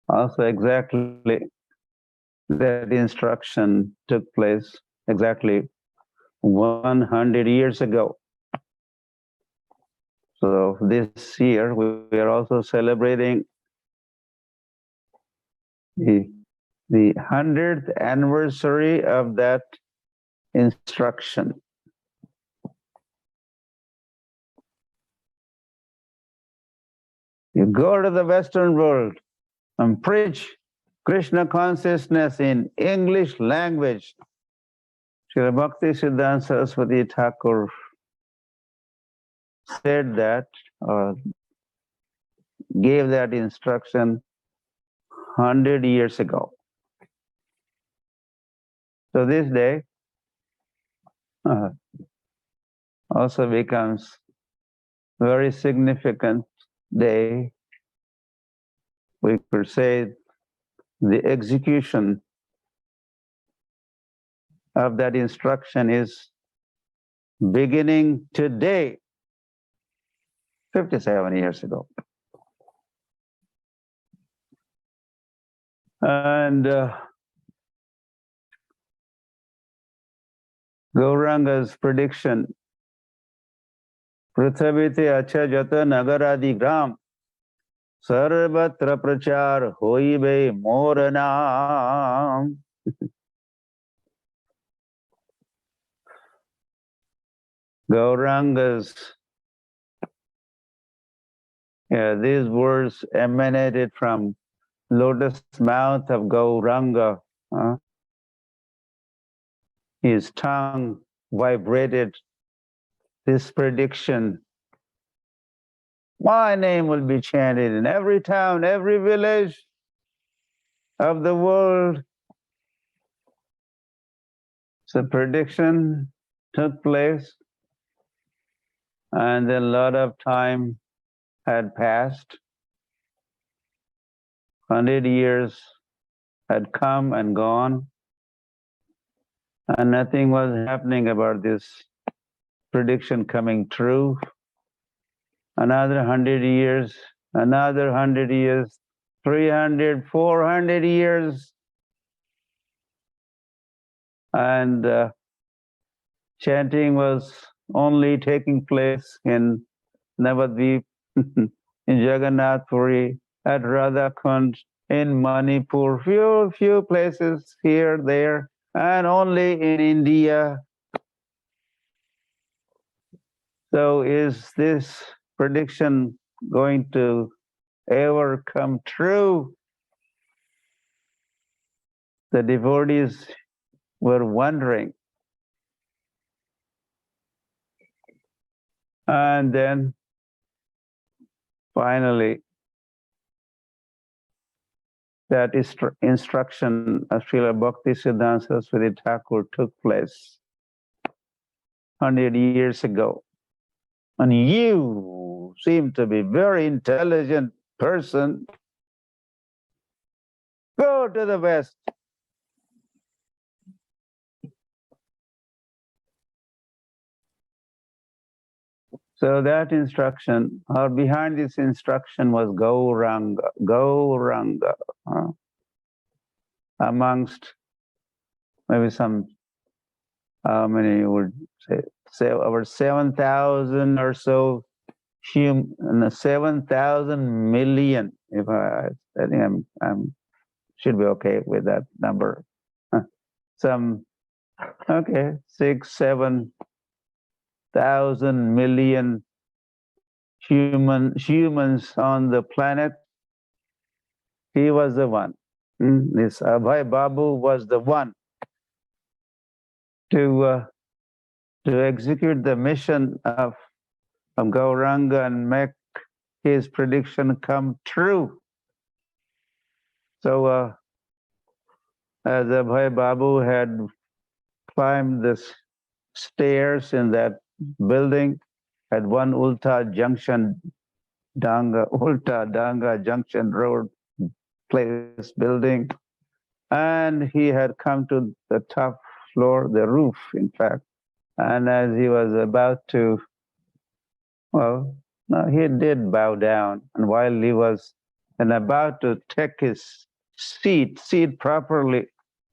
Also exactly that instruction took place exactly 100 years ago. So this year we are also celebrating the 100th anniversary of that instruction. You go to the Western world and preach Krishna consciousness in English language. Srila Bhakti Siddhanta Saraswati Thakur said that, or gave that instruction 100 years ago. So this day also becomes very significant day. We could say the execution of that instruction is beginning today, 57 years ago. And Gauranga's prediction, Prithvite Acha Jata Nagaradi Gram, सर्वत्र प्रचार होइबे मोर नाम. Gaurangas. Yeah, these words emanated from lotus mouth of Gauranga. His tongue vibrated this prediction. My name will be chanted in every town, every village of the world. So prediction took place, and then a lot of time had passed. 100 years had come and gone, and nothing was happening about this prediction coming true. Another 100 years, another 100 years, 300, 400 years. And chanting was only taking place in Navadvip, in Jagannath Puri, at Radhakund, in Manipur, few places here, there, and only in India. So is this prediction going to ever come true? The devotees were wondering. And then finally, that instruction of Srila Bhaktisiddhanta Saraswati Thakur took place 100 years ago. And you seem to be a very intelligent person. Go to the West. So that instruction, or behind this instruction was Gauranga, Gauranga. Amongst maybe some, how many you would say over 7,000 or so, 7,000 million. If I think I'm should be okay with that number. Some, okay, 6,000-7,000 million humans on the planet. He was the one. This Abhay Babu was the one to execute the mission of Gauranga and make his prediction come true. So as Abhay Babu had climbed the stairs in that building at one Ulta Danga Junction Road place building, and he had come to the top floor, the roof, in fact. And as he was about to, well, no, he did bow down. And while he was about to take his seat properly,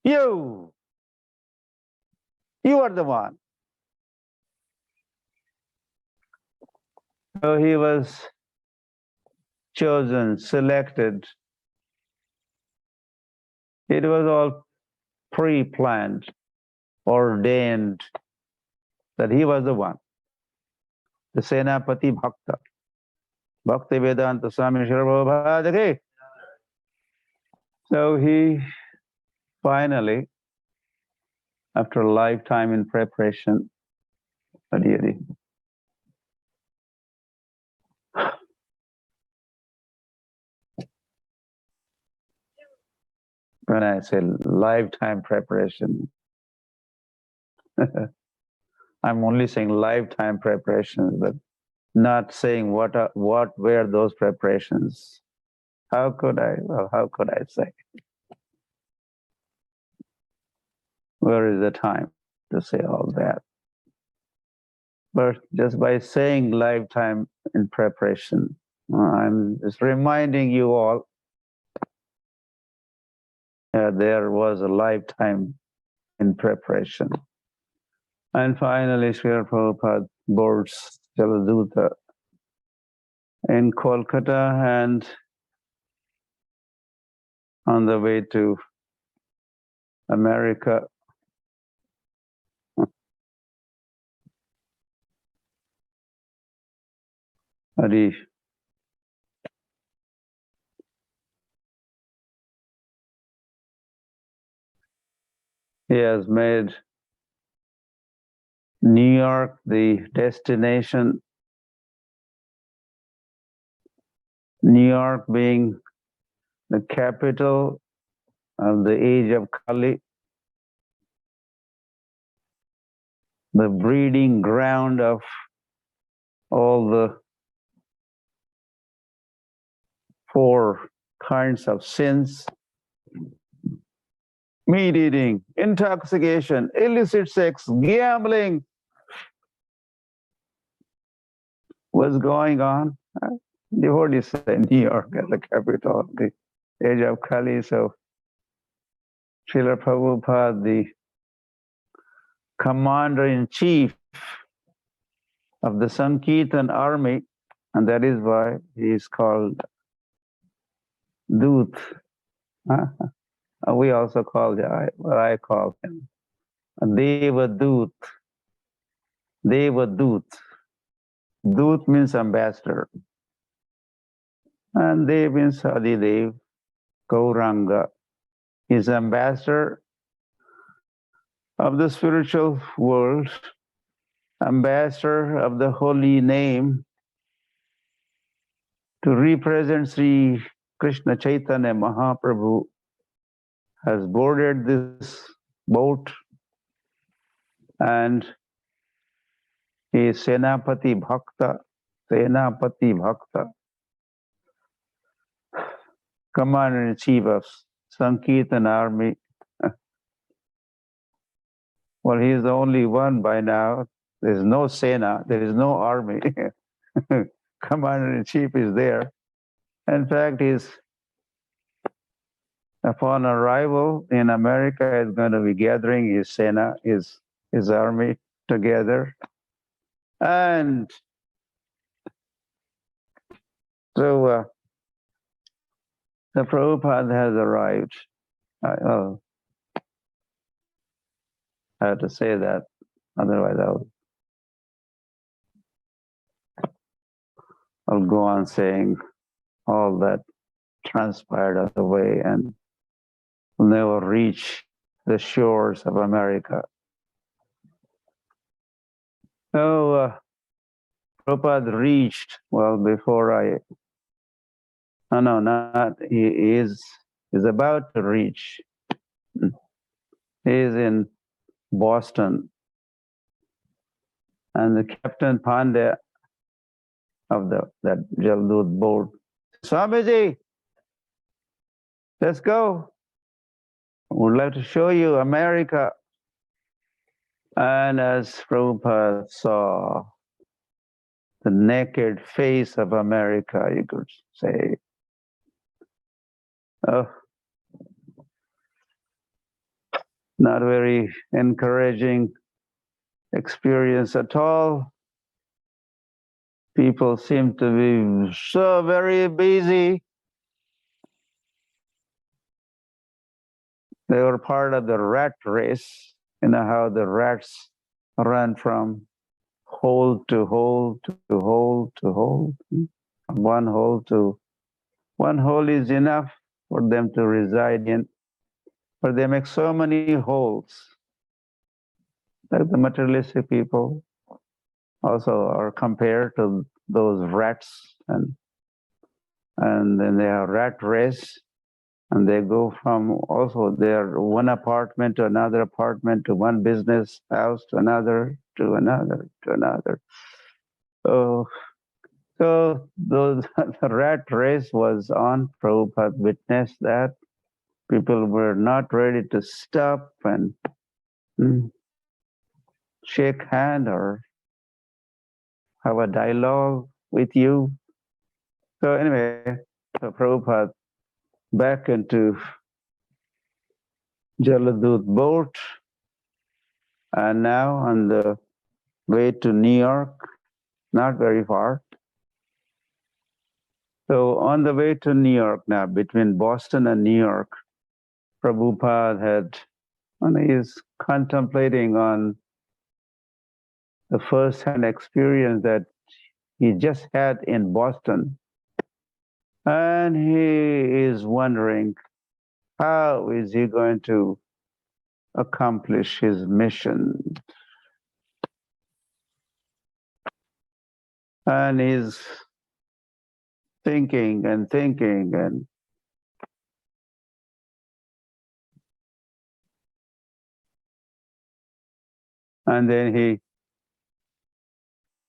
you are the one. So he was chosen, selected. It was all pre-planned, ordained, that he was the one. The Senapati Bhakta. Bhakti Vedanta Swami Shri. So he finally, after a lifetime in preparation, when I say lifetime preparation, I'm only saying lifetime preparations, but not saying what were those preparations. How could I say? Where is the time to say all that? But just by saying lifetime in preparation, I'm just reminding you all there was a lifetime in preparation. And finally, Srila Prabhupada boards Jaladuta in Kolkata, and on the way to America. Harish. He has made New York the destination, New York being the capital of the age of Kali, the breeding ground of all the 4 kinds of sins: meat eating, intoxication, illicit sex, gambling. What's going on? Devotees say New York as the capital of the age of Kali. So Srila Prabhupada, the commander-in-chief of the Sankirtan army, and that is why he is called Dut. We also call what I call him Devadut. Devadut. Dut means ambassador. And Dev means Adidev, Gauranga. He's ambassador of the spiritual world, ambassador of the holy name, to represent Sri Krishna Chaitanya Mahaprabhu, has boarded this boat, and he is Senapati Bhakta, commander-in-chief of Sankirtan army. Well, he is the only one by now. There is no Sena, there is no army. Commander-in-chief is there. In fact, upon arrival in America, is going to be gathering his Sena, his army together. And so the Prabhupada has arrived. I have to say that, otherwise I'll go on saying all that transpired on the way and will never reach the shores of America. So Prabhupada reached, well, before he is about to reach. He is in Boston, and the Captain Pandya of that Jaldut boat, Swamiji, let's go. We'd like to show you America. And as Prabhupada saw the naked face of America, you could say, oh, not very encouraging experience at all. People seem to be so very busy. They were part of the rat race. You know how the rats run from hole to hole to hole to hole. One hole is enough for them to reside in, but they make so many holes. Like the materialistic people also are compared to those rats, and then they have rat race, and they go from also their one apartment to another apartment, to one business house to another, to another, to another. So the rat race was on. Prabhupada witnessed that. People were not ready to stop and shake hand or have a dialogue with you. So anyway, so Prabhupada back into Jaladut boat, and now on the way to New York, not very far. So on the way to New York now, between Boston and New York, Prabhupada is contemplating on the first-hand experience that he just had in Boston. And he is wondering, how is he going to accomplish his mission? And he's thinking and then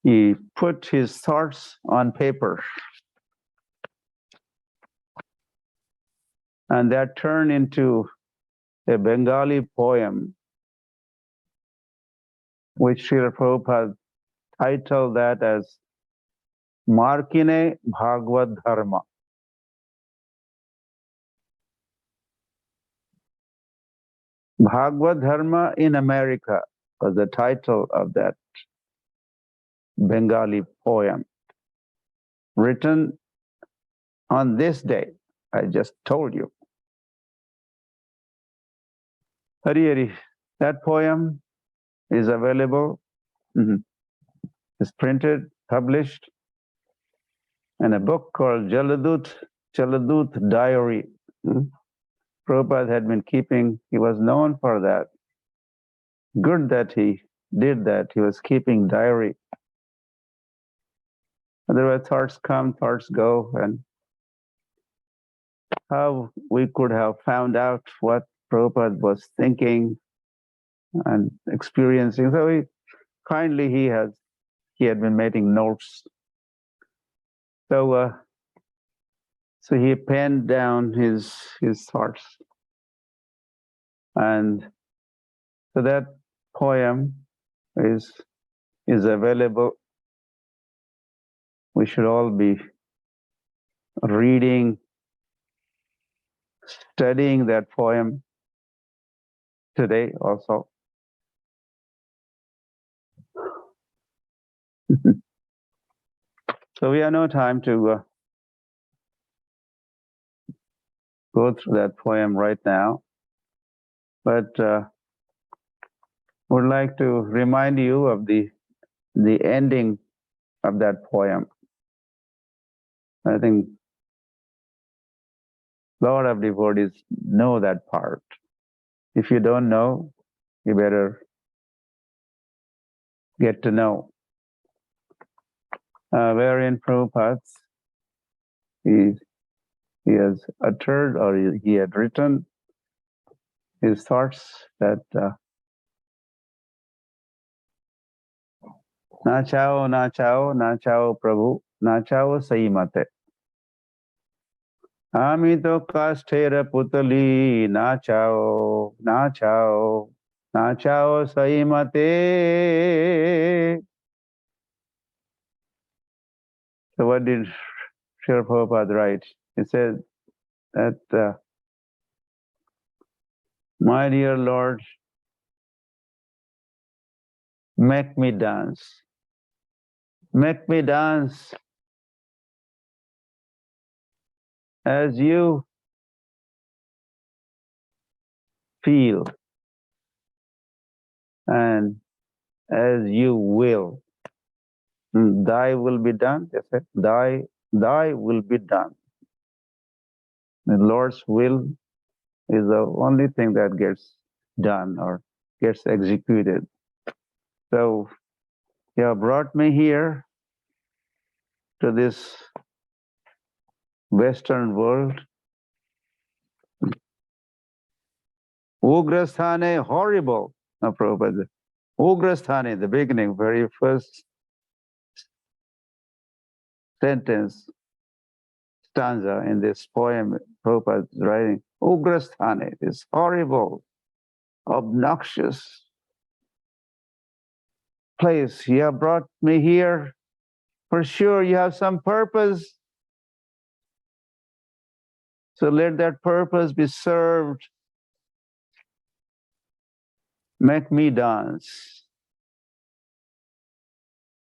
he put his thoughts on paper. And that turned into a Bengali poem, which Srila Prabhupada titled that as Markine Bhagavad Dharma. Bhagavad Dharma in America was the title of that Bengali poem, written on this day, I just told you. Hari Hari, that poem is available, it's printed, published in a book called Jaladut Diary. Prabhupada had been keeping, he was known for that. Good that he did that, he was keeping diary. Otherwise thoughts come, thoughts go, and how we could have found out what Prabhupada was thinking and experiencing. So he had been making notes. So he penned down his thoughts. And so that poem is available. We should all be reading, studying that poem today also. So we have no time to go through that poem right now, but would like to remind you of the ending of that poem. I think a lot of devotees know that part. If you don't know, you better get to know. Wherein Prabhupada, he has uttered, or he had written his thoughts that na chao Prabhu, na chao sahi mate. Ami to kasthera putali, na chao sahi mate. So what did Srila Prabhupada write? He said that, my dear Lord, make me dance. Make me dance as you feel and as you will. Thy will be done. They said, thy will be done. The Lord's will is the only thing that gets done or gets executed. So you have brought me here to this Western world. Ugrasthane, horrible. No, Prabhupada. Ugrasthane, the beginning, very first sentence, stanza in this poem Prabhupada is writing. Ugrasthane is horrible, obnoxious place. You have brought me here. For sure, you have some purpose. So let that purpose be served. Make me dance.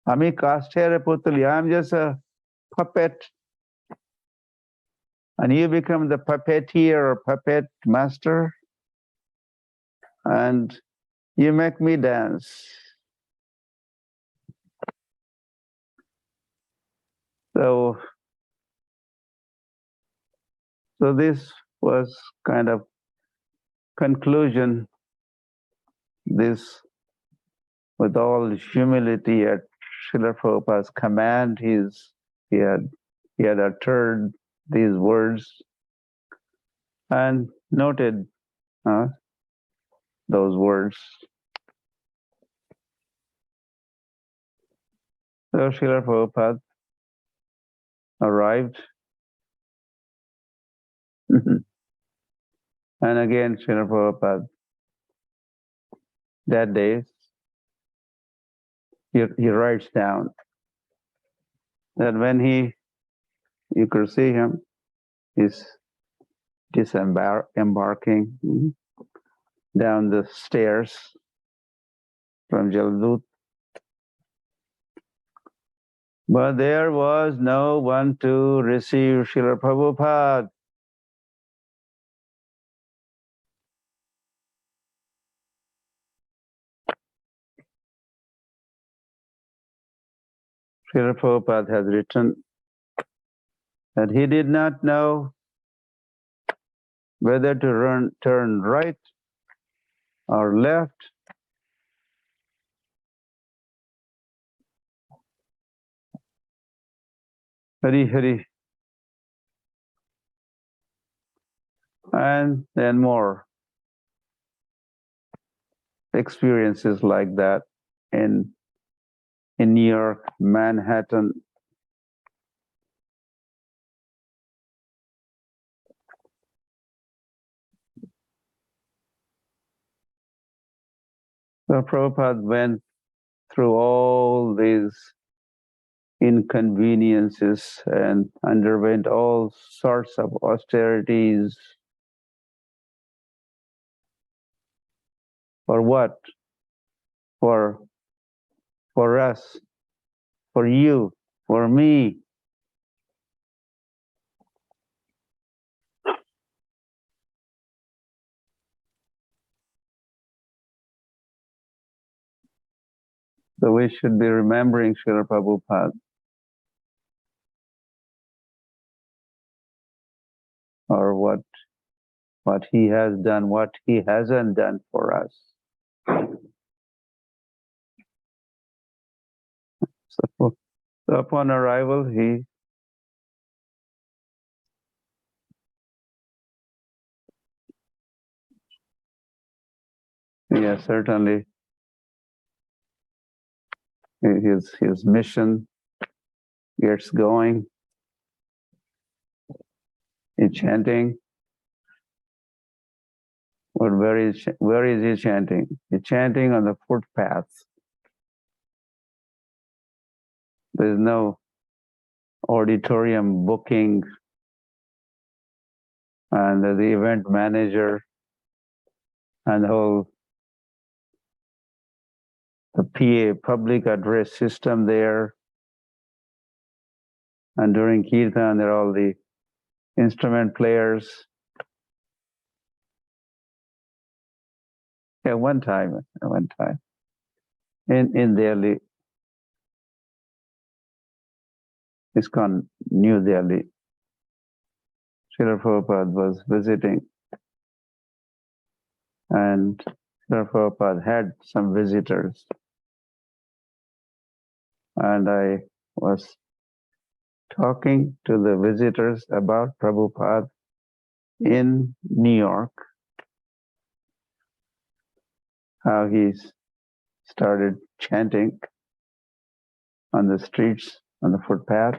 Ami kasthera putali. I'm just a puppet and you become the puppeteer or puppet master, and you make me dance. So this was kind of conclusion. This, with all humility at Srila Prabhupada's command, he had uttered these words and noted those words. So Srila Prabhupada arrived. And again, Srila Prabhupada, that day, he writes down that when you could see him, he's embarking down the stairs from Jaladut. But there was no one to receive Srila Prabhupada. Srila Prabhupada has written that he did not know whether to turn right or left. Hari Hari. And then more experiences like that in New York, Manhattan. So Prabhupada went through all these inconveniences and underwent all sorts of austerities. For what? For us, for you, for me. So we should be remembering Srila Prabhupada. Or what he has done, what he hasn't done for us. So upon arrival, he certainly his mission gets going. He's chanting. But where is he chanting? He's chanting on the footpath. There's no auditorium booking, and the event manager and the PA, public address system there. And during Kirtan, there are all the instrument players. Yeah, one time in Delhi, ISKCON New Delhi, Srila Prabhupada was visiting, and Srila Prabhupada had some visitors, and I was talking to the visitors about Prabhupada in New York, how he started chanting on the streets, on the footpath.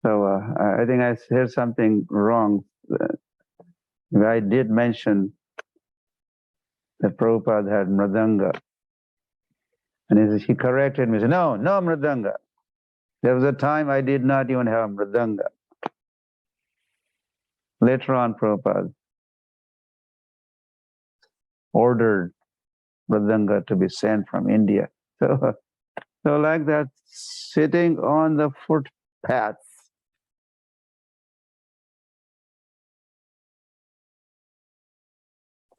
So I think I said something wrong. I did mention that Prabhupada had mridanga. And he corrected me, he said, no mridanga. There was a time I did not even have mridanga. Later on, Prabhupada ordered mridanga to be sent from India. So like that, sitting on the paths.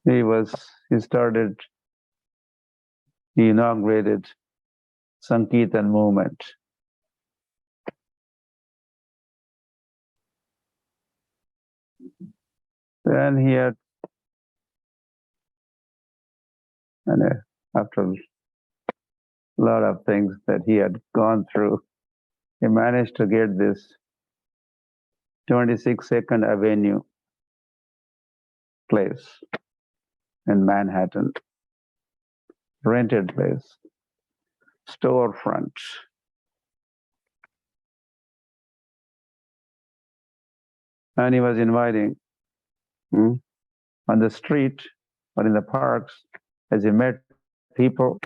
He inaugurated Sankirtan movement. Then he had, after a lot of things that he had gone through, he managed to get this 22nd Avenue place in Manhattan, rented place, storefront. And he was inviting on the street or in the parks, as he met people,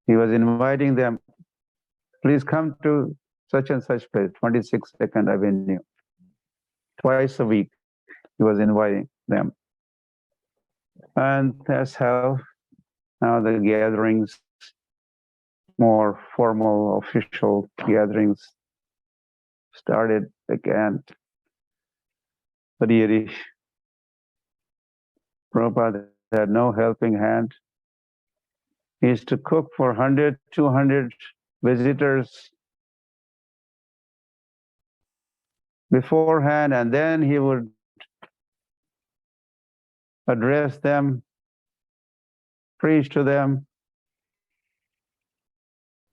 he was inviting them, please come to such and such place, 22nd Avenue. Twice a week, he was inviting them. And that's how now the gatherings, more formal, official gatherings started again. But really, Prabhupada had no helping hand. He used to cook for 100, 200 visitors beforehand, and then he would address them, preach to them.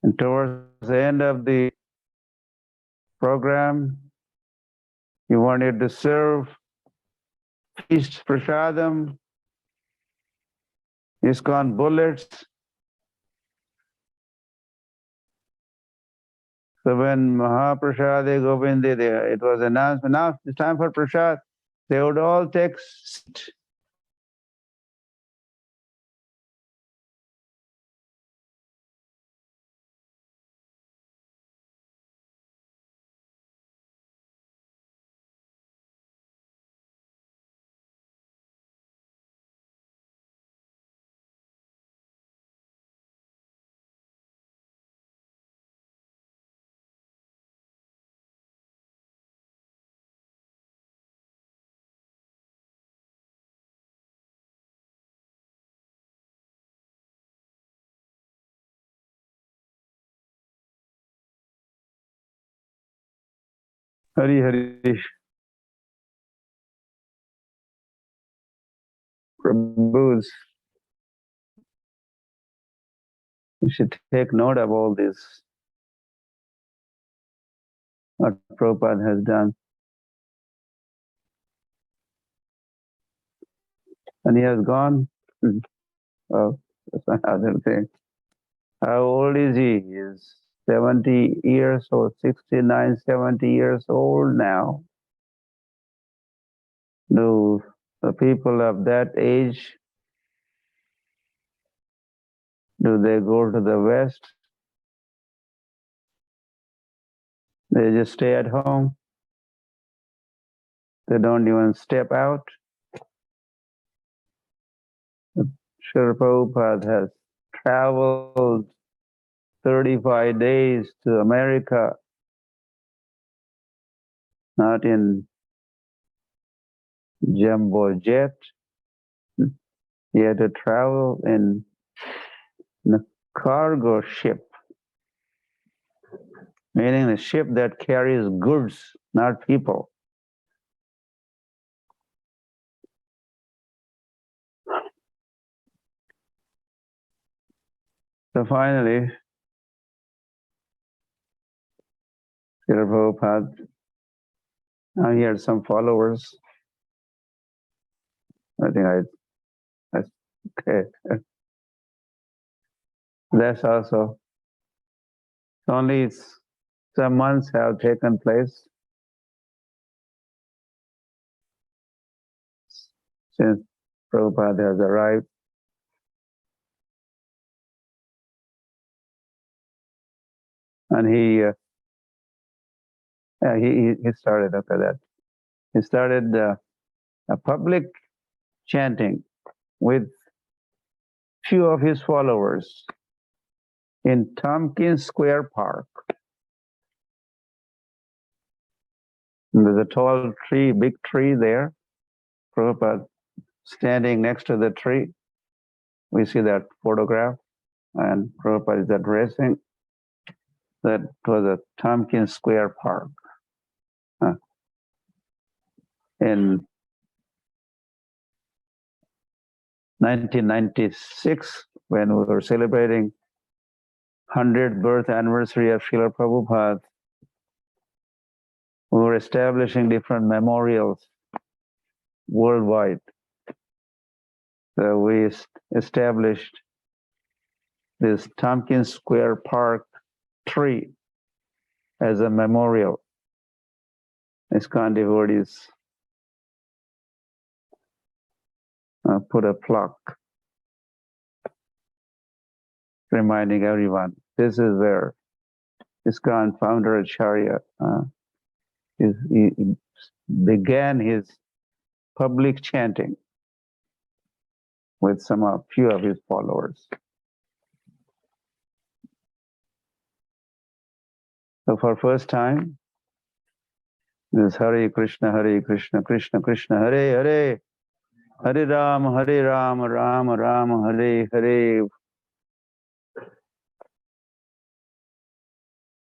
And towards the end of the program, he wanted to serve feast prasadam, ISKCON bullets. So when Mahaprasade Govinde, it was announced, now it's time for prasad, they would all take seat. Hari Hari. Prabhus, you should take note of all this, what Prabhupada has done. And he has gone, oh, that's another thing. How old is he? He is 70 years old, 69, 70 years old now. Do the people of that age, do they go to the West? They just stay at home. They don't even step out. Srila Prabhupada has traveled 35 days to America, not in jumbo jet. He had to travel in a cargo ship, meaning a ship that carries goods, not people. So finally, Srila Prabhupada, now he had some followers. I think that's okay. That's also, only some months have taken place since Prabhupada has arrived. And he started after that. He started a public chanting with few of his followers in Tompkins Square Park. There's a tall tree, big tree there. Prabhupada standing next to the tree. We see that photograph, and Prabhupada is addressing. That was a Tompkins Square Park. In 1996, when we were celebrating 100th birth anniversary of Srila Prabhupada, we were establishing different memorials worldwide. So we established this Tompkins Square Park tree as a memorial. ISKCON devotees put a plaque reminding everyone, this is where ISKCON founder Acharya he began his public chanting with few of his followers. So for first time, this Hare Krishna, Krishna Krishna, Hare Hare, Hare Ram, Ram Ram, Hare Hare.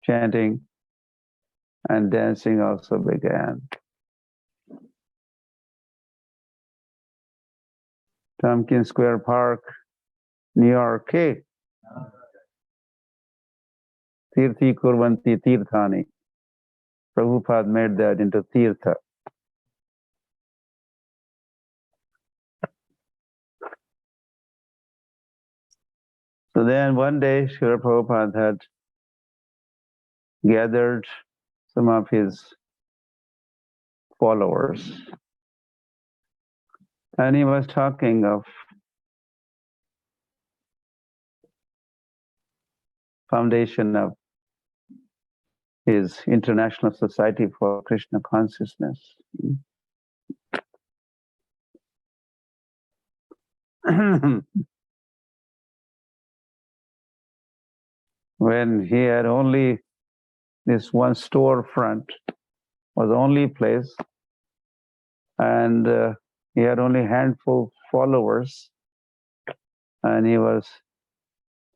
Chanting and dancing also began. Tompkins Square Park, New York. Tirthi Kurvanti Tirthani. Prabhupada made that into Tirtha. So then one day, Srila Prabhupada had gathered some of his followers, and he was talking of foundation of his International Society for Krishna Consciousness. When he had only this one storefront, was the only place, and he had only handful followers, and he was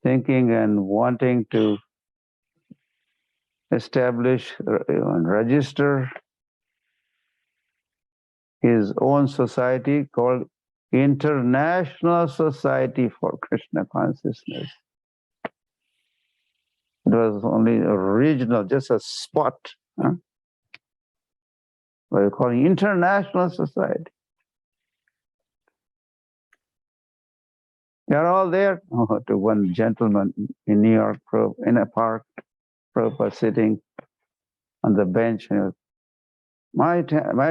thinking and wanting to establish and register his own society called International Society for Krishna Consciousness. It was only a regional, just a spot. We're calling International Society. They're all there. Oh, to one gentleman in New York, in a park, Prabhupada sitting on the bench. And my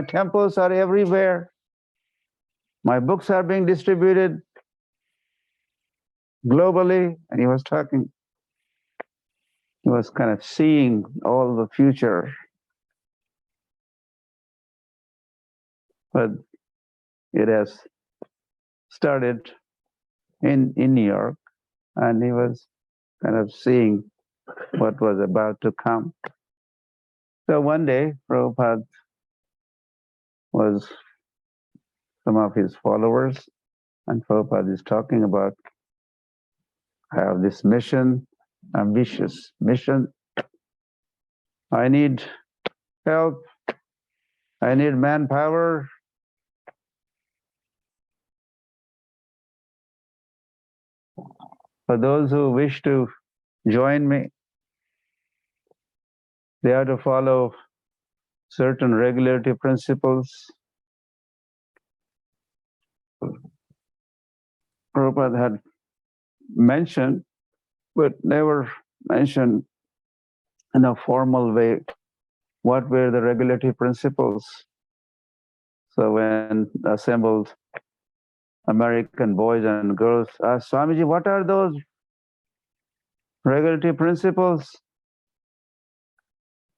temples are everywhere. My books are being distributed globally. And he was talking. He was kind of seeing all the future. But it has started in New York, and he was kind of seeing what was about to come. So one day, Prabhupada was some of his followers, and Prabhupada is talking about, I have this mission, ambitious mission. I need help. I need manpower. For those who wish to join me, they have to follow certain regulatory principles. Prabhupada had mentioned, but never mentioned in a formal way what were the regulatory principles. So when assembled American boys and girls asked, Swamiji, what are those regulatory principles?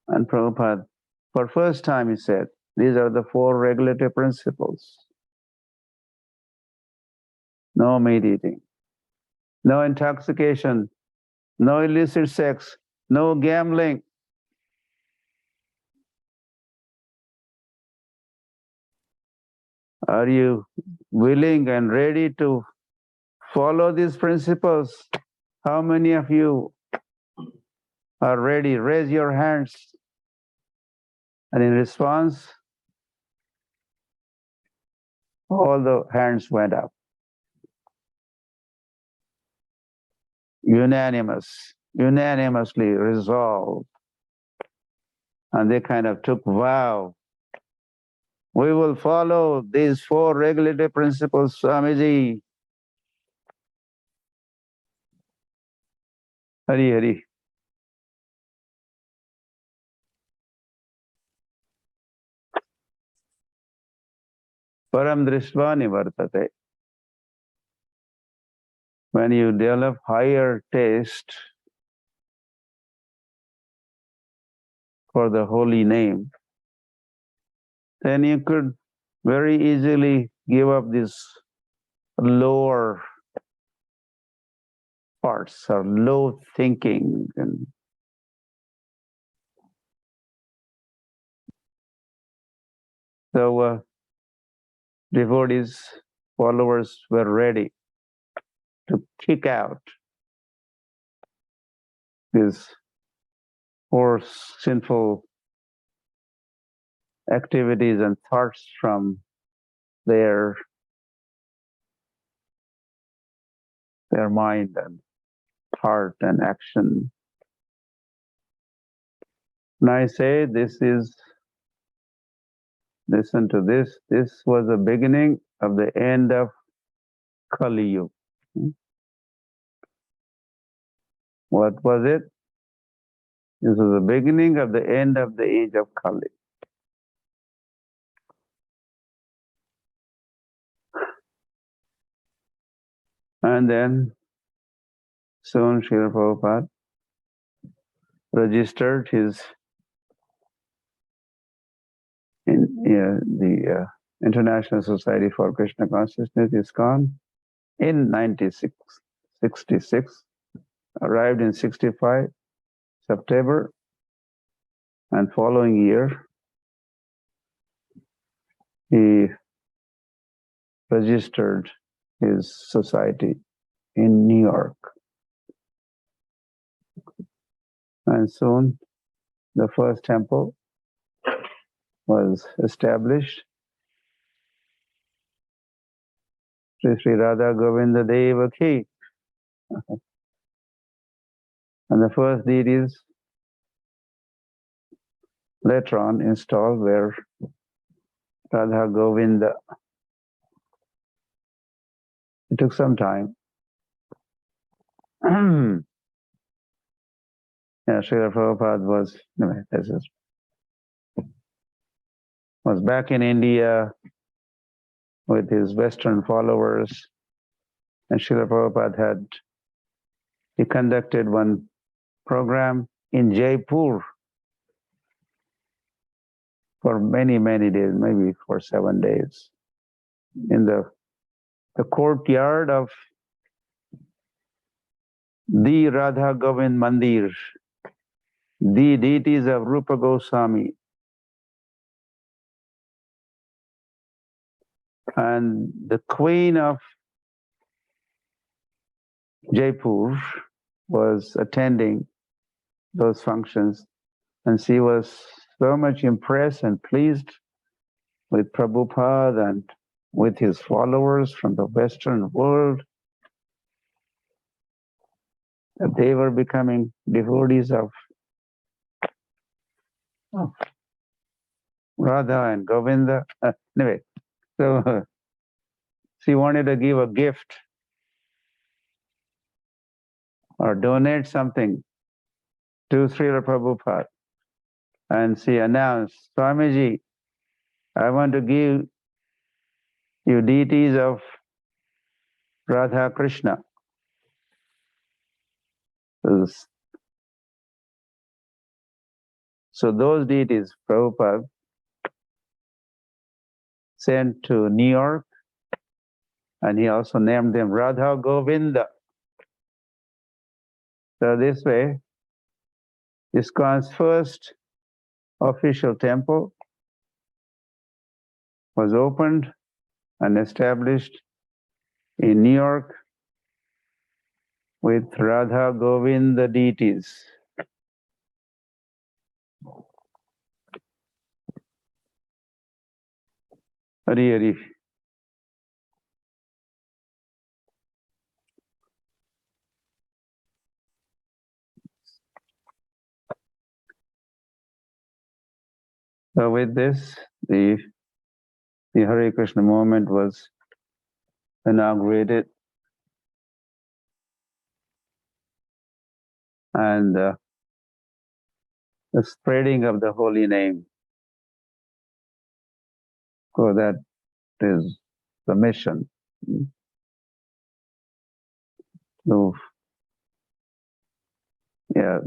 And Prabhupada, for first time, he said, these are the 4 regulatory principles. No meat eating, no intoxication, no illicit sex, no gambling, Are you willing and ready to follow these principles? How many of you are ready? Raise your hands. And in response, all the hands went up. Unanimously resolved. And they kind of took vow. We will follow these 4 regulative principles, Swamiji. Hari Hari. Param Drishtva Nivartate. When you develop higher taste for the holy name, then you could very easily give up these lower parts or low thinking. And so devotees, followers were ready to kick out these 4 sinful activities and thoughts from their mind and heart and action. And I say listen to this was the beginning of the end of Kali Yuga. What was it? This was the beginning of the end of the age of Kali. And then soon Srila Prabhupada registered his the International Society for Krishna Consciousness, ISKCON, in 66, arrived in 65, September, and following year, he registered his society in New York. And soon the first temple was established. Sri Radha Govinda Deva Ki. And the first deities later on installed were Radha Govinda. It took some time. Yeah, Srila Prabhupada was back in India with his Western followers, and Srila Prabhupada he conducted one program in Jaipur for many, many days, maybe for 7 days, in the courtyard of the Radha Govind Mandir, the deities of Rupa Goswami. And the queen of Jaipur was attending those functions, and she was so much impressed and pleased with Prabhupada and with his followers from the Western world that they were becoming devotees of Radha and Govinda. Anyway, so she wanted to give a gift or donate something to Srila Prabhupada. And she announced, Swamiji, I want to give you deities of Radha Krishna. So those deities, Prabhupada sent to New York, and he also named them Radha Govinda. So this way, ISKCON's first official temple was opened and established in New York with Radha Govinda deities. Hari Hari. So with this, the Hare Krishna movement was inaugurated, and the spreading of the holy name. So that is the mission. So, yeah,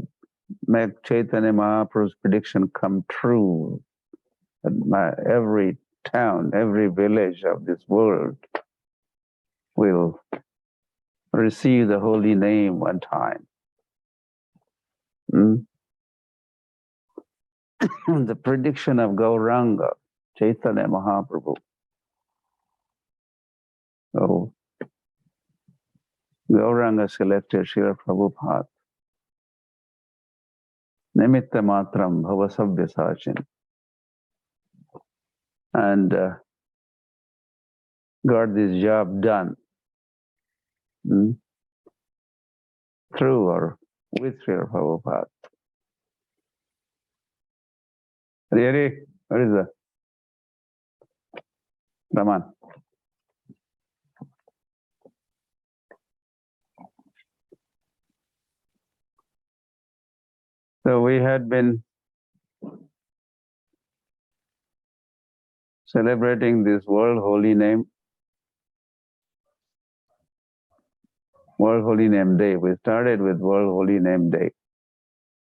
make Chaitanya Mahaprabhu's prediction come true. Every town, every village of this world will receive the holy name one time. The prediction of Gauranga, Chaitanya Mahaprabhu. So, Gauranga selected Srila Prabhupada. Nimitta matram bhavasabhya sachin. And got this job done through or with Srila Prabhupada. Really? What is that? Raman. So we had been celebrating this World Holy Name Day. We started with World Holy Name Day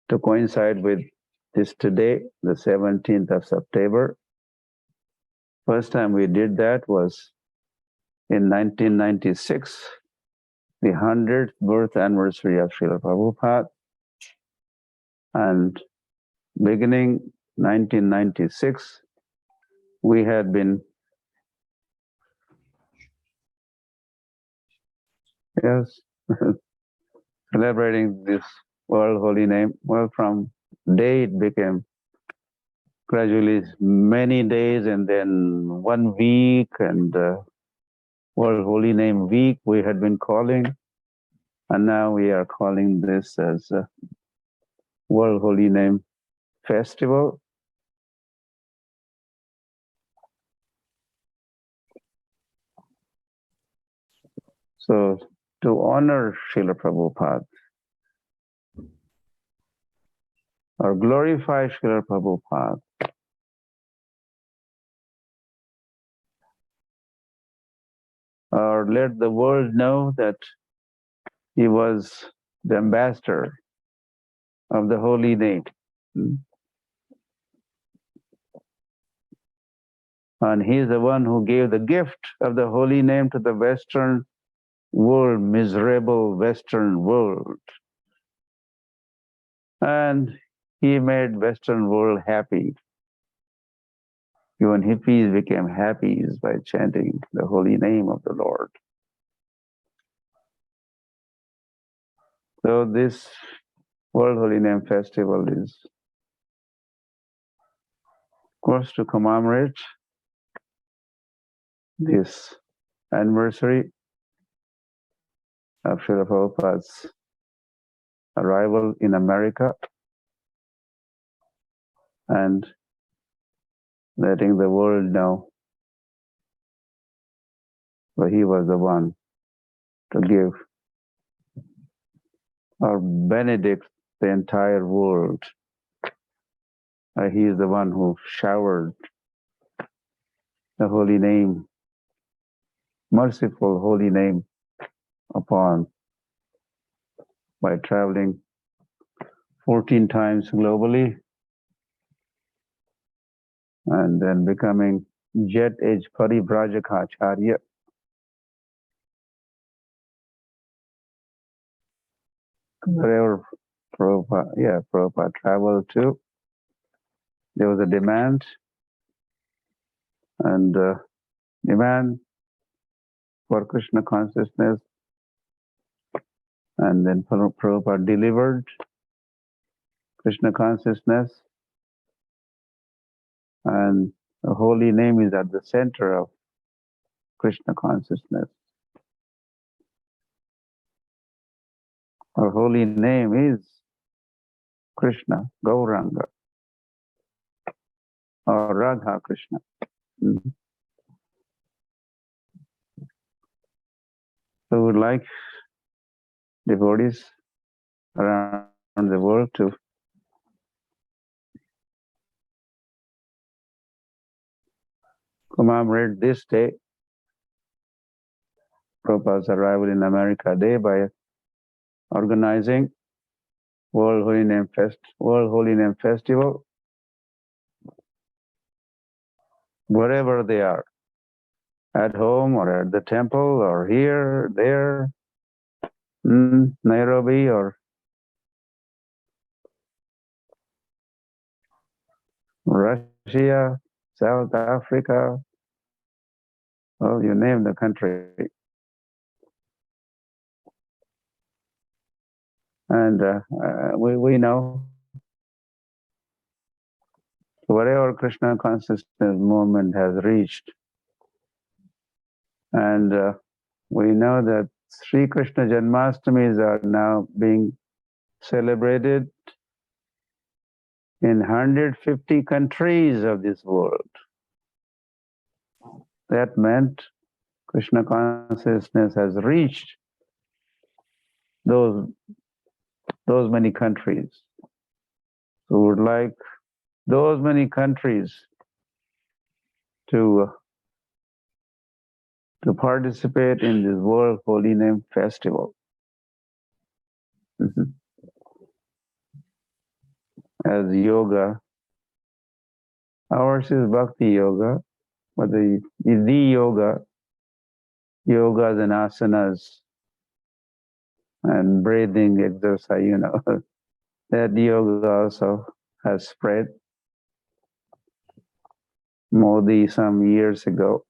to coincide with this today, the 17th of September. First time we did that was in 1996, the 100th birth anniversary of Srila Prabhupada. And beginning 1996, we had been celebrating this World Holy Name. Well, from day it became gradually many days, and then 1 week, and World Holy Name Week we had been calling, and now we are calling this as World Holy Name Festival. So to honor Srila Prabhupada or glorify Srila Prabhupada, or let the world know that he was the ambassador of the holy name. And he is the one who gave the gift of the holy name to the Western world, miserable Western world. And he made Western world happy. Even hippies became happy by chanting the holy name of the Lord. So this World Holy Name Festival is, of course, to commemorate this anniversary of Srila Prabhupada's arrival in America and letting the world know that he was the one to give or benedict the entire world. He is the one who showered the holy name, merciful holy name upon by traveling 14 times globally and then becoming Jet Age Parivrajaka-acharya. Wherever Prabhupada traveled to, there was a demand, and demand for Krishna consciousness. And then Prabhupada delivered Krishna consciousness. And the holy name is at the center of Krishna consciousness. Our holy name is Krishna, Gauranga, or Radha Krishna. So we would like devotees around the world to commemorate this day, Prabhupada's arrival in America Day, by organizing World Holy Name Festival, wherever they are, at home or at the temple or here, there, Nairobi or Russia, South Africa, well, you name the country. And we know whatever Krishna consciousness movement has reached, and we know that Sri Krishna Janmastamis are now being celebrated in 150 countries of this world. That meant Krishna consciousness has reached those many countries. So we would like those many countries to participate in this World Holy Name Festival. As yoga, ours is Bhakti Yoga, but the yogas and asanas and breathing exercise, that yoga also has spread. Modi some years ago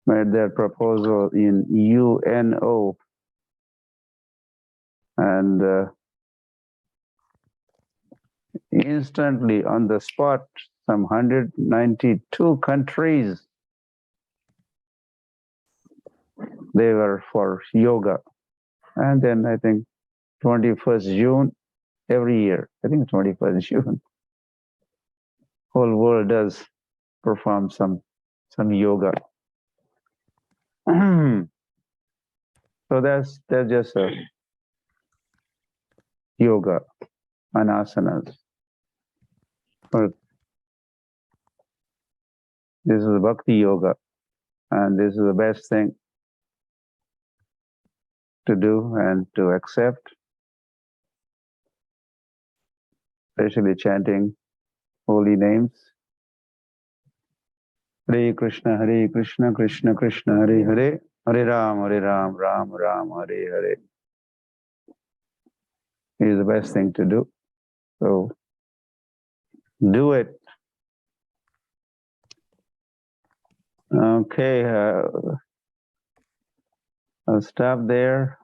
made that proposal in UNO, and instantly on the spot, some 192 countries, they were for yoga. And then I think 21st June every year, I think 21st June, whole world does perform some yoga. So that's just a yoga and asanas. But this is Bhakti Yoga, and this is the best thing to do and to accept, especially chanting holy names. Hare Krishna, Krishna Krishna, Hare Hare, Hare Ram, Ram Ram, Hare Hare. It is the best thing to do. So do it. Okay, I'll stop there.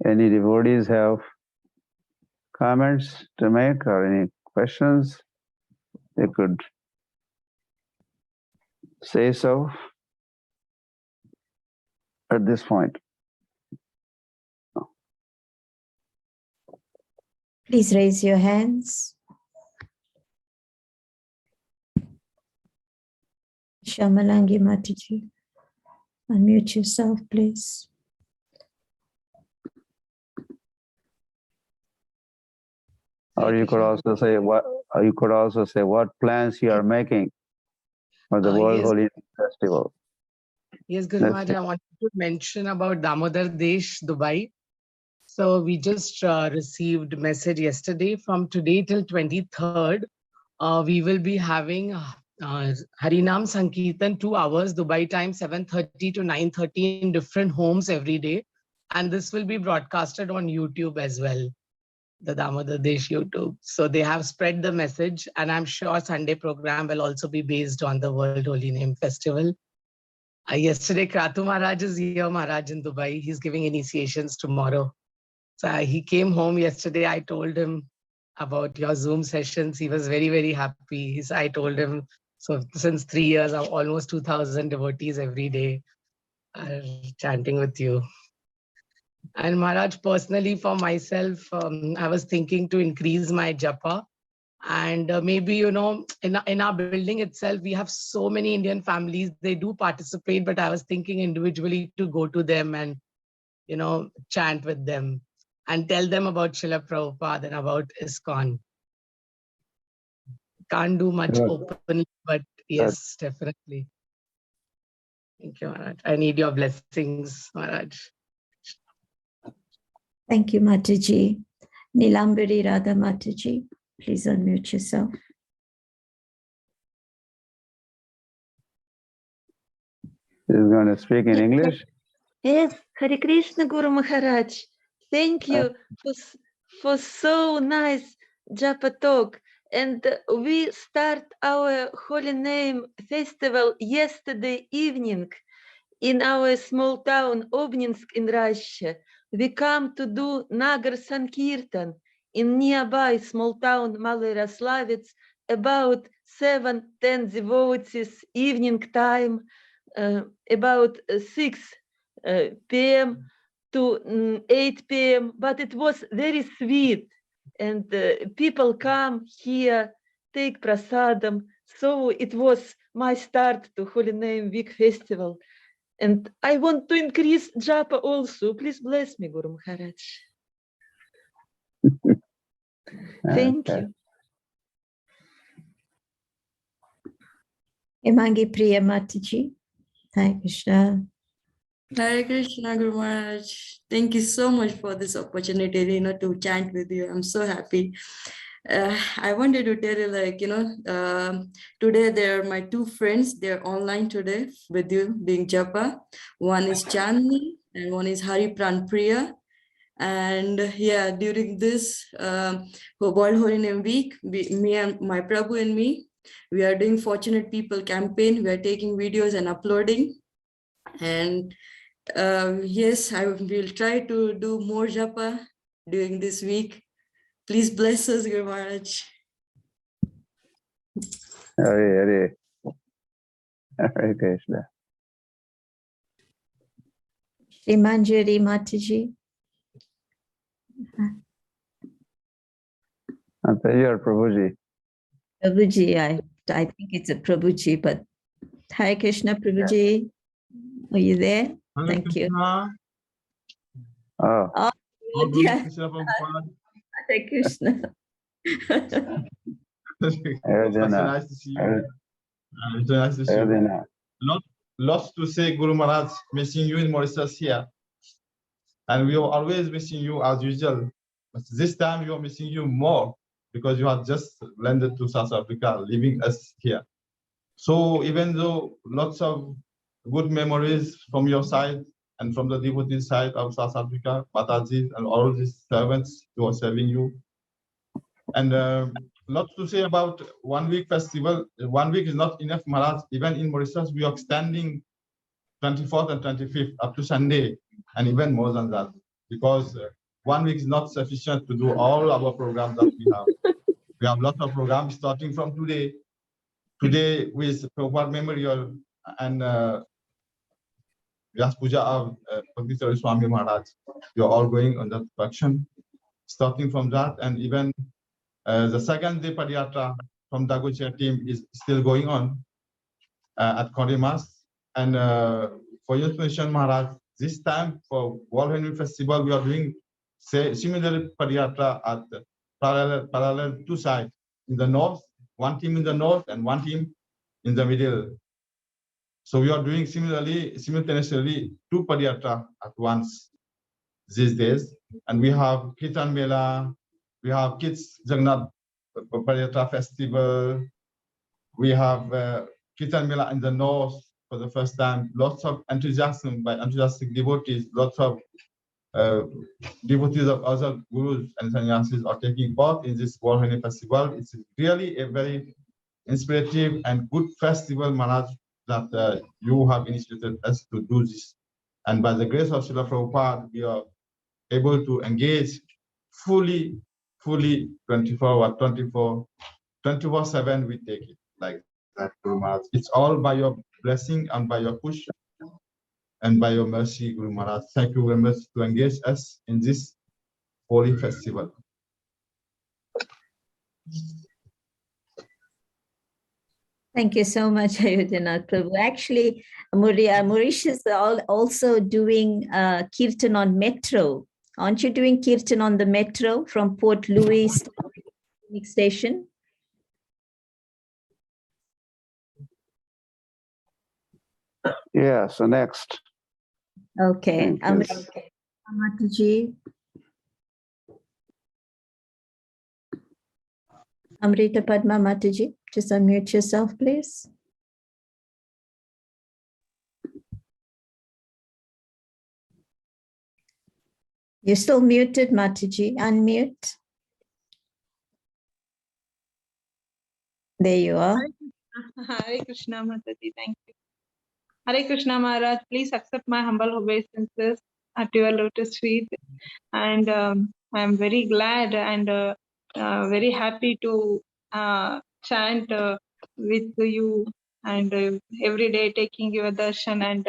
Any devotees have comments to make or any questions? They could say so at this point. Please raise your hands. Shamalangi Mataji, unmute yourself, please. Or you could also say what plans you are making for the World Holy Festival. Yes, Guru Maharaj, I wanted to mention about Damodar Desh, Dubai. So we just received message yesterday. From today till 23rd, we will be having Harinam Sankirtan 2 hours, Dubai time 7:30 to 9:30 in different homes every day. And this will be broadcasted on YouTube as well. the Damodar Desh YouTube. So they have spread the message, and I'm sure Sunday program will also be based on the World Holy Name Festival. Yesterday, Kratu Maharaj is here, Maharaj in Dubai. He's giving initiations tomorrow. So he came home yesterday. I told him about your Zoom sessions. He was very, very happy. I told him, so since 3 years, I'm almost 2,000 devotees every day are chanting with you. And Maharaj, personally for myself, I was thinking to increase my japa. And maybe, you know, in our building itself, we have so many Indian families. They do participate, but I was thinking individually to go to them and, you know, chant with them and tell them about Srila Prabhupada and about ISKCON. Can't do much openly, but yes, definitely. Thank you, Maharaj. I need your blessings, Maharaj. Thank you, Mataji. Nilambari Radha Mataji, please unmute yourself. She's going to speak in English? Yes, Hare Krishna Guru Maharaj. Thank you for so nice Japa talk. And we start our Holy Name Festival yesterday evening in our small town Obninsk in Russia. We come to do Nagar Sankirtan in nearby small town Maloyaroslavets, about 7-10 devotees, evening time, about 6 p.m. to 8 p.m. But it was very sweet, and people come here, take prasadam. So it was my start to Holy Name Week Festival. And I want to increase Japa also. Please bless me, Guru Maharaj. Thank you. Imangi Priya Mataji. Hare Krishna. Hare Krishna, Guru Maharaj. Thank you so much for this opportunity, you know, to chant with you. I'm so happy. I wanted to tell you, like, you know, today there are my 2 friends. They're online today with you doing Japa. One is Chandni and one is Hari Pran Priya. And yeah, during this World Holy Name Week, me and my Prabhu and me, we are doing Fortunate People campaign. We are taking videos and uploading. And yes, I will try to do more Japa during this week. Please bless us, Guru Maharaj. Hare Krishna. Manjari Mataji. Your Prabhuji. Prabhuji, I think it's a Prabhuji, but Hare Krishna Prabhuji. Are you there? Thank you. Oh, yeah. Hare Krishna. It's nice to see you. It's nice to see you. Lots to say, Guru Maharaj, missing you in Mauritius here. And we are always missing you as usual. But this time we are missing you more because you have just landed to South Africa, leaving us here. So even though lots of good memories from your side and from the devotee side of South Africa, Mataji and all these servants who are serving you. And lots to say about 1 week festival. 1 week is not enough, Maharaj. Even in Mauritius, we are extending 24th and 25th up to Sunday, and even more than that, because 1 week is not sufficient to do all our programs that we have. We have lots of programs starting from today. Today with Prabhupada Memorial and Vyas Puja of Swami Maharaj. We are all going on that function. Starting from that, and even the second day Padiyatra from Dagocha team is still going on at Korimas. And for your information, Maharaj, this time for World Holy Festival, we are doing similar Padiyatra at parallel 2 sides. In the north, 1 team in the north and 1 team in the middle. So we are doing simultaneously 2 Padiyatra at once these days. And we have Kirtan Mela, we have Kids Jagannath Padiyatra Festival, we have Kirtan Mela in the north for the first time. Lots of enthusiasm by enthusiastic devotees, lots of devotees of other gurus and sannyasis are taking part in this World Holy Festival. It's really a very inspirative and good festival, Maharaj, that you have initiated us to do this. And by the grace of Srila Prabhupada, we are able to engage fully 24/7 we take it like that, Guru Maharaj. It's all by your blessing and by your push and by your mercy, Guru Maharaj. Thank you very much to engage us in this holy festival. Thank you so much, Ayodhya Prabhu. Actually, Mauritius is also doing Kirtan on metro. Aren't you doing Kirtan on the metro from Port Louis station? Yeah, so next. Okay. Amritaji. Amrita Padma Mataji, just unmute yourself, please. You're still muted, Mataji. Unmute. There you are. Hare Krishna, Mataji. Thank you. Hare Krishna, Maharaj. Please accept my humble obeisances at your lotus feet. And I'm very glad and very happy to chant with you and every day taking your darshan and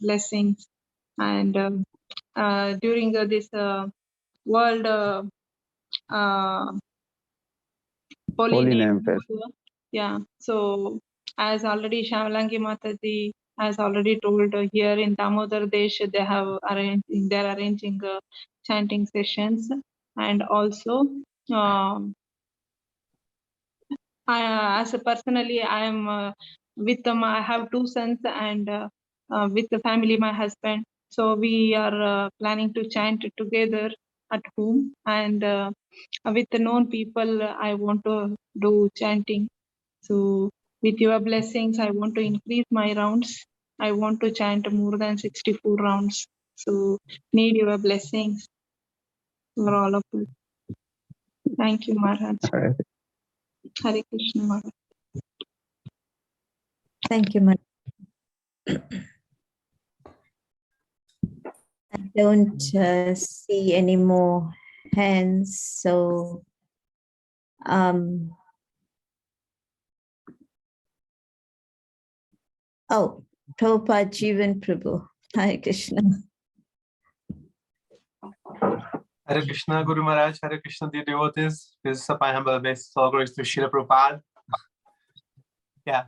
blessings. And during this World Holy Name Festival. Yeah, so as already Shavalangi Mataji has already told, here in Damodar Desh they're arranging chanting sessions, and also as personally I am with I have two sons and with the family, my husband, so we are planning to chant together at home, and with the known people I want to do chanting. So with your blessings I want to increase my rounds. I want to chant more than 64 rounds, so need your blessings for all of us. Thank you, Maharaj. Hare Krishna, Maharaj. Thank you, Maharaj. I don't see any more hands, so oh, Prabhupada Jivan Prabhu. Hare Krishna. Hare Krishna, Guru Maharaj. Hare Krishna, dear devotees. This is my humble best. All glories to Srila Prabhupada. Yeah.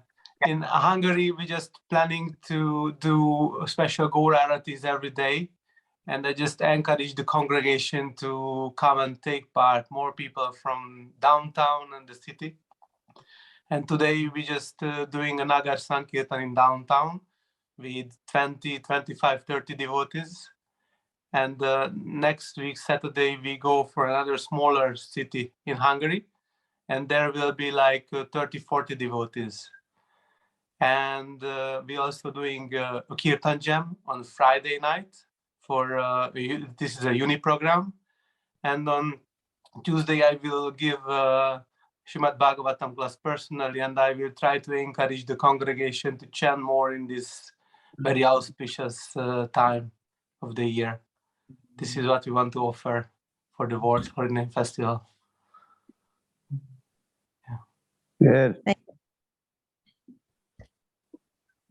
In Hungary, we're just planning to do special Gaur Aratis every day. And I just encourage the congregation to come and take part, more people from downtown and the city. And today we're just doing a Nagar Sankirtan in downtown with 20, 25, 30 devotees. And next week, Saturday, we go for another smaller city in Hungary. And there will be like 30, 40 devotees. And we're also doing a Kirtan Jam on Friday night. For this is a uni program, and on Tuesday I will give Srimad Bhagavatam class personally, and I will try to encourage the congregation to chant more in this very auspicious time of the year. This is what we want to offer for the World Holy Name Festival. Yeah. Good.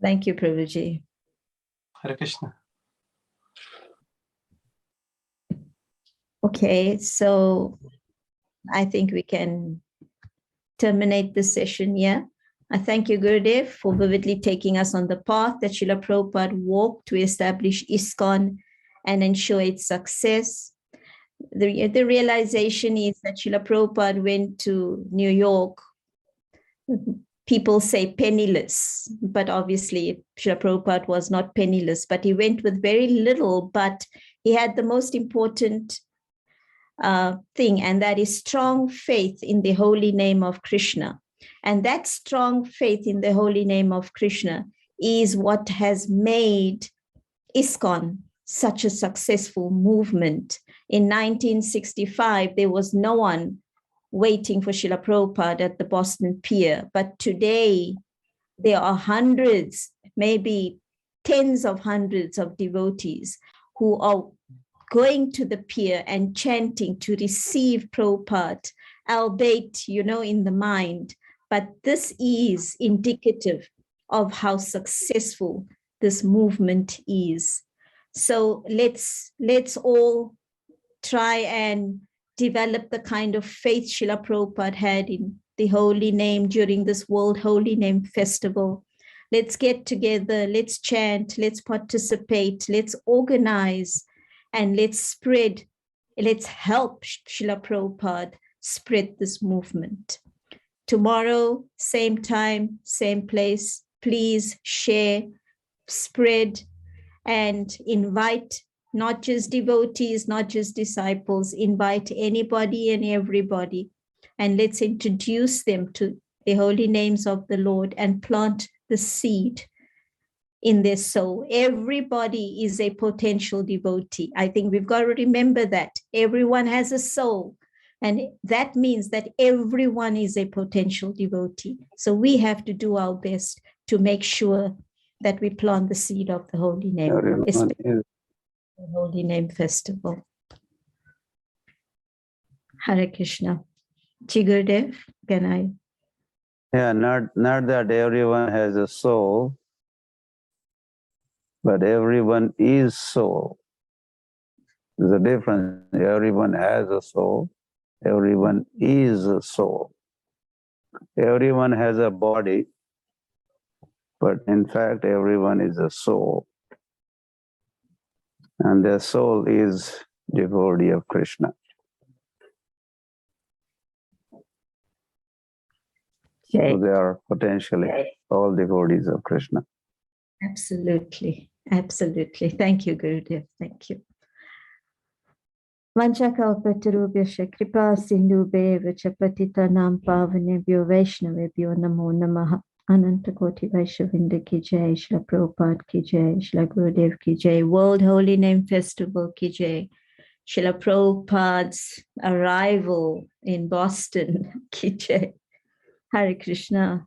Thank you, Prabhuji. Hare Krishna. Okay, so I think we can terminate the session here. I thank you, Gurudev, for vividly taking us on the path that Srila Prabhupada walked to establish ISKCON and ensure its success. The realization is that Srila Prabhupada went to New York. People say penniless, but obviously Srila Prabhupada was not penniless, but he went with very little, but he had the most important thing, and that is strong faith in the holy name of Krishna. And that strong faith in the holy name of Krishna is what has made ISKCON such a successful movement. In 1965, there was no one waiting for Srila Prabhupada at the Boston Pier. But today, there are hundreds, maybe tens of hundreds of devotees who are going to the pier and chanting to receive Prabhupada, albeit, in the mind. But this is indicative of how successful this movement is. So let's all try and develop the kind of faith Srila Prabhupada had in the holy name during this World Holy Name Festival. Let's get together, let's chant, let's participate, let's organize, and let's help Srila Prabhupada spread this movement. Tomorrow, same time, same place, please share, spread, and invite not just devotees, not just disciples, invite anybody and everybody. And let's introduce them to the holy names of the Lord and plant the seed in their soul. Everybody is a potential devotee. I think we've got to remember that. Everyone has a soul. And that means that everyone is a potential devotee. So we have to do our best to make sure that we plant the seed of the holy name, especially the Holy Name Festival. Hare Krishna. Chigurudev, can I? Yeah, not that everyone has a soul, but everyone is soul. There's a difference. Everyone has a soul. Everyone is a soul. Everyone has a body, but in fact, everyone is a soul. And their soul is devotee of Krishna. So they are potentially all devotees of Krishna. Absolutely. Absolutely. Thank you, Gurudev. Thank you. Vanchakalpatarubhyascha kripa sindhubheva cha patitanam pavanebhyo vaishnavebhyo namo namaha. Ananta Koti Vaishnavinda ki jai, Srila Prabhupada ki jai, Srila Gurudev ki jai, World Holy Name Festival ki jai, Srila Prabhupada's arrival in Boston ki jai. Hare Krishna.